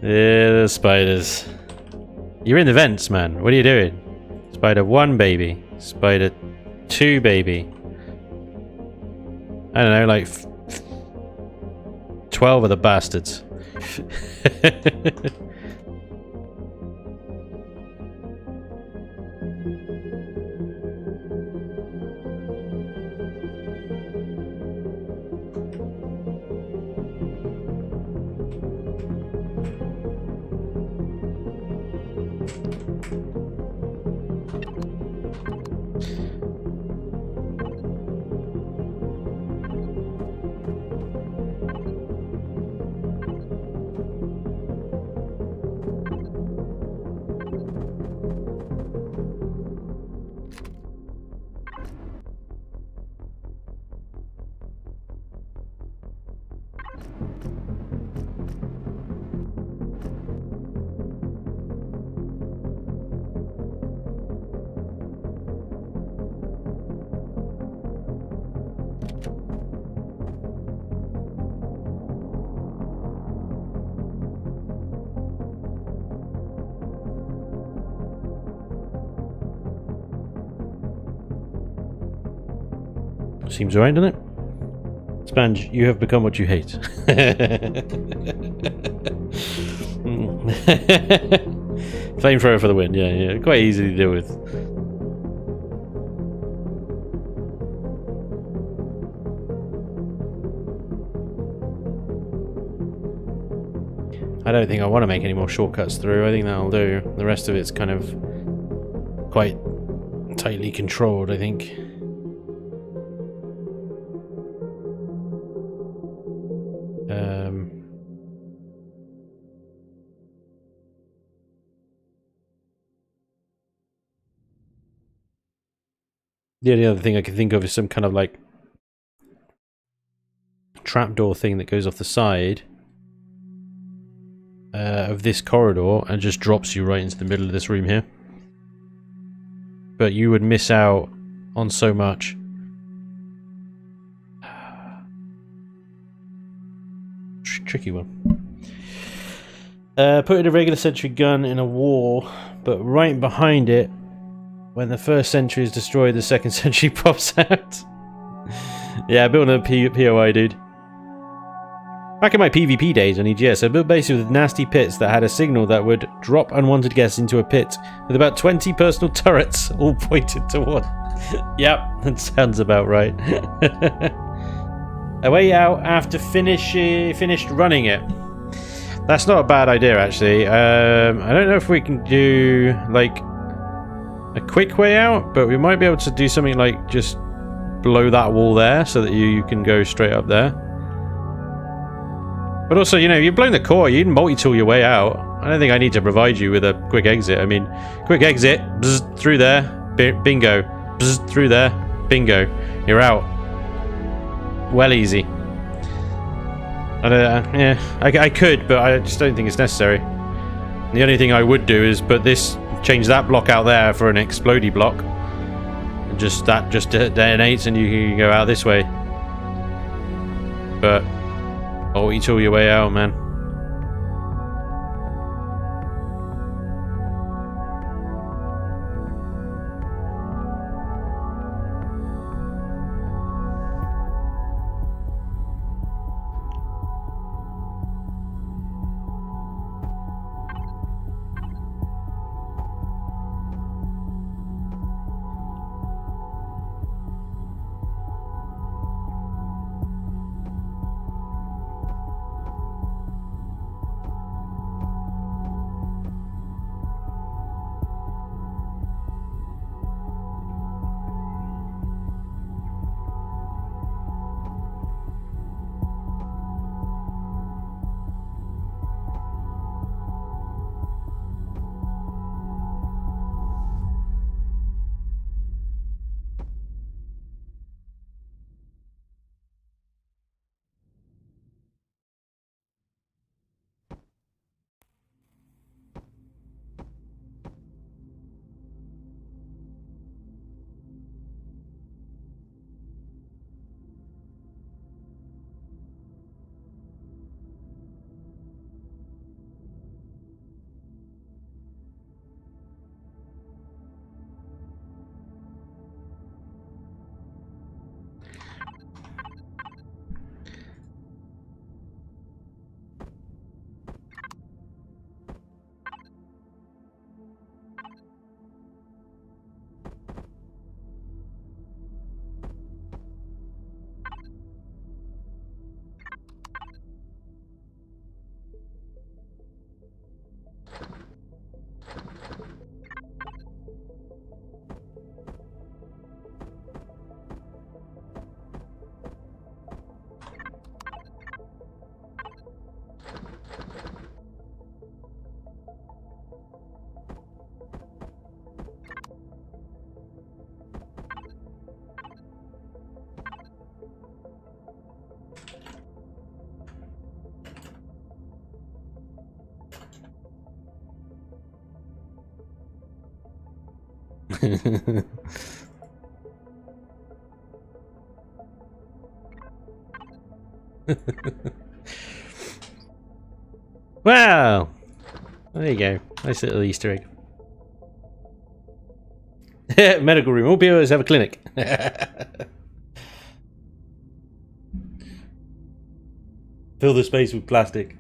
Yeah, the spiders. You're in the vents, man. What are you doing? Spider 1 baby. Spider 2 baby. I don't know, like 12 of the bastards. Seems right, doesn't it? Spanj, you have become what you hate. Flamethrower for the win, yeah. Quite easy to deal with. I don't think I want to make any more shortcuts through. I think that'll do. The rest of it's kind of quite tightly controlled, I think. The only other thing I can think of is some kind of like trapdoor thing that goes off the side of this corridor and just drops you right into the middle of this room here. But you would miss out on so much. Tricky one. Putting a regular sentry gun in a wall, but right behind it, when the first sentry is destroyed, the second sentry pops out. Yeah, I built a POI, dude. Back in my PvP days on EGS, I built bases with nasty pits that had a signal that would drop unwanted guests into a pit with about 20 personal turrets, all pointed toward. Yep, that sounds about right. A way out after finished running it. That's not a bad idea, actually. I don't know if we can do like a quick way out, but we might be able to do something like just below that wall there so that you can go straight up there. But also, you know, you've blown the core, you can multi-tool your way out. I don't think I need to provide you with a quick exit. I mean, quick exit, bzz, through there, bingo, bzz, through there, bingo, you're out. Well easy. Yeah, I could, but I just don't think it's necessary. The only thing I would do is put this, change that block out there for an explodey block. And that just detonates and you can go out this way. But multi-tool your way out, man. Wow! There you go. Nice little Easter egg. Medical room. All POIs have a clinic. Fill the space with plastic.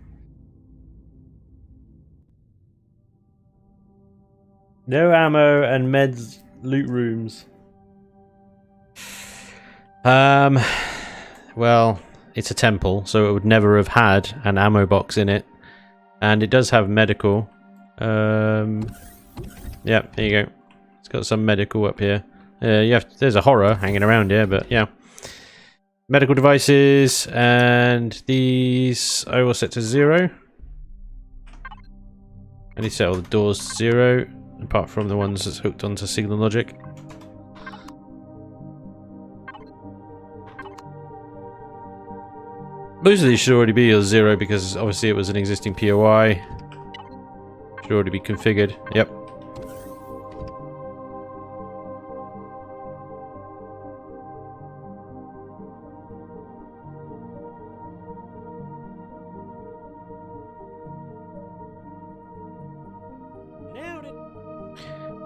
No ammo and meds loot rooms. Well, it's a temple, so it would never have had an ammo box in it. And it does have medical. Yeah, there you go. It's got some medical up here. There's a horror hanging around here, but yeah. Medical devices, and these I will set to 0. I need to set all the doors to 0, apart from the ones that's hooked onto signal logic. Most of these should already be a 0 because obviously it was an existing POI. Should already be configured. Yep.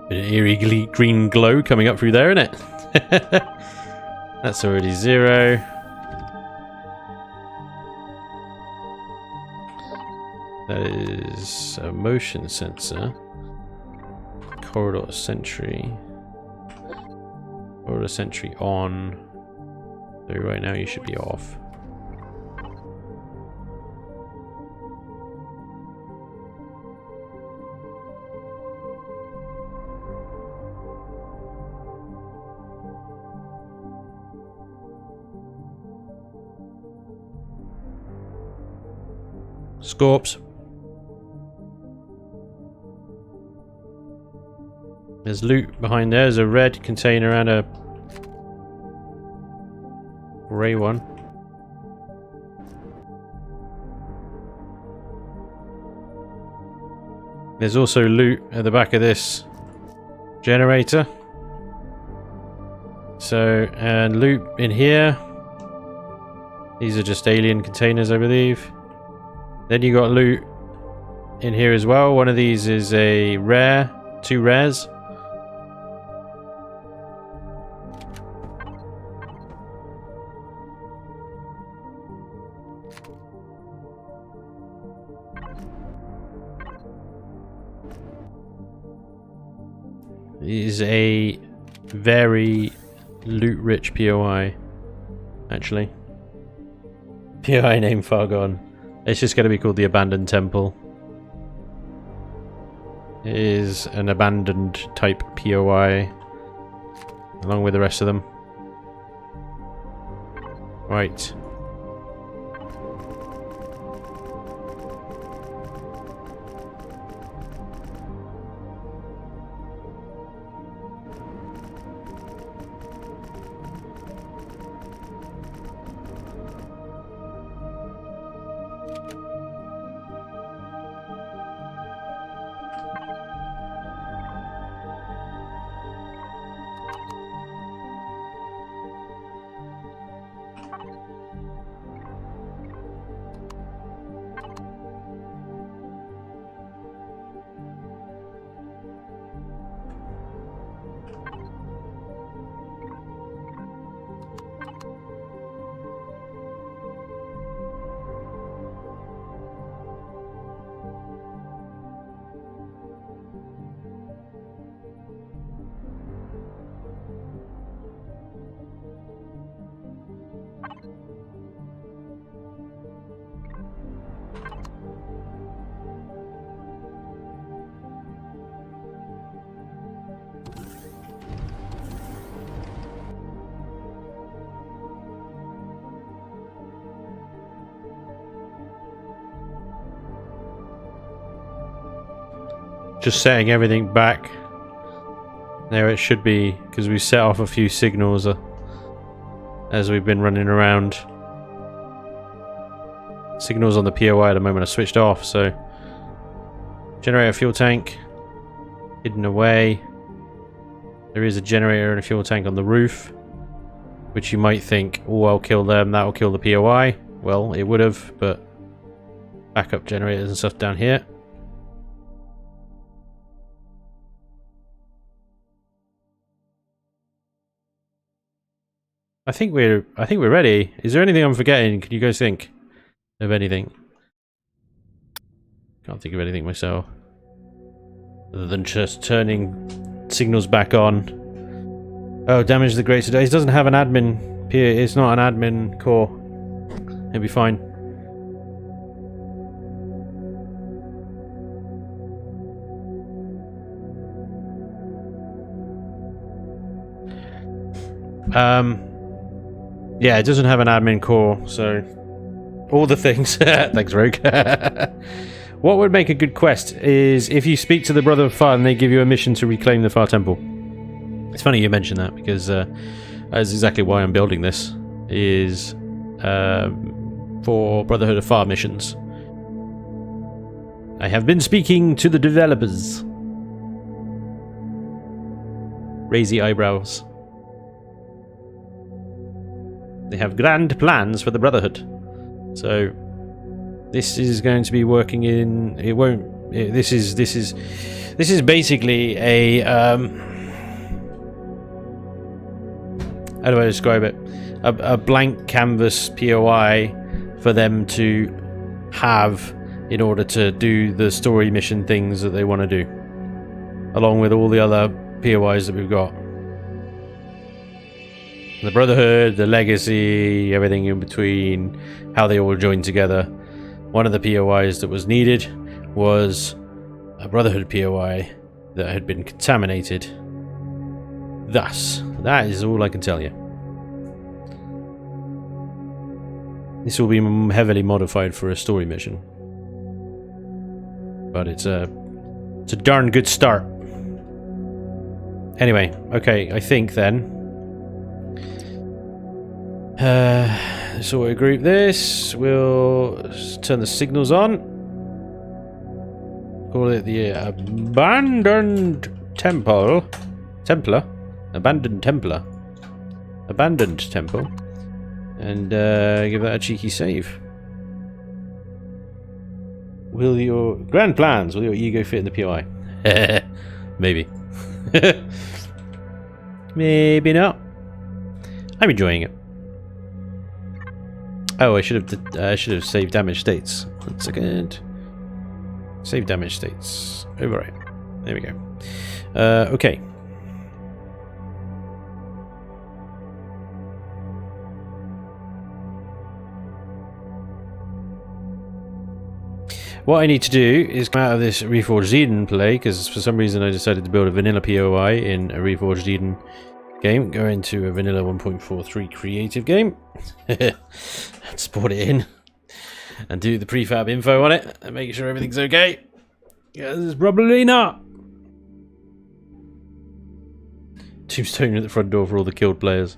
Bit of eerie green glow coming up through there, isn't it? That's already 0. That is a motion sensor. Corridor sentry. Corridor sentry on. So right now you should be off. Scorps. There's loot behind there. There's a red container and a grey one. There's also loot at the back of this generator. So, and loot in here. These are just alien containers, I believe. Then you got loot in here as well. One of these is a rare, 2 rares. Is a very loot-rich POI, actually. POI name far gone. It's just going to be called the Abandoned Temple. It is an abandoned type POI, along with the rest of them. Right. Just setting everything back. There it should be, because we set off a few signals as we've been running around. Signals on the POI at the moment are switched off, so generator fuel tank hidden away. There is a generator and a fuel tank on the roof, which you might think, oh, I'll kill them, that'll kill the POI. Well, it would have, but backup generators and stuff down here. I think we're ready. Is there anything I'm forgetting? Can you guys think of anything? Can't think of anything myself. Other than just turning signals back on. Oh, damage the grates today. It doesn't have an admin. It's not an admin core. It'll be fine. Yeah, it doesn't have an admin core, so all the things. Thanks, Rogue. What would make a good quest is if you speak to the Brother of Fire and they give you a mission to reclaim the Fire Temple. It's funny you mention that because that's exactly why I'm building this. Is for Brotherhood of Fire missions. I have been speaking to the developers. Raise the eyebrows. They have grand plans for the Brotherhood. So this is going to be working in. It won't. This is basically a. How do I describe it? A blank canvas POI for them to have in order to do the story mission things that they want to do, along with all the other POIs that we've got. The Brotherhood, the Legacy, everything in between, how they all join together. One of the POIs that was needed was a Brotherhood POI that had been contaminated. Thus, that is all I can tell you. This will be heavily modified for a story mission. But it's a darn good start. Anyway, okay, I think then. So we'll group this. We'll turn the signals on. Call it the Abandoned Temple. Templar. Abandoned Templar. Abandoned Temple. And give that a cheeky save. Will your grand plans, will your ego fit in the POI? Maybe. Maybe not. I'm enjoying it. Oh, I should have saved damage states. 1 second. Save damage states. Overwrite. There we go. Okay. What I need to do is come out of this Reforged Eden play, because for some reason I decided to build a vanilla POI in a Reforged Eden game. Go into a vanilla 1.43 creative game. Sport it in. And do the prefab info on it. And make sure everything's okay. Because probably not. Tombstone at the front door for all the killed players.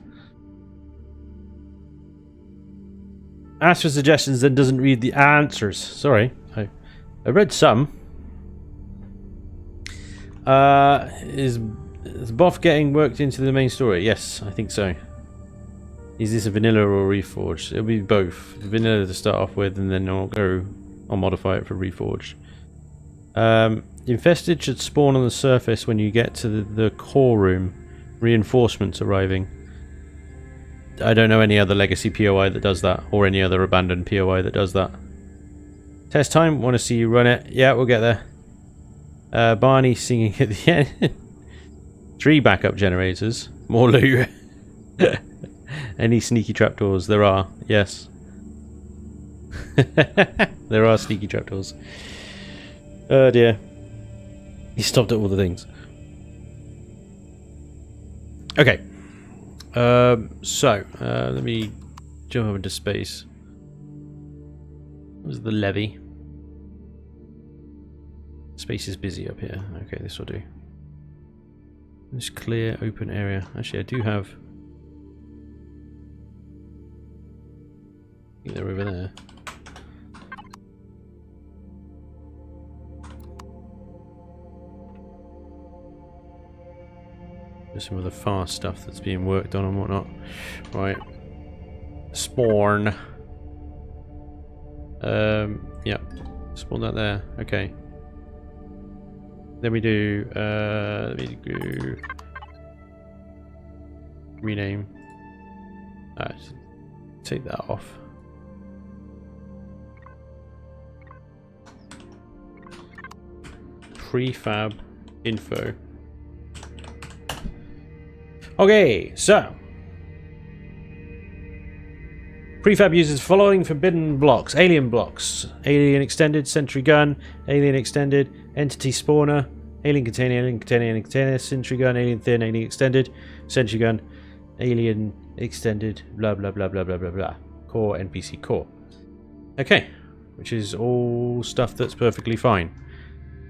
Asks for suggestions, then doesn't read the answers. Sorry. I read some. Is Boff getting worked into the main story? Yes, I think so. Is this a vanilla or reforged? It'll be both. Vanilla to start off with, and then I'll modify it for reforged. Infested should spawn on the surface when you get to the core room. Reinforcements arriving. I don't know any other legacy POI that does that, or any other abandoned POI that does that. Test time. Want to see you run it? Yeah, we'll get there. Barney singing at the end. 3 backup generators. More loot. Any sneaky trapdoors? There are. Yes. There are sneaky trapdoors. Oh dear. He stopped at all the things. Okay. Let me jump over into space. Where's the levy? Space is busy up here. Okay, this will do. This clear open area. Actually, I do have. I think they're over there. There's some of the fast stuff that's being worked on and whatnot. Right. Spawn. Yeah. Spawn that there. Okay. Then we do, let me do rename. Take that off. Prefab info. Okay, so Prefab uses following forbidden blocks: alien blocks, alien extended, sentry gun, alien extended, entity spawner, alien container, alien container, alien container, sentry gun, alien thin, alien extended, sentry gun, alien extended, blah blah blah blah blah blah blah. Core, NPC core. Okay, which is all stuff that's perfectly fine,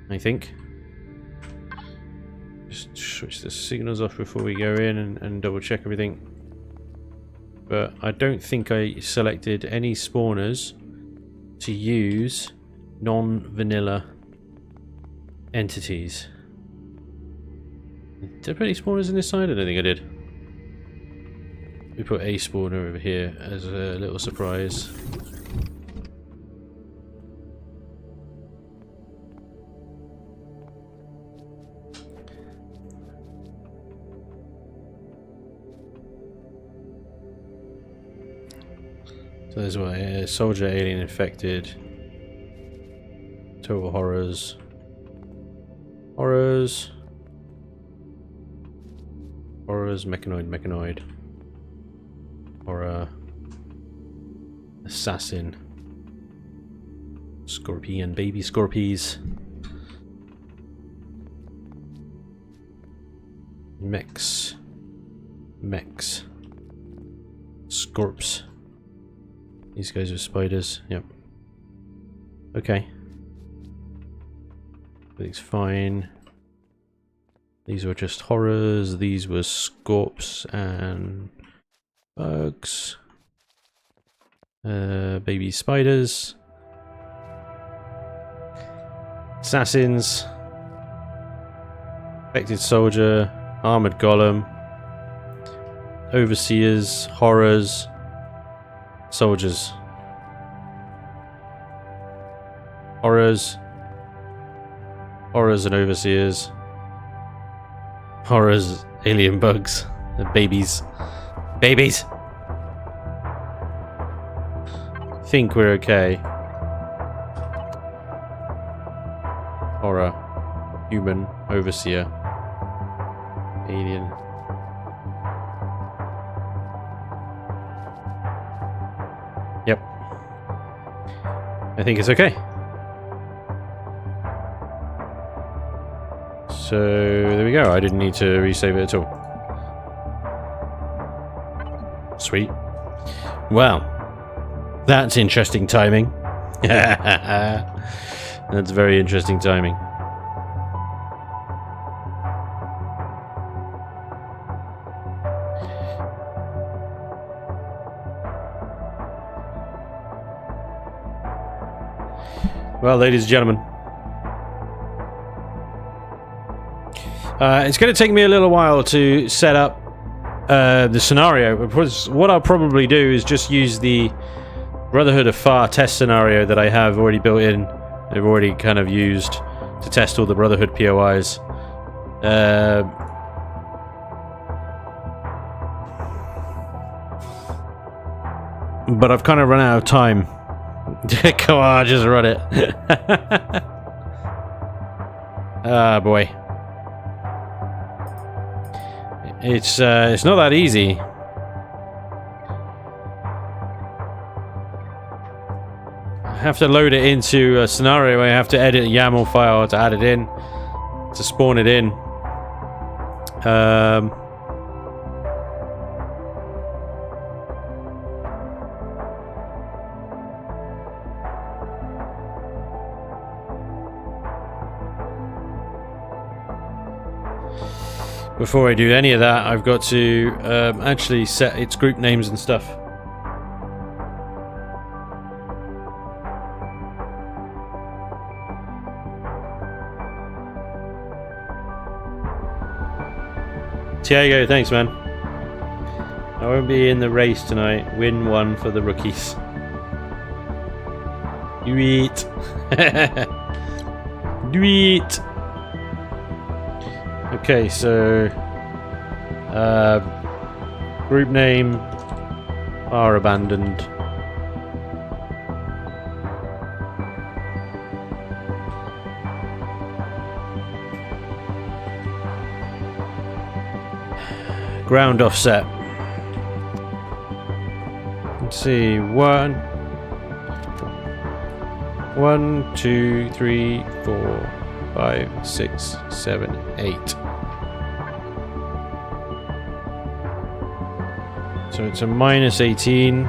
I think. Just switch the signals off before we go in and double check everything. But I don't think I selected any spawners to use non-vanilla entities. Did I put any spawners in this side? I don't think I did. We put a spawner over here as a little surprise. So there's what, soldier, alien, infected, total horrors, horrors, mechanoid, horror, assassin, scorpion, baby scorpies, mechs, scorps. These guys are spiders. Yep. Okay. Everything's fine. These were just horrors. These were scorps and bugs. Baby spiders. Assassins. Infected soldier. Armored golem. Overseers. Horrors. Soldiers. Horrors and overseers. Horrors, alien bugs, babies. Think we're okay. Horror, human, overseer, alien. Yep. I think it's okay. So there we go. I didn't need to resave it at all. Sweet. Well, that's interesting timing. That's very interesting timing. Well, ladies and gentlemen, it's going to take me a little while to set up the scenario. Because what I'll probably do is just use the Brotherhood of Far test scenario that I have already built in. I've already kind of used to test all the Brotherhood POIs. But I've kind of run out of time. Come on, just run it. Ah, boy. It's not that easy. I have to load it into a scenario. I have to edit a YAML file to add it in, to spawn it in. Before I do any of that, I've got to actually set its group names and stuff. Tiago, thanks, man. I won't be in the race tonight. Win one for the rookies. Do it. Do it. Okay, so group name are abandoned. Ground offset. Let's see. 1, 2, 3, 4, 5, 6, 7, 8. So it's a minus 18.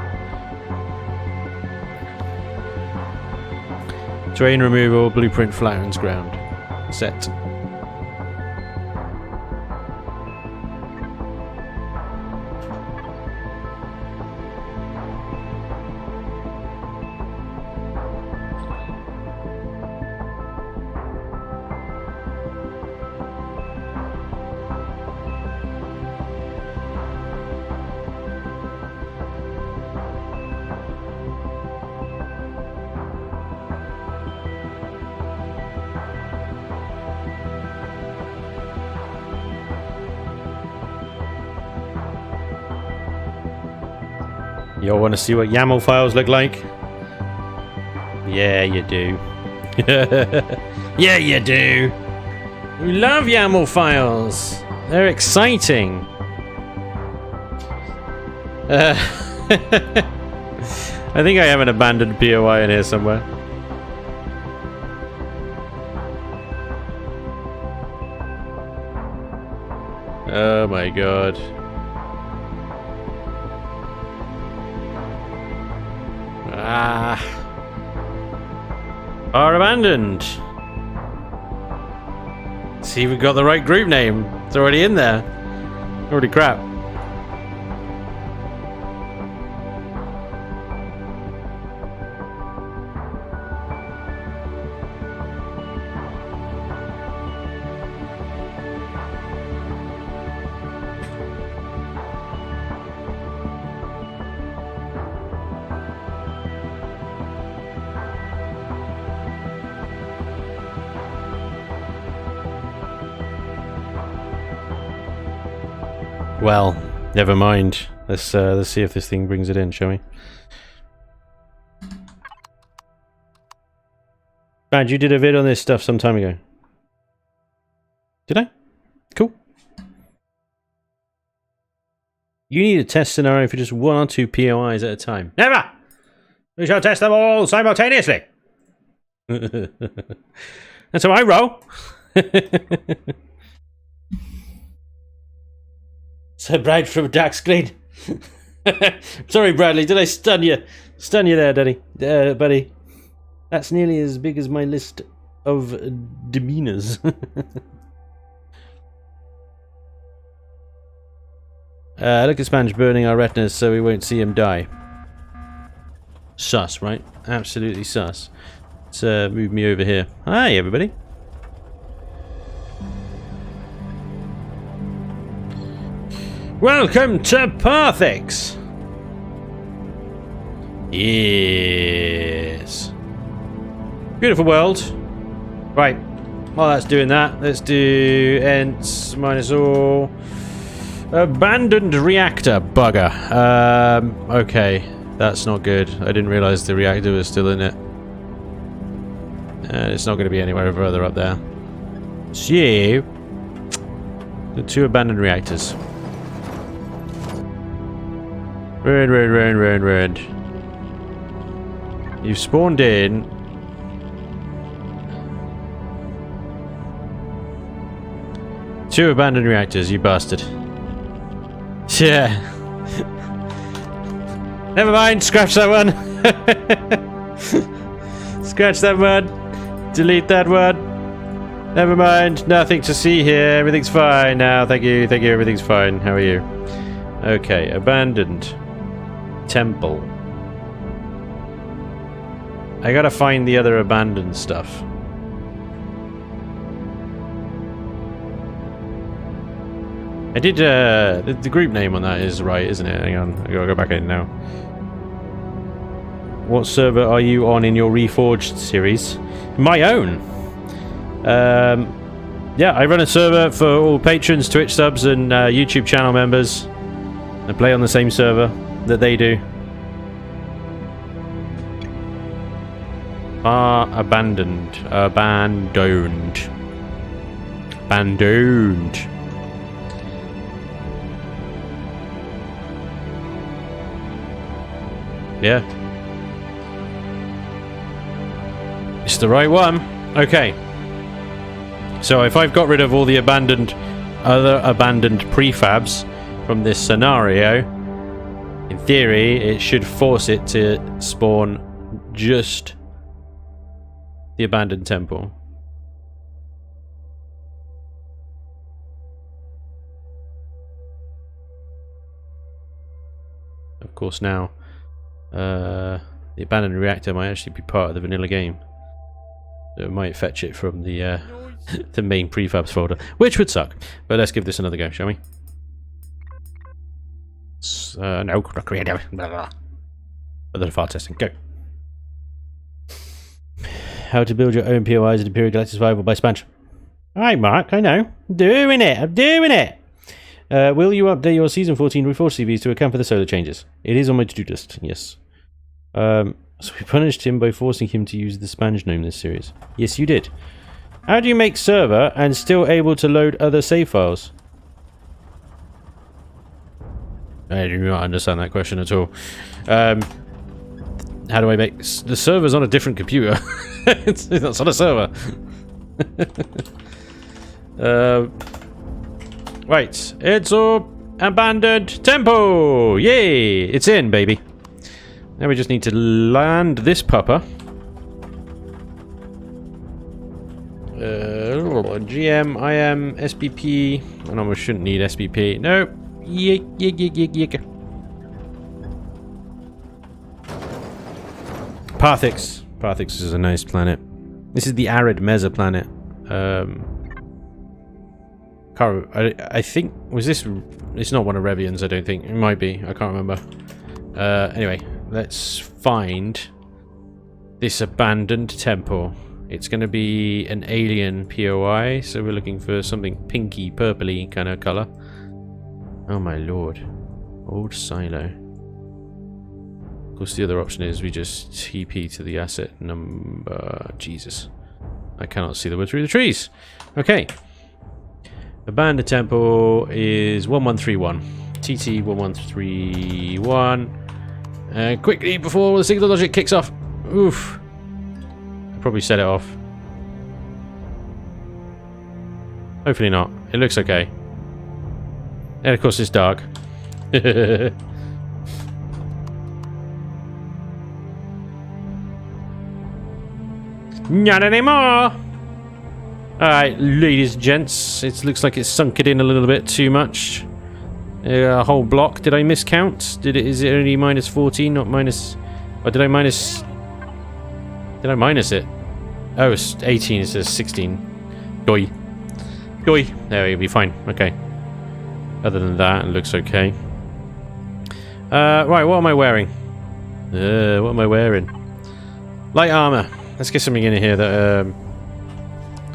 Terrain removal, blueprint flattens ground. Set. Y'all want to see what YAML files look like? Yeah, you do. Yeah, you do. We love YAML files. They're exciting. I think I have an abandoned POI in here somewhere. Oh my god. Are abandoned. See, we've got the right group name. It's already in there. Already crap. Well, never mind. Let's see if this thing brings it in, shall we? Spanj, you did a vid on this stuff some time ago. Did I? Cool. You need a test scenario for just 1 or 2 POIs at a time. Never! We shall test them all simultaneously. That's how I roll. So Brad from dark screen. Sorry, Bradley, did I stun you? Stun you there, buddy. That's nearly as big as my list of demeanors. Look at Spanj burning our retinas so we won't see him die. Sus, right? Absolutely sus. Let's move me over here. Hi, everybody. Welcome to Parthics! Yes. Beautiful world. Right. While that's doing that, let's do ents minus all. Abandoned reactor bugger. Okay. That's not good. I didn't realize the reactor was still in it. It's not going to be anywhere further up there. So, the 2 abandoned reactors. Red. You've spawned in. Two abandoned reactors, you bastard. Yeah. Never mind, scratch that one. Scratch that one. Delete that one. Never mind, nothing to see here. Everything's fine now. Thank you, everything's fine. How are you? Okay, abandoned. Temple. I gotta find the other abandoned stuff. I did, the group name on that is right, isn't it? Hang on, I gotta go back in now. What server are you on in your Reforged series? My own. Yeah, I run a server for all patrons, Twitch subs, and YouTube channel members. I play on the same server that they do. Abandoned. Abandoned. Abandoned. Yeah. It's the right one. Okay. So if I've got rid of all the other abandoned prefabs from this scenario, in theory, it should force it to spawn just the abandoned temple. Of course, now the abandoned reactor might actually be part of the vanilla game. So it might fetch it from the the main prefabs folder, which would suck. But let's give this another go, shall we? No, not creative. Other file testing. Go. How to build your own POIs in Imperial Galactic Survival by Spanj. Hi, Mark. I know. I'm doing it. I'm doing it. Will you update your Season 14 Reforged CVs to account for the solar changes? It is on my to-do list. Yes. So we punished him by forcing him to use the Spanj gnome this series. Yes, you did. How do you make server and still able to load other save files? I do not understand that question at all. How do I make... The server's on a different computer. It's on a server. Right. It's a abandoned temple. Yay! It's in, baby. Now we just need to land this pupper. GM, IM, SBP. I know we shouldn't need SBP. Nope. Yick. Parthix. Parthix is a nice planet. This is the arid mesoplanet. I think... Was this... It's not one of Revian's, I don't think. It might be. I can't remember. Anyway, let's find this abandoned temple. It's going to be an alien POI, so we're looking for something pinky, purpley kind of colour. Oh my lord. Old silo. Of course, the other option is we just TP to the asset number... Jesus. I cannot see the wood through the trees. Okay. Abandoned temple is 1131. TT 1131. Quickly, before the signal logic kicks off. Oof. Probably set it off. Hopefully not. It looks okay. And of course it's dark. Not anymore! Alright, ladies and gents. It looks like it's sunk it in a little bit too much. A whole block. Did I miscount? Is it only minus 14, not minus... Or did I minus... Did I minus it? Oh, it's 18, it says 16. Doi. Doi. There, it'll be fine. Okay. Other than that, it looks okay. Right, what am I wearing? What am I wearing? Light armor. Let's get something in here that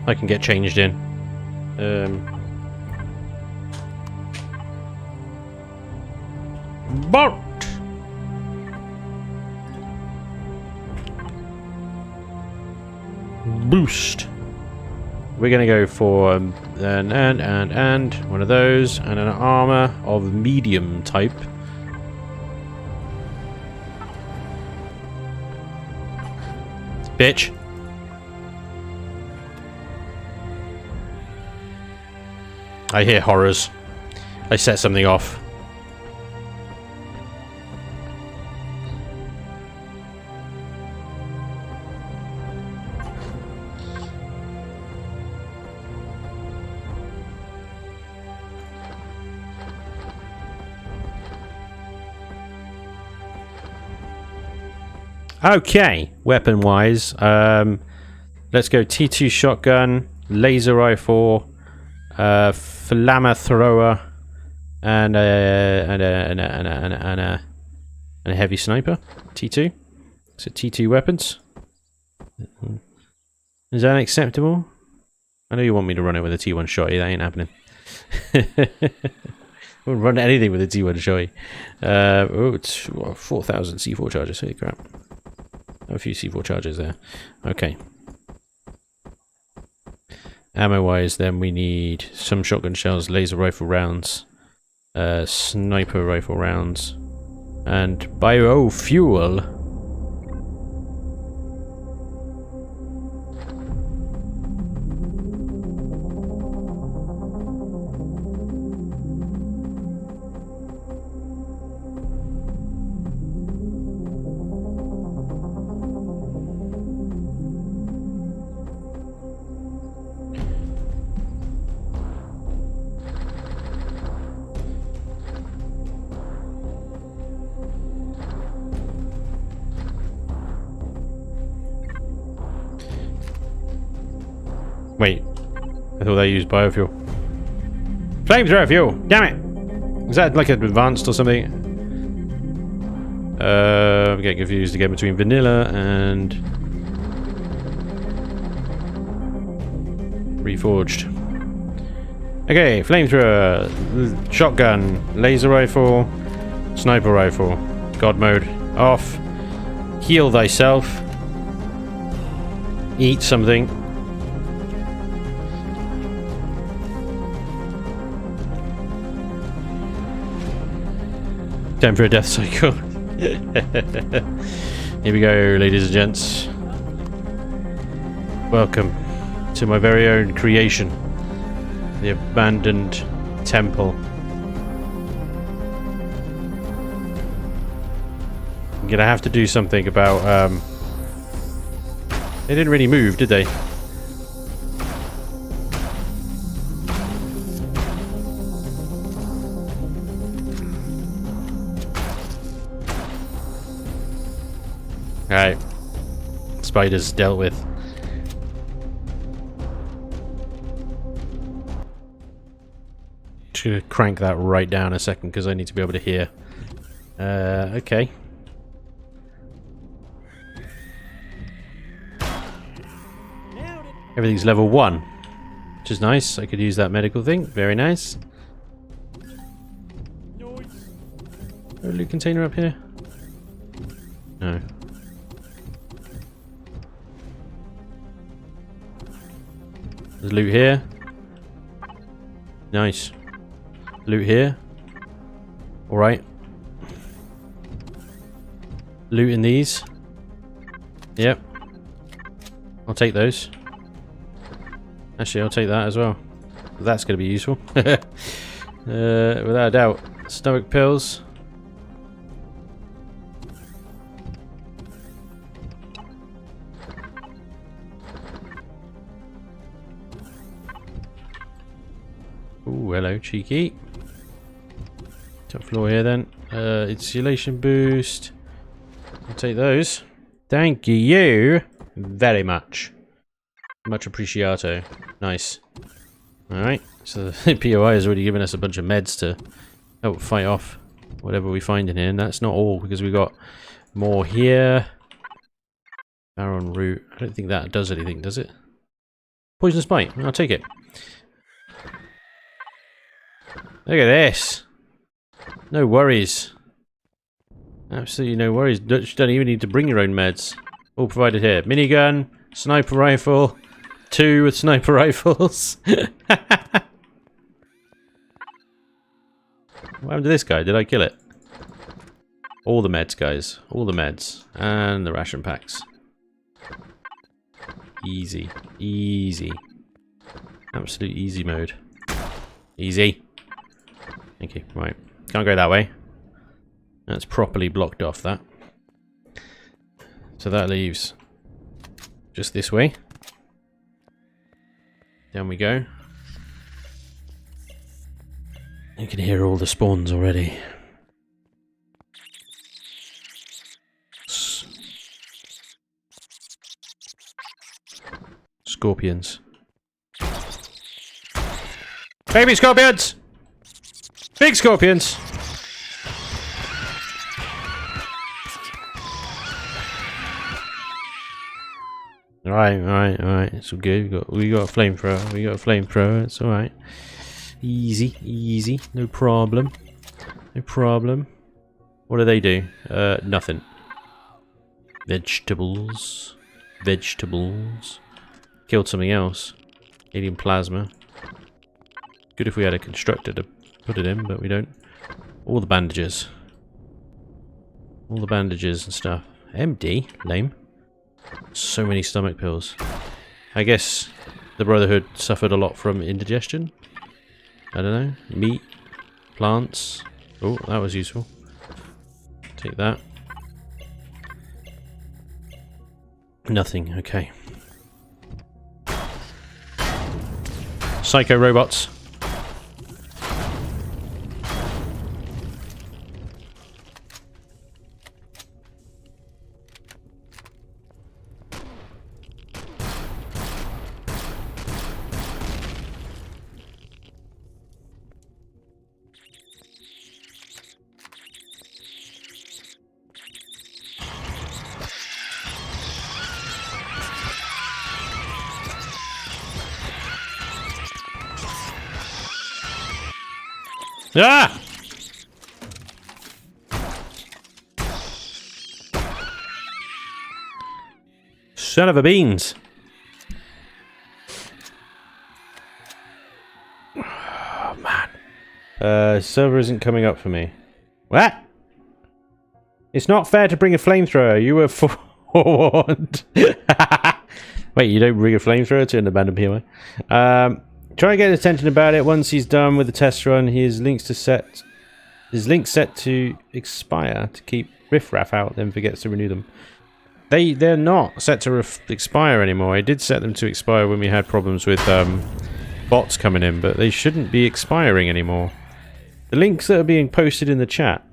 I can get changed in. Bolt! Boost. We're gonna go for and one of those and an armor of medium type. Bitch. I hear horrors. I set something off. Okay, weapon-wise, let's go T2 shotgun, laser rifle, flammer thrower, And a heavy sniper. T2. So T2 weapons. Is that acceptable? I know you want me to run it with a T1 shotty. That ain't happening. I wouldn't run anything with a T1 shotty. Oh, it's 4,000 C4 charges. Holy crap. A few C4 charges there. Okay. Ammo-wise, then we need some shotgun shells, laser rifle rounds, sniper rifle rounds, and biofuel. Wait, I thought they used biofuel. Flamethrower fuel! Damn it! Is that like an advanced or something? I'm getting confused again between vanilla and reforged. Okay, flamethrower, shotgun, laser rifle, sniper rifle, god mode off, heal thyself, eat something. Time for a death cycle. Here we go, ladies and gents. Welcome to my very own creation, the abandoned temple. I'm gonna have to do something about, they didn't really move, did they? Alright. Spiders dealt with. Just gonna crank that right down a second because I need to be able to hear. Okay. Everything's level 1. Which is nice. I could use that medical thing. Very nice. A loot container up here? No. There's loot here. Nice. Loot here. Alright. Loot in these. Yep. I'll take those. Actually, I'll take that as well. That's going to be useful. Without a doubt. Stomach pills. Ooh, hello, cheeky. Top floor here then. Insulation boost. I'll take those. Thank you very much. Much appreciato. Nice. Alright, so the POI has already given us a bunch of meds to help fight off whatever we find in here. And that's not all, because we've got more here. Baron root. I don't think that does anything, does it? Poisonous bite. I'll take it. Look at this. No worries. Absolutely no worries. You don't even need to bring your own meds. All provided here. Minigun, sniper rifle, 2 with sniper rifles. What happened to this guy? Did I kill it? All the meds, guys. All the meds. And the ration packs. Easy. Easy. Absolute easy mode. Easy. Thank you. Right. Can't go that way. That's properly blocked off, that. So that leaves just this way. Down we go. You can hear all the spawns already. Scorpions. Baby scorpions! Big scorpions. Alright. It's all good. We got a flamethrower. It's alright. Easy. No problem. What do they do? Nothing. Vegetables. Killed something else. Alien plasma. Good if we had a constructor to put it in, but we don't. All the bandages and stuff. Empty. Lame. So many stomach pills. I guess the Brotherhood suffered a lot from indigestion. I don't know. Meat. Plants. Oh, that was useful. Take that. Nothing. Okay. Psycho robots. Ah! Son of a beans. Oh, man. Server isn't coming up for me. What? It's not fair to bring a flamethrower. You were forewarned. Wait, you don't bring a flamethrower to an abandoned POI? Try and get his attention about it. Once he's done with the test run, his link's set to expire to keep riffraff out, then forgets to renew them. They're not set to expire anymore. I did set them to expire when we had problems with bots coming in, but they shouldn't be expiring anymore. The links that are being posted in the chat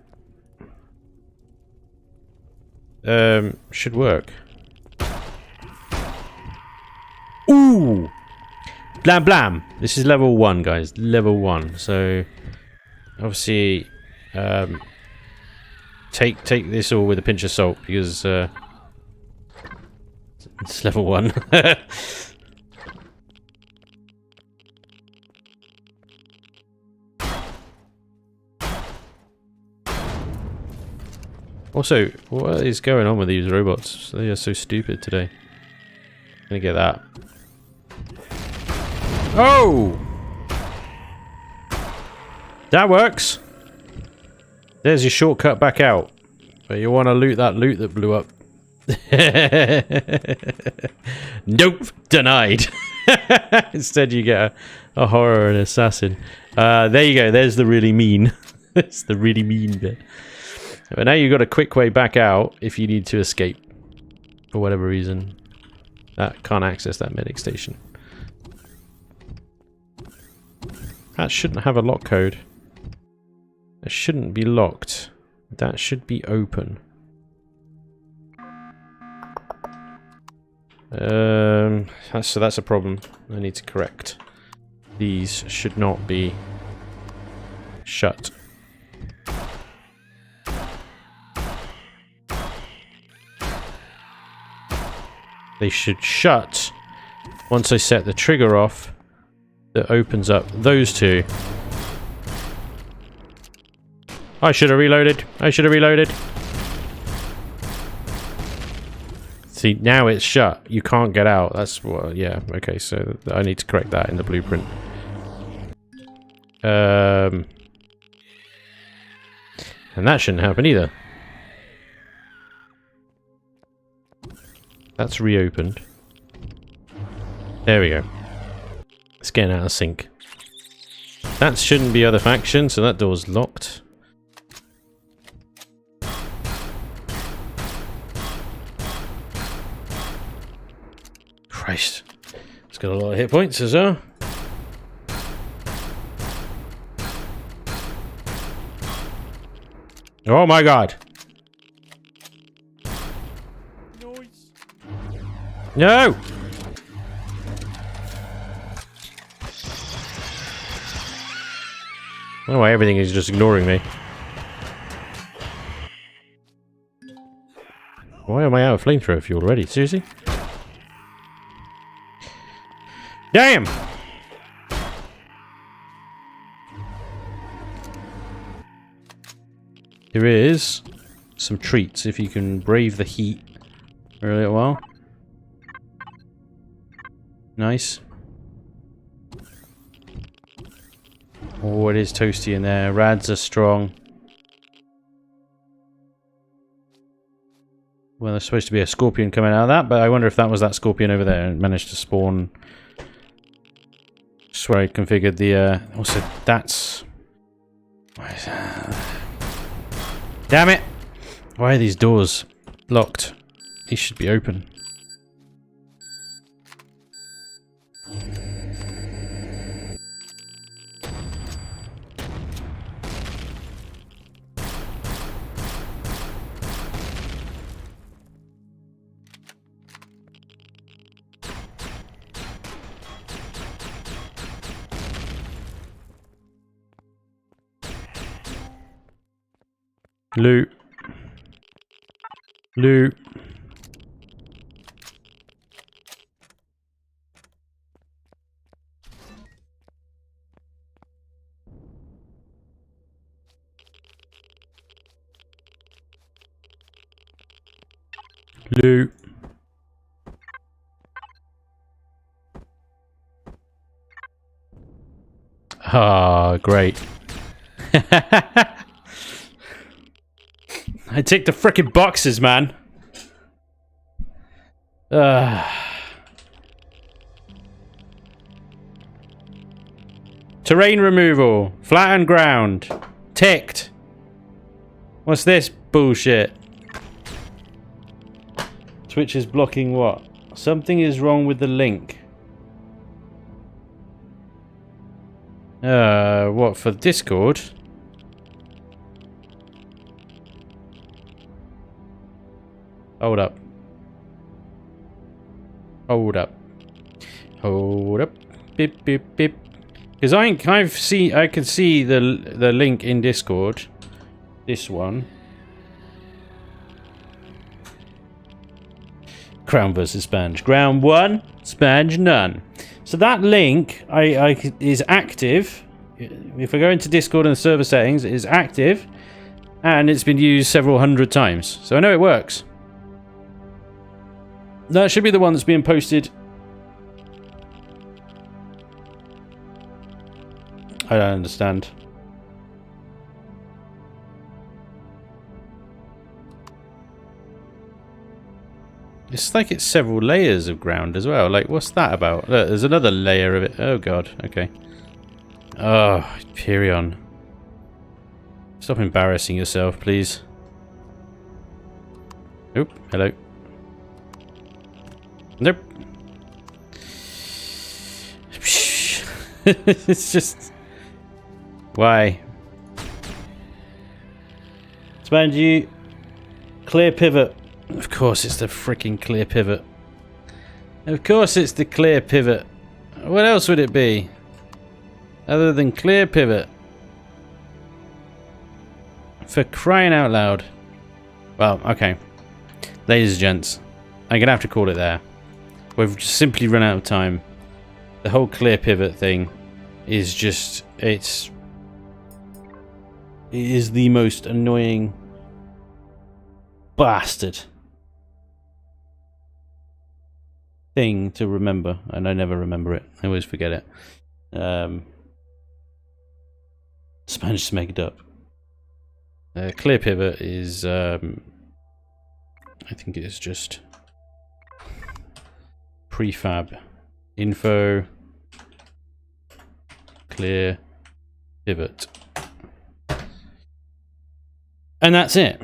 should work. Ooh! Blam blam! This is level 1, guys. Level 1. So, obviously, take this all with a pinch of salt, because it's level 1. Also, what is going on with these robots? They are so stupid today. Gonna get that. Oh! That works. There's your shortcut back out. But you want to loot that loot that blew up. Nope! Denied. Instead you get a horror and assassin. There you go. There's the really mean. It's the really mean bit. But now you've got a quick way back out if you need to escape. For whatever reason. That can't access that medic station. That shouldn't have a lock code. That shouldn't be locked. That should be open. So that's a problem I need to correct. These should not be shut. They should shut once I set the trigger off. That opens up those two. I should have reloaded. See, now it's shut. You can't get out. That's what. Yeah. Okay. So I need to correct that in the blueprint. And that shouldn't happen either. That's reopened. There we go. It's getting out of sync. That shouldn't be other faction, so that door's locked. Christ. It's got a lot of hit points as well. Oh my god. No! don't know why everything is just ignoring me. Why am I out of flamethrower fuel already? Seriously? Damn! There is some treats if you can brave the heat for a little while. Nice. Oh, it is toasty in there. Rads are strong. Well, there's supposed to be a scorpion coming out of that, but I wonder if that was that scorpion over there and managed to spawn. I swear I configured the, also, that's... What is that? Damn it! Why are these doors locked? These should be open. Loot. Loot. Loot. Ah, great. I take the frickin' boxes, man. Terrain removal. Flattened ground. Ticked. What's this bullshit? Twitch is blocking what? Something is wrong with the link. What, for Discord? Hold up. Hold up. Hold up. Beep beep beep. Because I can see the link in Discord. This one. Crown versus Spanj. Ground 1, Spanj none. So that link is active. If I go into Discord and the server settings, it is active. And it's been used several hundred times. So I know it works. That should be the one that's being posted. I don't understand. It's like it's several layers of ground as well. Like, what's that about? Look, there's another layer of it. Oh, God. Okay. Oh, Hyperion. Stop embarrassing yourself, please. Oop. Hello. Nope. It's just... Why? Spanj, clear pivot. Of course it's the freaking clear pivot. Of course it's the clear pivot. What else would it be? Other than clear pivot. For crying out loud. Well, okay. Ladies and gents, I'm going to have to call it there. We've just simply run out of time. The whole clear pivot thing is just... It is the most annoying bastard thing to remember, and I never remember it. I always forget it. Spanj smegged up. Clear pivot is I think it is just prefab info clear pivot, and that's it.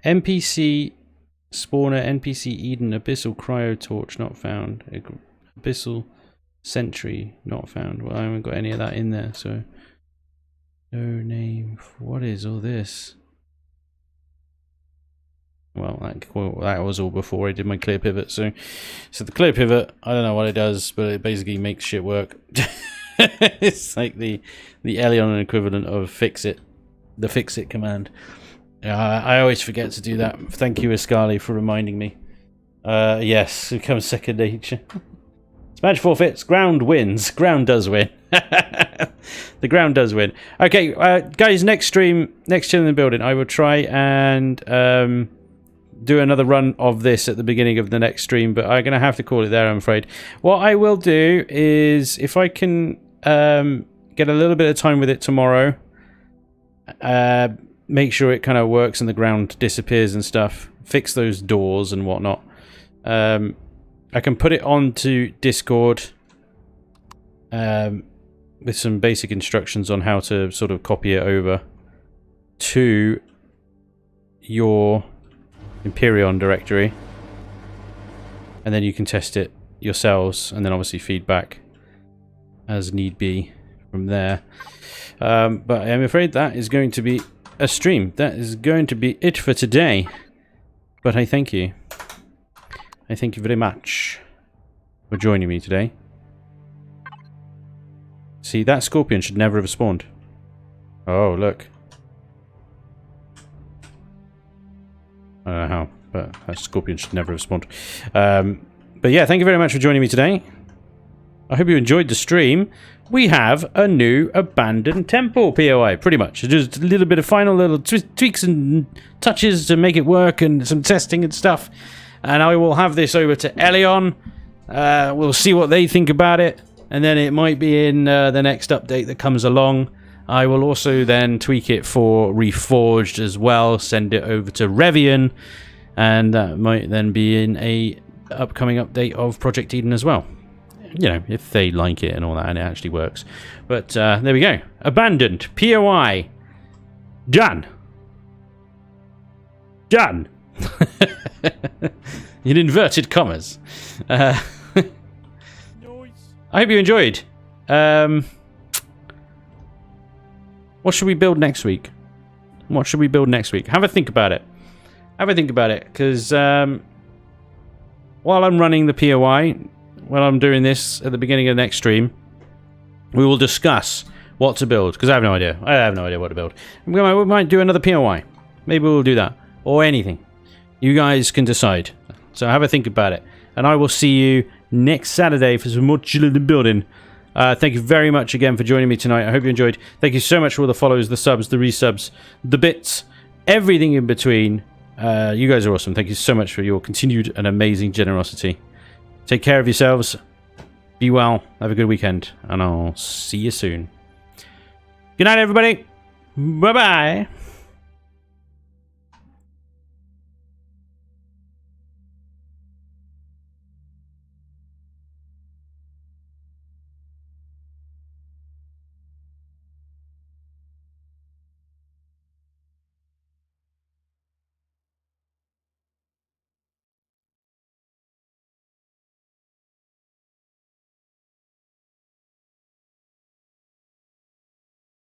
NPC spawner, NPC Eden, abyssal cryo torch not found, abyssal sentry not found. Well, I haven't got any of that in there, so no name. What is all this? Well, that was all before I did my clear pivot. So the clear pivot, I don't know what it does, but it basically makes shit work. It's like the Elion equivalent of fix it, the fix it command. I always forget to do that. Thank you, Ascali, for reminding me. Yes, it becomes second nature. Spanj forfeits, ground wins. Ground does win. The ground does win. Okay, guys, next stream, next Chillin in Buildin, I will try and do another run of this at the beginning of the next stream, but I'm going to have to call it there, I'm afraid. What I will do is, if I can get a little bit of time with it tomorrow, make sure it kind of works and the ground disappears and stuff, fix those doors and whatnot. I can put it onto Discord with some basic instructions on how to sort of copy it over to your Imperion directory, and then you can test it yourselves and then obviously feedback as need be from there. But I'm afraid that is going to be a stream. That is going to be it for today. But I thank you. I thank you very much for joining me today. See, that scorpion should never have spawned. Oh, look. I don't know how, but that scorpion should never have spawned. But yeah, thank you very much for joining me today. I hope you enjoyed the stream. We have a new abandoned temple POI, pretty much. Just a little bit of final little tweaks and touches to make it work and some testing and stuff. And I will have this over to Elion. We'll see what they think about it. And then it might be in the next update that comes along. I will also then tweak it for Reforged as well. Send it over to Revian. And that might then be in a upcoming update of Project Eden as well. You know, if they like it and all that and it actually works. But there we go. Abandoned. POI. Done. Done. In inverted commas. I hope you enjoyed. What should we build next week? What should we build next week? Have a think about it. Have a think about it, because while I'm running the POI, while I'm doing this at the beginning of the next stream, we will discuss what to build, because I have no idea. I have no idea what to build. We might do another POI. Maybe we'll do that. Or anything. You guys can decide. So have a think about it. And I will see you next Saturday for some more Chillin in Buildin. Thank you very much again for joining me tonight. I hope you enjoyed. Thank you so much for all the follows, the subs, the resubs, the bits, everything in between. You guys are awesome. Thank you so much for your continued and amazing generosity. Take care of yourselves. Be well. Have a good weekend. And I'll see you soon. Good night, everybody. Bye-bye.